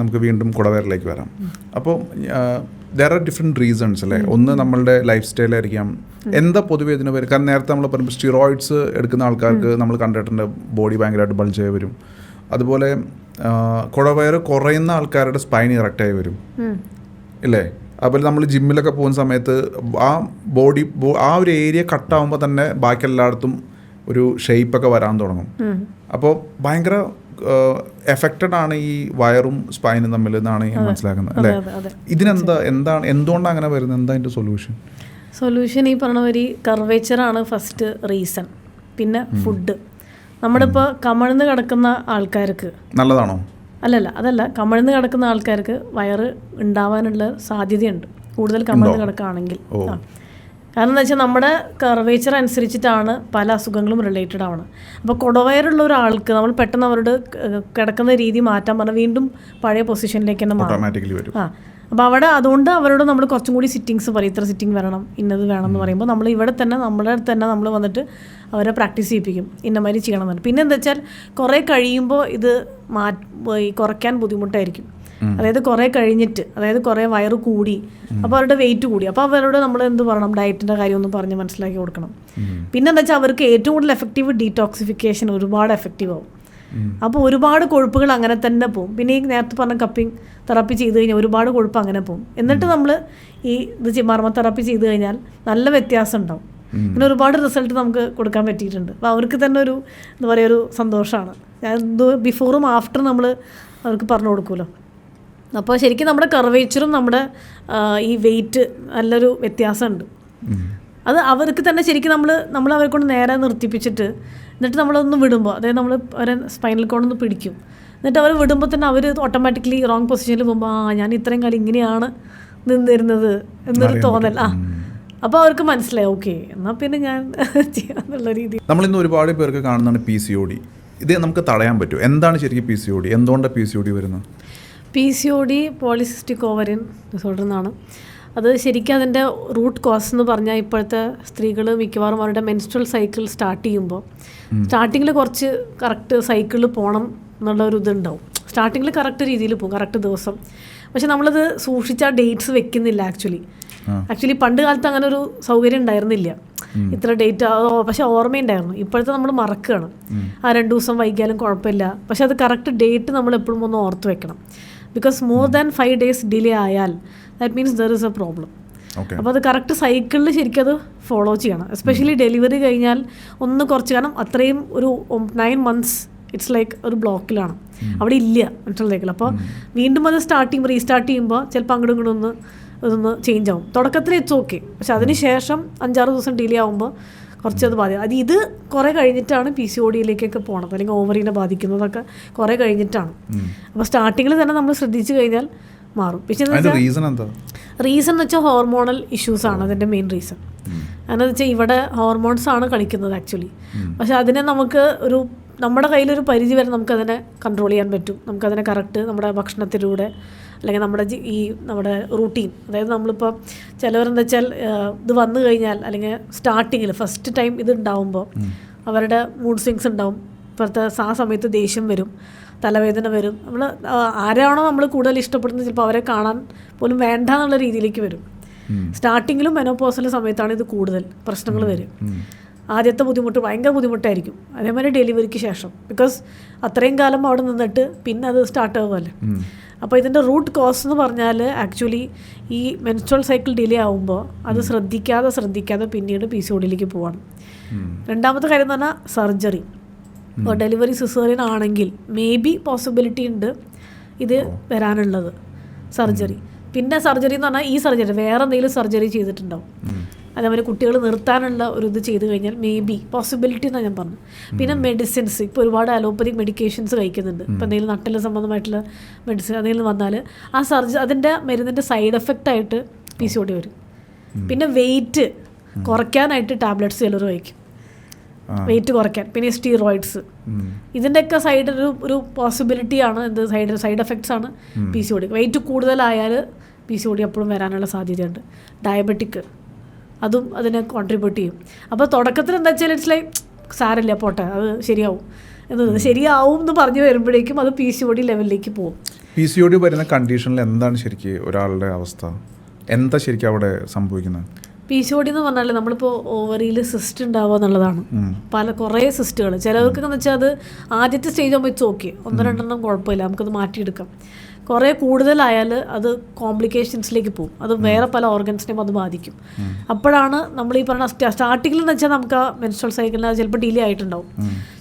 നമുക്ക് വീണ്ടും കുടവേറിലേക്ക് വരാം. അപ്പോൾ ദർ ആർ ഡിഫറെൻറ്റ് റീസൺസ് അല്ലേ. ഒന്ന് നമ്മളുടെ ലൈഫ് സ്റ്റൈലായിരിക്കാം, എന്താ പൊതുവേ ഇതിന് വരും. കാരണം നേരത്തെ നമ്മൾ പറയുമ്പോൾ സ്റ്റിറോയിഡ്സ് എടുക്കുന്ന ആൾക്കാർക്ക് നമ്മൾ കണ്ടിട്ടുണ്ട് ബോഡി ഭയങ്കരമായിട്ട് ബൾജായി വരും. അതുപോലെ കുടവയറ് കുറയുന്ന ആൾക്കാരുടെ സ്പൈൻ ഇറക്റ്റായി വരും ഇല്ലേ. അതുപോലെ നമ്മൾ ജിമ്മിലൊക്കെ പോകുന്ന സമയത്ത് ആ ഒരു ഏരിയ കട്ടാകുമ്പോൾ തന്നെ ബാക്കി എല്ലായിടത്തും ഒരു ഷേപ്പൊക്കെ വരാൻ തുടങ്ങും. അപ്പോൾ ഭയങ്കര എഫക്റ്റഡ് ആണ് ഈ വയറും സ്പൈനും തമ്മിൽ എന്നാണ് ഞാൻ മനസ്സിലാക്കുന്നത് അല്ലേ. എന്തുകൊണ്ടാണ് അങ്ങനെ വരുന്നത്, എന്താ അതിൻ്റെ സൊല്യൂഷൻ? ഈ പറഞ്ഞ ഒരു കർവേച്ചറാണ് ഫസ്റ്റ് റീസൺ. പിന്നെ ഫുഡ്. നമ്മളിപ്പോൾ കമഴ്ന്ന് കിടക്കുന്ന ആൾക്കാർക്ക് നല്ലതാണോ? അതല്ല, കമഴ്ന്ന് കിടക്കുന്ന ആൾക്കാർക്ക് വയറ് ഉണ്ടാവാനുള്ള സാധ്യതയുണ്ട് കൂടുതൽ കമഴ്ന്ന് കിടക്കുകയാണെങ്കിൽ. കാരണം എന്താ വെച്ചാൽ നമ്മുടെ കർവേച്ചർ അനുസരിച്ചിട്ടാണ് പല അസുഖങ്ങളും റിലേറ്റഡ് ആവണം. അപ്പോൾ കുടവയറുള്ള ഒരാൾക്ക് നമ്മൾ പെട്ടെന്ന് അവരുടെ കിടക്കുന്ന രീതി മാറ്റാൻ പറഞ്ഞാൽ വീണ്ടും പഴയ പൊസിഷനിലേക്ക് തന്നെ മാറും. അപ്പോൾ അതുകൊണ്ട് അവരോട് നമ്മൾ കുറച്ചും കൂടി സിറ്റിങ്സ് പറയും, ഇത്ര സിറ്റിംഗ് വരണം, ഇന്നത് വേണം എന്ന് പറയുമ്പോൾ നമ്മൾ ഇവിടെ തന്നെ നമ്മുടെ അടുത്ത് തന്നെ നമ്മൾ വന്നിട്ട് അവരെ പ്രാക്ടീസ് ചെയ്യിപ്പിക്കും, ഇന്നമാതിരി ചെയ്യണം എന്ന്. പിന്നെ എന്താ വെച്ചാൽ കുറേ കഴിയുമ്പോൾ ഇത് കുറയ്ക്കാൻ ബുദ്ധിമുട്ടായിരിക്കും. അതായത് കുറേ കഴിഞ്ഞിട്ട്, അതായത് കുറേ വയറ് കൂടി, അപ്പോൾ അവരുടെ വെയിറ്റ് കൂടി, അപ്പോൾ അവരോട് നമ്മൾ എന്ത് പറയണം, ഡയറ്റിൻ്റെ കാര്യം ഒന്ന് പറഞ്ഞ് മനസ്സിലാക്കി കൊടുക്കണം. പിന്നെ എന്താ വെച്ചാൽ അവർക്ക് ഏറ്റവും കൂടുതൽ എഫക്റ്റീവ് ഡീടോക്സിഫിക്കേഷൻ ഒരുപാട് എഫക്റ്റീവ് ആവും. അപ്പോൾ ഒരുപാട് കൊഴുപ്പുകൾ അങ്ങനെ തന്നെ പോകും. പിന്നെ ഈ നേരത്തെ പറഞ്ഞ കപ്പിംഗ് തെറാപ്പി ചെയ്ത് കഴിഞ്ഞാൽ ഒരുപാട് കൊഴുപ്പ് അങ്ങനെ പോകും. എന്നിട്ട് നമ്മൾ ഈ മർമ്മ തെറാപ്പി ചെയ്ത് കഴിഞ്ഞാൽ നല്ല വ്യത്യാസം ഉണ്ടാവും. പിന്നെ ഒരുപാട് റിസൾട്ട് നമുക്ക് കൊടുക്കാൻ പറ്റിയിട്ടുണ്ട്. അപ്പോൾ അവർക്ക് തന്നെ ഒരു എന്താ പറയുക, ഒരു സന്തോഷമാണ്. ബിഫോറും ആഫ്റ്ററും നമ്മൾ അവർക്ക് പറഞ്ഞു കൊടുക്കുമല്ലോ. അപ്പോൾ ശരിക്കും നമ്മുടെ കർവേച്ചറും നമ്മുടെ ഈ വെയിറ്റ് നല്ലൊരു വ്യത്യാസമുണ്ട്. അത് അവർക്ക് തന്നെ ശരിക്കും നമ്മൾ അവരെ കൊണ്ട് നേരെ നിർത്തിപ്പിച്ചിട്ട് എന്നിട്ട് നമ്മളൊന്ന് വിടുമ്പോൾ, അതായത് നമ്മൾ അവരെ സ്പൈനൽ കോഡൊന്ന് പിടിക്കും. എന്നിട്ട് അവർ വിടുമ്പോൾ തന്നെ അവർ ഓട്ടോമാറ്റിക്കലി റോങ് പൊസിഷനിൽ പോകുമ്പോൾ ഞാൻ ഇത്രയും കാലം ഇങ്ങനെയാണ് നിന്നിരുന്നത് എന്നൊരു തോന്നൽ. അപ്പോൾ അവർക്ക് മനസ്സിലായി ഓക്കെ എന്നാൽ പിന്നെ ഞാൻ ചെയ്യാന്നുള്ള രീതി. നമ്മളിന്ന് ഒരുപാട് പേർക്ക് കാണുന്നതാണ് PCOD. ഇത് നമുക്ക് തടയാൻ പറ്റും. എന്താണ് ശരിക്കും PCOD? എന്തുകൊണ്ടാണ് PCOD വരുന്നത്? PCOD പോളിസിസ്റ്റിക് ഓവറിയൻ ഡിസോർഡർ എന്നാണ്. അത് ശരിക്കും അതിൻ്റെ റൂട്ട് കോസ് എന്ന് പറഞ്ഞാൽ ഇപ്പോഴത്തെ സ്ത്രീകൾ മിക്കവാറും അവരുടെ മെൻസ്ട്രൽ സൈക്കിൾ സ്റ്റാർട്ട് ചെയ്യുമ്പോൾ സ്റ്റാർട്ടിങ്ങിൽ കുറച്ച് കറക്റ്റ് സൈക്കിളിൽ പോകണം എന്നുള്ള ഒരു ഇതുണ്ടാവും. സ്റ്റാർട്ടിങ്ങിൽ കറക്റ്റ് രീതിയിൽ പോകും, കറക്റ്റ് ദിവസം. പക്ഷെ നമ്മളത് സൂക്ഷിച്ച ഡേറ്റ്സ് വെക്കുന്നില്ല. ആക്ച്വലി പണ്ട് കാലത്ത് അങ്ങനെ ഒരു സൗകര്യം ഉണ്ടായിരുന്നില്ല, ഇത്ര ഡേറ്റ്. പക്ഷെ ഓർമ്മയുണ്ടായിരുന്നു. ഇപ്പോഴത്തെ നമ്മൾ മറക്കുകയാണ്. ആ 2 ദിവസം വൈകിയാലും കുഴപ്പമില്ല, പക്ഷെ അത് കറക്റ്റ് ഡേറ്റ് നമ്മൾ എപ്പോഴും ഒന്ന് ഓർത്ത് വെക്കണം. Because more than 5 days delay ആയാൽ that means there is a problem. അപ്പോൾ അത് കറക്റ്റ് സൈക്കിളിൽ ശരിക്കും അത് ഫോളോ ചെയ്യണം. എസ്പെഷ്യലി ഡെലിവറി കഴിഞ്ഞാൽ ഒന്ന് കുറച്ച്, കാരണം അത്രയും ഒരു 9 months ഇറ്റ്സ് ലൈക്ക് ഒരു ബ്ലോക്കിലാണ്, അവിടെ ഇല്ല മെൻസ്ട്രൽ സൈക്കിൾ. അപ്പോൾ വീണ്ടും അത് റീസ്റ്റാർട്ട് ചെയ്യുമ്പോൾ ചിലപ്പോൾ അങ്ങോട്ടും ഇങ്ങോട്ടും ഇതൊന്ന് ചേഞ്ച് ആവും. തുടക്കത്തിൽ ഇറ്റ്സ് ഓക്കെ, പക്ഷെ അതിന് ശേഷം 5-6 ദിവസം ഡിലേ ആകുമ്പോൾ കുറച്ചത് ബാധിക്കും. ഇത് കുറേ കഴിഞ്ഞിട്ടാണ് PCODയിലേക്കൊക്കെ പോകണത്, അല്ലെങ്കിൽ ഓവറിനെ ബാധിക്കുന്നതൊക്കെ കുറേ കഴിഞ്ഞിട്ടാണ്. അപ്പോൾ സ്റ്റാർട്ടിങ്ങിൽ തന്നെ നമ്മൾ ശ്രദ്ധിച്ചു കഴിഞ്ഞാൽ മാറും. പക്ഷേ റീസൺ എന്ന് വെച്ചാൽ ഹോർമോണൽ ഇഷ്യൂസാണ് അതിൻ്റെ മെയിൻ റീസൺ. എന്താണെന്ന് വെച്ചാൽ ഇവിടെ ഹോർമോൺസാണ് കളിക്കുന്നത് ആക്ച്വലി. പക്ഷെ അതിനെ നമുക്ക് നമ്മുടെ കയ്യിലൊരു പരിധി വരെ നമുക്കതിനെ കൺട്രോൾ ചെയ്യാൻ പറ്റും. നമുക്കതിനെ കറക്റ്റ് നമ്മുടെ ഭക്ഷണത്തിലൂടെ, അല്ലെങ്കിൽ നമ്മുടെ റൂട്ടീൻ, അതായത് നമ്മളിപ്പോൾ ചിലവരെന്താ വെച്ചാൽ ഇത് വന്നു കഴിഞ്ഞാൽ, അല്ലെങ്കിൽ സ്റ്റാർട്ടിങ്ങിൽ ഫസ്റ്റ് ടൈം ഇത് ഉണ്ടാവുമ്പോൾ അവരുടെ മൂഡ് സ്വിങ്സ് ഉണ്ടാവും. ഇപ്പോഴത്തെ ആ സമയത്ത് ദേഷ്യം വരും, തലവേദന വരും. നമ്മൾ ആരാണോ നമ്മൾ കൂടുതൽ ഇഷ്ടപ്പെടുന്നത് ചിലപ്പോൾ അവരെ കാണാൻ പോലും വേണ്ട എന്നുള്ള രീതിയിലേക്ക് വരും. സ്റ്റാർട്ടിങ്ങിലും മെനോപോസൽ സമയത്താണ് ഇത് കൂടുതൽ പ്രശ്നങ്ങൾ വരും. ആദ്യത്തെ ബുദ്ധിമുട്ട് ഭയങ്കര ബുദ്ധിമുട്ടായിരിക്കും, അതേമാതിരി ഡെലിവറിക്ക് ശേഷം. ബിക്കോസ് അത്രയും കാലം അവിടെ നിന്നിട്ട് പിന്നെ അത് സ്റ്റാർട്ട് ആവുമല്ലേ. അപ്പോൾ ഇതിൻ്റെ റൂട്ട് കോസ് എന്ന് പറഞ്ഞാൽ ആക്ച്വലി ഈ മെൻസ്ട്രൽ സൈക്കിൾ ഡിലേ ആകുമ്പോൾ അത് ശ്രദ്ധിക്കാതെ പിന്നീട് PCODയിലേക്ക് പോവാണ്. രണ്ടാമത്തെ കാര്യം എന്ന് പറഞ്ഞാൽ സർജറി. ഇപ്പോൾ ഡെലിവറി സിസേറിയൻ ആണെങ്കിൽ മേ ബി പോസിബിലിറ്റി ഉണ്ട് ഇത് വരാനുള്ളത്, സർജറി. പിന്നെ സർജറി എന്ന് പറഞ്ഞാൽ ഈ സർജറി വേറെ എന്തെങ്കിലും സർജറി ചെയ്തിട്ടുണ്ടാവും. അതേപോലെ കുട്ടികൾ നിർത്താനുള്ള ഒരു ഇത് ചെയ്ത് കഴിഞ്ഞാൽ മേ ബി പോസിബിലിറ്റി എന്നാണ് ഞാൻ പറഞ്ഞത്. പിന്നെ മെഡിസിൻസ്, ഇപ്പോൾ ഒരുപാട് അലോപ്പതിക് മെഡിക്കേഷൻസ് കഴിക്കുന്നുണ്ട്. ഇപ്പോൾ എന്തെങ്കിലും നട്ടല് സംബന്ധമായിട്ടുള്ള മെഡിസിൻ എന്തെങ്കിലും വന്നാൽ ആ അതിൻ്റെ മരുന്നിൻ്റെ സൈഡ് എഫക്റ്റ് ആയിട്ട് PCOD വരും. പിന്നെ വെയിറ്റ് കുറയ്ക്കാനായിട്ട് ടാബ്ലറ്റ്സ് ചിലർ കഴിക്കും, വെയിറ്റ് കുറയ്ക്കാൻ. പിന്നെ സ്റ്റീറോയിഡ്സ്, ഇതിൻ്റെയൊക്കെ ഒരു പോസിബിലിറ്റിയാണ്, എന്ത് സൈഡ് എഫക്ട്സ് ആണ് PCOD. വെയിറ്റ് കൂടുതലായാൽ PCOD എപ്പോഴും വരാനുള്ള സാധ്യതയുണ്ട്. ഡയബറ്റിക്, അതും അതിനെ കോൺട്രിബ്യൂട്ട് ചെയ്യും. അപ്പോൾ തുടക്കത്തിൽ എന്താ വെച്ചാൽ ഇറ്റ്സ് ലൈക്ക് സാരമില്ല പോട്ടെ അത് ശരിയാവും എന്ന് പറഞ്ഞു വരുമ്പോഴേക്കും അത് PCOD ലെവലിലേക്ക് പോകും. PCOD വരുന്ന കണ്ടീഷനിൽ എന്താണ് ശരിക്കും ഒരാളുടെ അവസ്ഥ? എന്താ ശരിക്കും അവിടെ സംഭവിക്കുന്നത്? PCOD എന്ന് പറഞ്ഞാൽ നമ്മളിപ്പോൾ ഓവറിയിൽ സിസ്റ്റ് ഉണ്ടാവുക എന്നുള്ളതാണ്. കുറേ സിസ്റ്റുകൾ ചിലവർക്ക് എന്ന് വെച്ചാൽ അത് ആദ്യത്തെ സ്റ്റേജ് ആകുമ്പോൾ ഇറ്റ്സ് ഓക്കെ, 1-2 കുഴപ്പമില്ല, നമുക്കത് മാറ്റിയെടുക്കാം. കുറേ കൂടുതലായാൽ അത് കോംപ്ലിക്കേഷൻസിലേക്ക് പോകും, അത് വേറെ പല ഓർഗൻസിനെയും അത് ബാധിക്കും. അപ്പോഴാണ് നമ്മൾ ഈ പറഞ്ഞ സ്റ്റാർട്ടിങ്ങിൽ എന്ന് വെച്ചാൽ നമുക്ക് ആ മെൻസ്ട്രൽ സൈക്കിളിന് ചിലപ്പോൾ ഡിലേ ആയിട്ടുണ്ടാവും,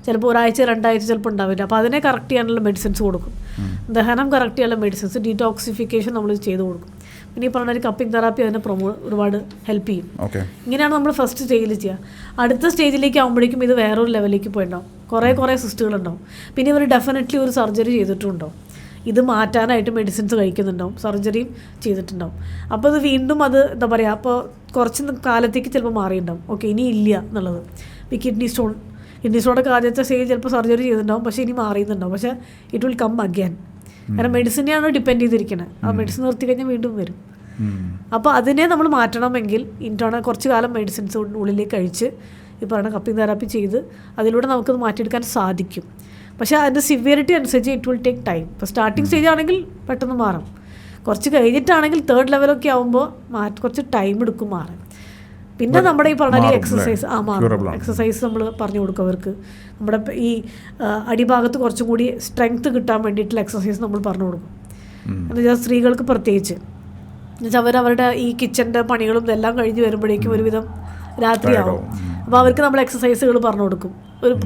ചിലപ്പോൾ 1 ആഴ്ച 2 ആഴ്ച ചിലപ്പോൾ ഉണ്ടാവില്ല. അപ്പോൾ അതിനെ കറക്റ്റ് ചെയ്യാനുള്ള മെഡിസിൻസ് കൊടുക്കും, ദഹനം കറക്റ്റ് ചെയ്യാനുള്ള മെഡിസിൻസ്, ഡീടോക്സിഫിക്കേഷൻ നമ്മൾ ചെയ്ത് കൊടുക്കും. പിന്നെ ഈ പറഞ്ഞ ഒരു കപ്പിംഗ് തെറാപ്പി അതിനെ ഒരുപാട് ഹെൽപ്പ് ചെയ്യും. ഇങ്ങനെയാണ് നമ്മൾ ഫസ്റ്റ് സ്റ്റേജിൽ ചെയ്യുക. അടുത്ത സ്റ്റേജിലേക്ക് ആകുമ്പോഴേക്കും ഇത് വേറൊരു ലെവലിലേക്ക് പോയിട്ടുണ്ടാവും, കുറേ സിസ്റ്റുകളുണ്ടാവും. പിന്നെ ഇവർ ഡെഫിനറ്റ്ലി ഒരു സർജറി ചെയ്തിട്ടുണ്ടാവും, ഇത് മാറ്റാനായിട്ട് മെഡിസിൻസ് കഴിക്കുന്നുണ്ടാവും, സർജറിയും ചെയ്തിട്ടുണ്ടാവും. അപ്പോൾ അത് വീണ്ടും അത് എന്താ പറയുക, അപ്പോൾ കുറച്ച് കാലത്തേക്ക് ചിലപ്പോൾ മാറിയിട്ടുണ്ടാവും, ഓക്കെ ഇനി ഇല്ല എന്നുള്ളത്. ഈ കിഡ്നി സ്റ്റോണൊക്കെ ആദ്യത്തെ സ്റ്റേജ് ചിലപ്പോൾ സർജറി ചെയ്തിട്ടുണ്ടാവും, പക്ഷേ ഇനി മാറിയിട്ടുണ്ടാവും, പക്ഷേ ഇറ്റ് വിൽ കം അഗൈൻ. കാരണം മെഡിസിനെയാണ് ഡിപ്പെൻഡ് ചെയ്തിരിക്കുന്നത്, ആ മെഡിസിൻ നിർത്തി കഴിഞ്ഞാൽ വീണ്ടും വരും. അപ്പോൾ അതിനെ നമ്മൾ മാറ്റണമെങ്കിൽ കുറച്ച് കാലം മെഡിസിൻസ് ഉള്ളിലേക്ക് കഴിച്ച് ഈ പറയുന്ന കപ്പിംഗ് തെറാപ്പി ചെയ്ത് അതിലൂടെ നമുക്കത് മാറ്റിയെടുക്കാൻ സാധിക്കും. പക്ഷേ അതിൻ്റെ സിവിയറിറ്റി അനുസരിച്ച് ഇറ്റ് വിൽ ടേക്ക് ടൈം. ഇപ്പോൾ സ്റ്റാർട്ടിങ് സ്റ്റേജ് ആണെങ്കിൽ പെട്ടെന്ന് മാറും, കുറച്ച് കഴിഞ്ഞിട്ടാണെങ്കിൽ 3rd ലെവലൊക്കെ ആകുമ്പോൾ കുറച്ച് ടൈം എടുക്കും മാറാൻ. പിന്നെ നമ്മുടെ ഈ പറഞ്ഞ എക്സസൈസ് എക്സസൈസ് നമ്മൾ പറഞ്ഞു കൊടുക്കും അവർക്ക്. നമ്മുടെ ഈ അടിഭാഗത്ത് കുറച്ചും കൂടി സ്ട്രെങ്ത് കിട്ടാൻ വേണ്ടിയിട്ടുള്ള എക്സസൈസ് നമ്മൾ പറഞ്ഞു കൊടുക്കും. എന്നുവെച്ചാൽ സ്ത്രീകൾക്ക് പ്രത്യേകിച്ച് എന്നുവെച്ചാൽ അവരവരുടെ ഈ കിച്ചൻ്റെ പണികളും ഇതെല്ലാം കഴിഞ്ഞ് വരുമ്പോഴേക്കും ഒരുവിധം രാത്രിയാവും. അപ്പോൾ അവർക്ക് നമ്മൾ എക്സസൈസുകൾ പറഞ്ഞു കൊടുക്കും,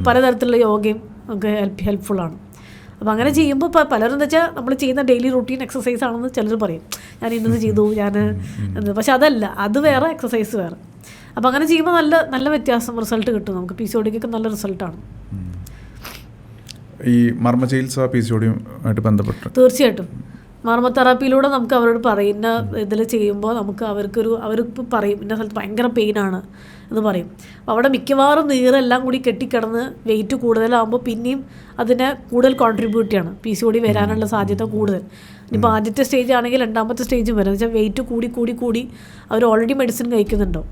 പലതരത്തിലുള്ള യോഗയും ഒക്കെ ഹെൽപ്ഫുള്ളാണ്. അപ്പോൾ അങ്ങനെ ചെയ്യുമ്പോൾ ഇപ്പോൾ പലരും എന്താ വെച്ചാൽ നമ്മൾ ചെയ്യുന്ന ഡെയിലി റൂട്ടീൻ എക്സസൈസ് ആണെന്ന് ചിലർ പറയും, ഞാൻ ഇന്നത് ചെയ്തു പക്ഷെ അതല്ല, അത് വേറെ എക്സസൈസ് വേറെ. അപ്പോൾ അങ്ങനെ ചെയ്യുമ്പോൾ നല്ല വ്യത്യാസം റിസൾട്ട് കിട്ടും നമുക്ക്. PCODക്കൊക്കെ നല്ല റിസൾട്ടാണ്. ഈ മർമ്മ ചികിത്സ PCODയുമായിട്ട് ബന്ധപ്പെട്ട് തീർച്ചയായിട്ടും മാർമ തെറാപ്പിയിലൂടെ നമുക്ക് അവരോട് പറയുന്ന ഇതിൽ ചെയ്യുമ്പോൾ നമുക്ക് അവർക്ക് പറയും ഇന്ന സ്ഥലത്ത് ഭയങ്കര പെയിനാണ് എന്ന് പറയും. അപ്പോൾ അവിടെ മിക്കവാറും നീരെല്ലാം കൂടി കെട്ടിക്കിടന്ന് വെയിറ്റ് കൂടുതലാകുമ്പോൾ പിന്നെയും അതിനെ കൂടുതൽ കോൺട്രിബ്യൂട്ട് ചെയ്യണം. PCOD വരാനുള്ള സാധ്യത കൂടുതൽ. ഇനിയിപ്പോൾ ആദ്യത്തെ സ്റ്റേജ് ആണെങ്കിൽ രണ്ടാമത്തെ സ്റ്റേജും വരും. എന്ന് വെച്ചാൽ വെയിറ്റ് കൂടി അവർ ഓൾറെഡി മെഡിസിൻ കഴിക്കുന്നുണ്ടോ.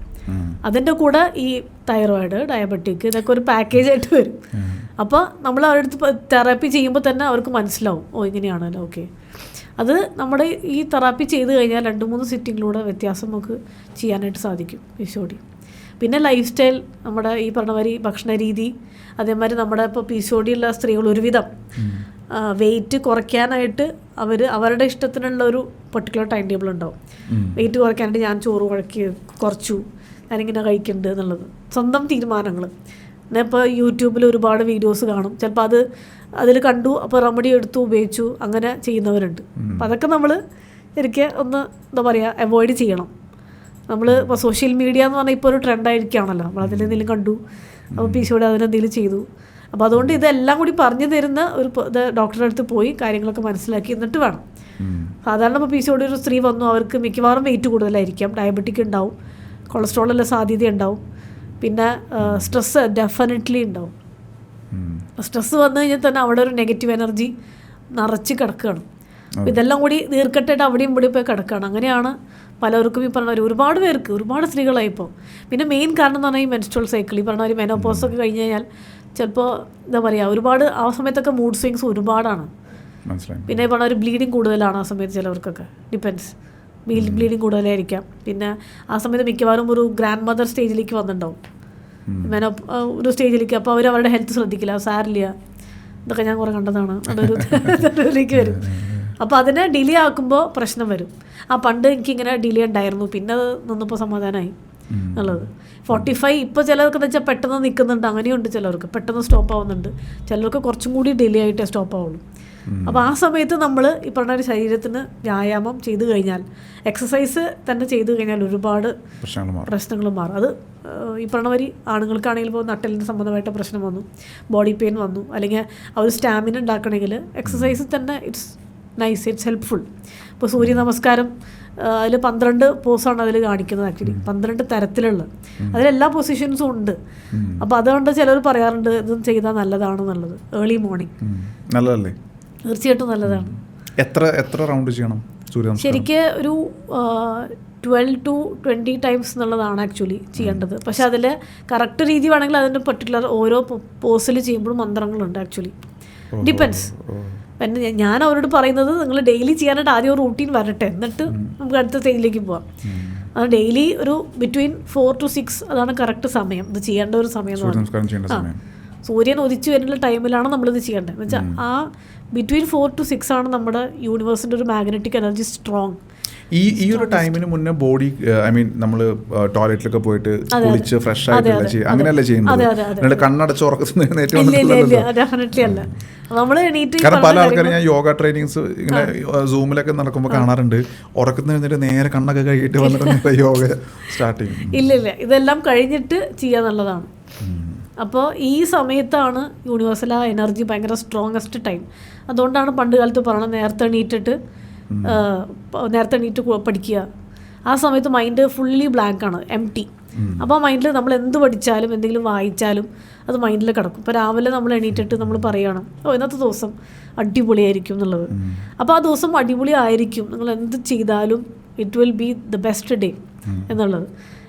അതിൻ്റെ കൂടെ ഈ തൈറോയിഡ്, ഡയബറ്റിക് ഇതൊക്കെ ഒരു പാക്കേജായിട്ട് വരും. അപ്പോൾ നമ്മൾ അവരുടെ അടുത്ത് തെറാപ്പി ചെയ്യുമ്പോൾ തന്നെ അവർക്ക് മനസ്സിലാവും, ഓ ഇങ്ങനെയാണല്ലോ, ഓക്കെ. അത് നമ്മുടെ ഈ തെറാപ്പി ചെയ്ത് കഴിഞ്ഞാൽ 2-3 സിറ്റിങ്ങിലൂടെ വ്യത്യാസം നമുക്ക് ചെയ്യാനായിട്ട് സാധിക്കും PCOD. പിന്നെ ലൈഫ് സ്റ്റൈൽ, നമ്മുടെ ഈ പറഞ്ഞ മാതിരി ഭക്ഷണ രീതി, അതേമാതിരി നമ്മുടെ ഇപ്പോൾ PCOD ഉള്ള സ്ത്രീകൾ ഒരുവിധം വെയിറ്റ് കുറയ്ക്കാനായിട്ട് അവരുടെ ഇഷ്ടത്തിനുള്ള ഒരു പെർട്ടിക്കുലർ ടൈം ടേബിൾ ഉണ്ടാവും. വെയിറ്റ് കുറയ്ക്കാനായിട്ട് ഞാൻ ചോറ് കുറച്ചു, ഞാനിങ്ങനെ കഴിക്കുന്നുണ്ട് എന്നുള്ളത് സ്വന്തം തീരുമാനങ്ങൾ. ഇപ്പോൾ യൂട്യൂബിൽ ഒരുപാട് വീഡിയോസ് കാണും, ചിലപ്പോൾ അതിൽ കണ്ടു, അപ്പോൾ റെമഡി എടുത്തു ഉപയോഗിച്ചു, അങ്ങനെ ചെയ്യുന്നവരുണ്ട്. അപ്പോൾ അതൊക്കെ നമ്മൾ ശരിക്കും ഒന്ന് എന്താ പറയുക അവോയ്ഡ് ചെയ്യണം. നമ്മൾ ഇപ്പോൾ സോഷ്യൽ മീഡിയ എന്ന് പറഞ്ഞാൽ ഇപ്പോൾ ഒരു ട്രെൻഡായിരിക്കുകയാണല്ലോ, നമ്മളതിലെന്തെങ്കിലും കണ്ടു, അപ്പോൾ PCOD അതിനെന്തെങ്കിലും ചെയ്തു. അപ്പോൾ അതുകൊണ്ട് ഇതെല്ലാം കൂടി പറഞ്ഞു തരുന്ന ഒരു ഡോക്ടറുടെ അടുത്ത് പോയി കാര്യങ്ങളൊക്കെ മനസ്സിലാക്കി എന്നിട്ട് വേണം. സാധാരണ ഇപ്പോൾ PCOD ഒരു സ്ത്രീ വന്നു, അവർക്ക് മിക്കവാറും വെയിറ്റ് കൂടുതലായിരിക്കാം, ഡയബറ്റിക് ഉണ്ടാവും, കൊളസ്ട്രോളിൻ്റെ സാധ്യത ഉണ്ടാവും, പിന്നെ സ്ട്രെസ്സ് ഡെഫിനറ്റ്ലി ഉണ്ടാവും. സ്ട്രെസ്സ് വന്നു കഴിഞ്ഞാൽ തന്നെ അവിടെ ഒരു നെഗറ്റീവ് എനർജി നിറച്ച് കിടക്കുകയാണ്. അപ്പോൾ ഇതെല്ലാം കൂടി നീർക്കെട്ടായിട്ട് അവിടെയും ഇവിടെ പോയി കിടക്കുകയാണ്. അങ്ങനെയാണ് പലർക്കും ഈ പറഞ്ഞ ഒരുപാട് പേർക്ക്, ഒരുപാട് സ്ത്രീകളായി ഇപ്പോൾ. പിന്നെ മെയിൻ കാരണം എന്ന് പറഞ്ഞാൽ ഈ മെൻസ്ട്രൽ സൈക്കിൾ, ഈ പറഞ്ഞ ഒരു മെനോപോസൊക്കെ കഴിഞ്ഞ് കഴിഞ്ഞാൽ ചിലപ്പോൾ എന്താ പറയുക, ഒരുപാട് ആ സമയത്തൊക്കെ മൂഡ് സ്വിങ്സ് ഒരുപാടാണ്. പിന്നെ ഈ പറഞ്ഞ ഒരു ബ്ലീഡിങ് കൂടുതലാണ് ആ സമയത്ത് ചിലവർക്കൊക്കെ, ഡിപ്പെൻസ്, ബ്ലീഡിങ് കൂടുതലായിരിക്കാം. പിന്നെ ആ സമയത്ത് മിക്കവാറും ഒരു ഗ്രാൻഡ് മദർ സ്റ്റേജിലേക്ക് വന്നിട്ടുണ്ടാവും, ഒരു സ്റ്റേജിലേക്ക്. അപ്പോൾ അവരുടെ ഹെൽത്ത് ശ്രദ്ധിക്കില്ല, സാരില്ല, ഇതൊക്കെ ഞാൻ കുറേ കണ്ടതാണ്, അതൊരു ഇതിലേക്ക് വരും. അപ്പോൾ അതിനെ ഡിലേ ആക്കുമ്പോൾ പ്രശ്നം വരും. പണ്ട് എനിക്കിങ്ങനെ ഡിലേ ഉണ്ടായിരുന്നു, പിന്നെ അത് നിന്നപ്പോൾ സമാധാനമായി എന്നുള്ളത്. 45 ഇപ്പോൾ ചിലർക്ക് എന്ന് വെച്ചാൽ പെട്ടെന്ന് നിൽക്കുന്നുണ്ട്, അങ്ങനെയുണ്ട്. ചിലർക്ക് പെട്ടെന്ന് സ്റ്റോപ്പ് ആവുന്നുണ്ട്, ചിലർക്ക് കുറച്ചും കൂടി ഡിലേ ആയിട്ടേ സ്റ്റോപ്പ് ആവുള്ളൂ. അപ്പോൾ ആ സമയത്ത് നമ്മൾ ഈ പറഞ്ഞ ഒരു ശരീരത്തിന് വ്യായാമം ചെയ്തു കഴിഞ്ഞാൽ, എക്സസൈസ് തന്നെ ചെയ്തു കഴിഞ്ഞാൽ ഒരുപാട് പ്രശ്നങ്ങൾ മാറും. അത് ഈ പറഞ്ഞ വരി ആണുങ്ങൾക്കാണെങ്കിൽ ഇപ്പോൾ നട്ടലിന് സംബന്ധമായിട്ട് പ്രശ്നം വന്നു, ബോഡി പെയിൻ വന്നു, അല്ലെങ്കിൽ ആ ഒരു സ്റ്റാമിന ഉണ്ടാക്കണമെങ്കിൽ എക്സസൈസ് തന്നെ ഇറ്റ്സ് നൈസ്, ഇറ്റ്സ് ഹെൽപ്ഫുൾ. ഇപ്പോൾ സൂര്യ നമസ്കാരം അതിൽ 12 പോസാണ് അതിൽ കാണിക്കുന്നത്. ആക്ച്വലി 12 തരത്തിലുള്ള, അതിലെല്ലാ പൊസിഷൻസും ഉണ്ട്. അപ്പോൾ അതുകൊണ്ട് ചിലർ പറയാറുണ്ട് ഇതും ചെയ്താൽ നല്ലതാണെന്നുള്ളത്. ഏർലി മോർണിംഗ് നല്ലതല്ലേ? തീർച്ചയായിട്ടും നല്ലതാണ്. എത്ര റൗണ്ട് ചെയ്യണം ശരിക്ക്? ഒരു 12 to 20 ടൈംസ് എന്നുള്ളതാണ് ആക്ച്വലി ചെയ്യേണ്ടത്. പക്ഷെ അതിൽ കറക്റ്റ് രീതി വേണമെങ്കിൽ അതിൻ്റെ പെർട്ടിക്കുലർ ഓരോ പോസിൽ ചെയ്യുമ്പോഴും മന്ത്രങ്ങളുണ്ട് ആക്ച്വലി, ഡിപ്പെൻസ്. പിന്നെ ഞാൻ അവരോട് പറയുന്നത് നിങ്ങൾ ഡെയിലി ചെയ്യാനായിട്ട് ആദ്യം ഒരു റൂട്ടീൻ വരട്ടെ, എന്നിട്ട് നമുക്ക് അടുത്ത സ്റ്റേജിലേക്ക് പോവാം. അത് ഡെയിലി ഒരു ബിറ്റ്വീൻ 4 to 6 അതാണ് കറക്റ്റ് സമയം, ഇത് ചെയ്യേണ്ട ഒരു സമയം എന്ന് പറയുന്നത്. സൂര്യൻ ഉദിച്ചു വരുന്ന ടൈമിലാണ് നമ്മളിത് ചെയ്യേണ്ടത്. എന്ന് വെച്ചാൽ ആ ബിറ്റ്വീൻ 4 to 6 ആണ് നമ്മുടെ യൂണിവേഴ്സിൻ്റെ ഒരു മാഗ്നറ്റിക് എനർജി സ്ട്രോങ്. ഈ ഒരു ടൈമിന് മുന്നേ ബോഡി, ഐ മീൻ നമ്മൾ ടോയ്ലറ്റിലൊക്കെ പോയിട്ട് കുളിച്ച് ഫ്രഷ് ആയിട്ടല്ല അങ്ങനെയല്ല ചെയ്യുന്നത്, കണ്ണടച്ച് ഉറക്കത്തിന് ഡെഫിനറ്റ്ലി അല്ല. നമ്മൾ കാരണം പല ആൾക്കാരും ഞാൻ യോഗ ട്രെയിനിങ്സ് ഇങ്ങനെ സൂമിലൊക്കെ നടക്കുമ്പോൾ കാണാറുണ്ട്, ഉറക്കത്തിന് എന്നിട്ട് നേരെ കണ്ണൊക്കെ കഴുകിയിട്ട് വന്നിട്ട് യോഗ സ്റ്റാർട്ട് ചെയ്യും. ഇല്ല, ഇതെല്ലാം കഴിഞ്ഞിട്ട് ചെയ്യാന്നുള്ളതാണ്. അപ്പോൾ ഈ സമയത്താണ് യൂണിവേഴ്സൽ ആ എനർജി ഭയങ്കര സ്ട്രോങ്ങസ്റ്റ് ടൈം. അതുകൊണ്ടാണ് പണ്ട് കാലത്ത് പറയുന്നത് നേരത്തെ എണീറ്റ് പഠിക്കുക. ആ സമയത്ത് മൈൻഡ് ഫുള്ളി ബ്ലാങ്കാണ്, എംപ്റ്റി. അപ്പോൾ ആ മൈൻഡിൽ നമ്മൾ എന്ത് പഠിച്ചാലും എന്തെങ്കിലും വായിച്ചാലും അത് മൈൻഡിൽ കിടക്കും. ഇപ്പോൾ രാവിലെ നമ്മൾ എണീറ്റിട്ട് നമ്മൾ പറയണം, ഇന്നത്തെ ദിവസം അടിപൊളിയായിരിക്കും എന്നുള്ളത്. അപ്പോൾ ആ ദിവസം അടിപൊളി ആയിരിക്കും, നിങ്ങൾ എന്ത് ചെയ്താലും it will be the best day എന്നുള്ളത്.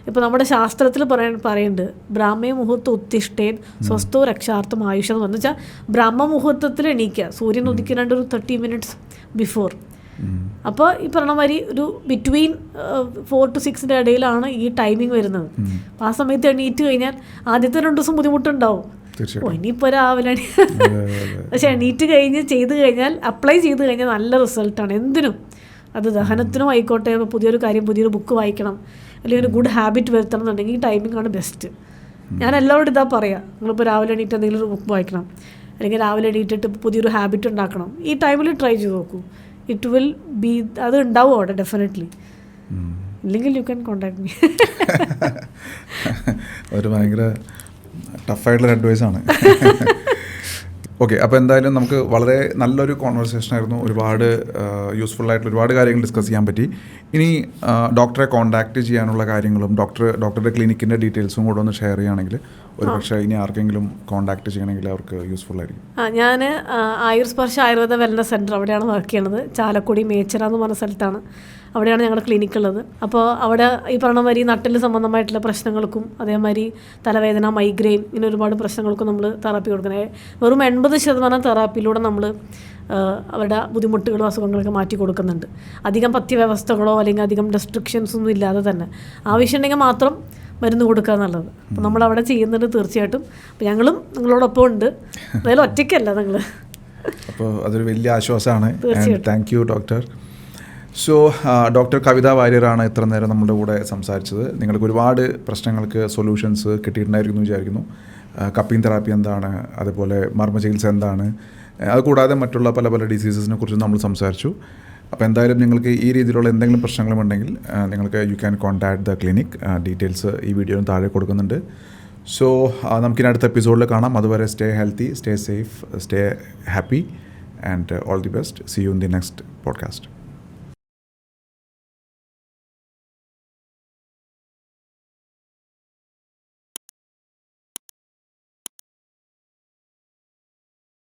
ഇപ്പോൾ നമ്മുടെ ശാസ്ത്രത്തിൽ പറയുന്നുണ്ട്, ബ്രാഹ്മേ മുഹൂർത്ത ഉത്തിഷ്ഠേൻ സ്വസ്ഥോ രക്ഷാർത്ഥം ആയുഷം എന്ന് വെച്ചാൽ ബ്രഹ്മ മുഹൂർത്തത്തിൽ എണീക്കുക, സൂര്യൻ ഉദിക്കാണ്ട് ഒരു 30 minutes ബിഫോർ. അപ്പോൾ ഈ പറഞ്ഞ മാതിരി ഒരു ബിറ്റ്വീൻ 4 to 6 ഇടയിലാണ് ഈ ടൈമിങ് വരുന്നത്. അപ്പോൾ ആ സമയത്ത് എണീറ്റ് കഴിഞ്ഞാൽ ആദ്യത്തെ 2 ദിവസം ബുദ്ധിമുട്ടുണ്ടാവും, ഇനിയിപ്പോൾ രാവിലെ പക്ഷെ എണീറ്റ് ചെയ്ത് കഴിഞ്ഞാൽ അപ്ലൈ ചെയ്ത് കഴിഞ്ഞാൽ നല്ല റിസൾട്ടാണ് എന്തിനും. അത് ദഹനത്തിനും ആയിക്കോട്ടെ, പുതിയൊരു കാര്യം, പുതിയൊരു ബുക്ക് വായിക്കണം, അല്ലെങ്കിൽ ഒരു ഗുഡ് ഹാബിറ്റ് വരുത്തണം എന്നുണ്ടെങ്കിൽ ഈ ടൈമിംഗ് ആണ് ബെസ്റ്റ്. ഞാൻ എല്ലാവരോടും ഇതാ പറയാം, നിങ്ങളിപ്പോൾ രാവിലെ എണീറ്റ് എന്തെങ്കിലും ഒരു ബുക്ക് വായിക്കണം, അല്ലെങ്കിൽ രാവിലെ എണീറ്റിട്ട് പുതിയൊരു ഹാബിറ്റ് ഉണ്ടാക്കണം, ഈ ടൈമിൽ ട്രൈ ചെയ്ത് നോക്കൂ. ഇറ്റ് വിൽ ബി, അത് ഉണ്ടാവും അവിടെ ഡെഫിനറ്റ്ലി. ഇല്ലെങ്കിൽ യു ക്യാൻ കോണ്ടാക്ട് മീ. ഒരു ഭയങ്കര ടഫായിട്ടുള്ള അഡ്വൈസാണ്. ഓക്കെ, അപ്പോൾ എന്തായാലും നമുക്ക് വളരെ നല്ലൊരു കോൺവെർസേഷൻ ആയിരുന്നു. ഒരുപാട് യൂസ്ഫുൾ ആയിട്ടുള്ള ഒരുപാട് കാര്യങ്ങൾ ഡിസ്കസ് ചെയ്യാൻ പറ്റി. ഇനി ഡോക്ടറെ കോൺടാക്റ്റ് ചെയ്യാനുള്ള കാര്യങ്ങളും ഡോക്ടറുടെ ക്ലിനിക്കിൻ്റെ ഡീറ്റെയിൽസും കൂടെ ഒന്ന് ഷെയർ ചെയ്യുകയാണെങ്കിൽ ഒരു പക്ഷേ ഇനി ആർക്കെങ്കിലും കോൺടാക്റ്റ് ചെയ്യണമെങ്കിൽ അവർക്ക് യൂസ്ഫുൾ ആയിരിക്കും. ഞാൻ ആയുർസ്പർശ ആയുർവേദ വെൽനസ് സെൻറ്റർ അവിടെയാണ് വർക്ക് ചെയ്യണത്. ചാലക്കുടി മേച്ചിറ എന്ന് പറഞ്ഞ സ്ഥലത്താണ്. അവിടെയാണ് ഞങ്ങളുടെ ക്ലിനിക്ക് ഉള്ളത്. അപ്പോൾ അവിടെ ഈ പറഞ്ഞ മാതിരി നട്ടിൽ സംബന്ധമായിട്ടുള്ള പ്രശ്നങ്ങൾക്കും അതേമാതിരി തലവേദന, മൈഗ്രെയിൻ, ഇങ്ങനെ ഒരുപാട് പ്രശ്നങ്ങൾക്കും നമ്മൾ തെറാപ്പി കൊടുക്കുന്നത്. വെറും 80% തെറാപ്പിയിലൂടെ നമ്മൾ അവരുടെ ബുദ്ധിമുട്ടുകളും അസുഖങ്ങളൊക്കെ മാറ്റി കൊടുക്കുന്നുണ്ട്. അധികം പഥ്യവ്യവസ്ഥകളോ അല്ലെങ്കിൽ അധികം റെസ്ട്രിക്ഷൻസ് ഒന്നും ഇല്ലാതെ തന്നെ ആവശ്യമുണ്ടെങ്കിൽ മാത്രം മരുന്ന് കൊടുക്കുക എന്നുള്ളത് അപ്പോൾ നമ്മളവിടെ ചെയ്യുന്നുണ്ട് തീർച്ചയായിട്ടും. അപ്പോൾ ഞങ്ങളും നിങ്ങളോടൊപ്പം ഉണ്ട്, എന്തായാലും ഒറ്റയ്ക്കല്ല നിങ്ങൾ. അപ്പോൾ അതൊരു വലിയ ആശ്വാസമാണ്. Thank you doctor. So doctor Kavitha വാര്യറാണ് ഇത്ര നേരം നമ്മുടെ കൂടെ സംസാരിച്ചത്. നിങ്ങൾക്ക് ഒരുപാട് പ്രശ്നങ്ങൾക്ക് സൊല്യൂഷൻസ് കിട്ടിയിട്ടുണ്ടായിരിക്കും എന്ന് വിചാരിക്കുന്നു. കപ്പിംഗ് തെറാപ്പി എന്താണ്, അതുപോലെ മർമ്മ ചികിത്സ എന്താണ്, അതുകൂടാതെ മറ്റുള്ള പല പല ഡിസീസസിനെ കുറിച്ച് നമ്മൾ സംസാരിച്ചു. അപ്പോൾ എന്തായാലും നിങ്ങൾക്ക് ഈ രീതിയിലുള്ള എന്തെങ്കിലും പ്രശ്നങ്ങളുമുണ്ടെങ്കിൽ നിങ്ങൾക്ക് you can contact the clinic. Details ഈ വീഡിയോയിൽ താഴെ കൊടുക്കുന്നുണ്ട്. സോ നമുക്കിനി അടുത്ത എപ്പിസോഡിൽ കാണാം. അതുവരെ stay healthy, stay safe, stay happy and all the best. See you in the next podcast.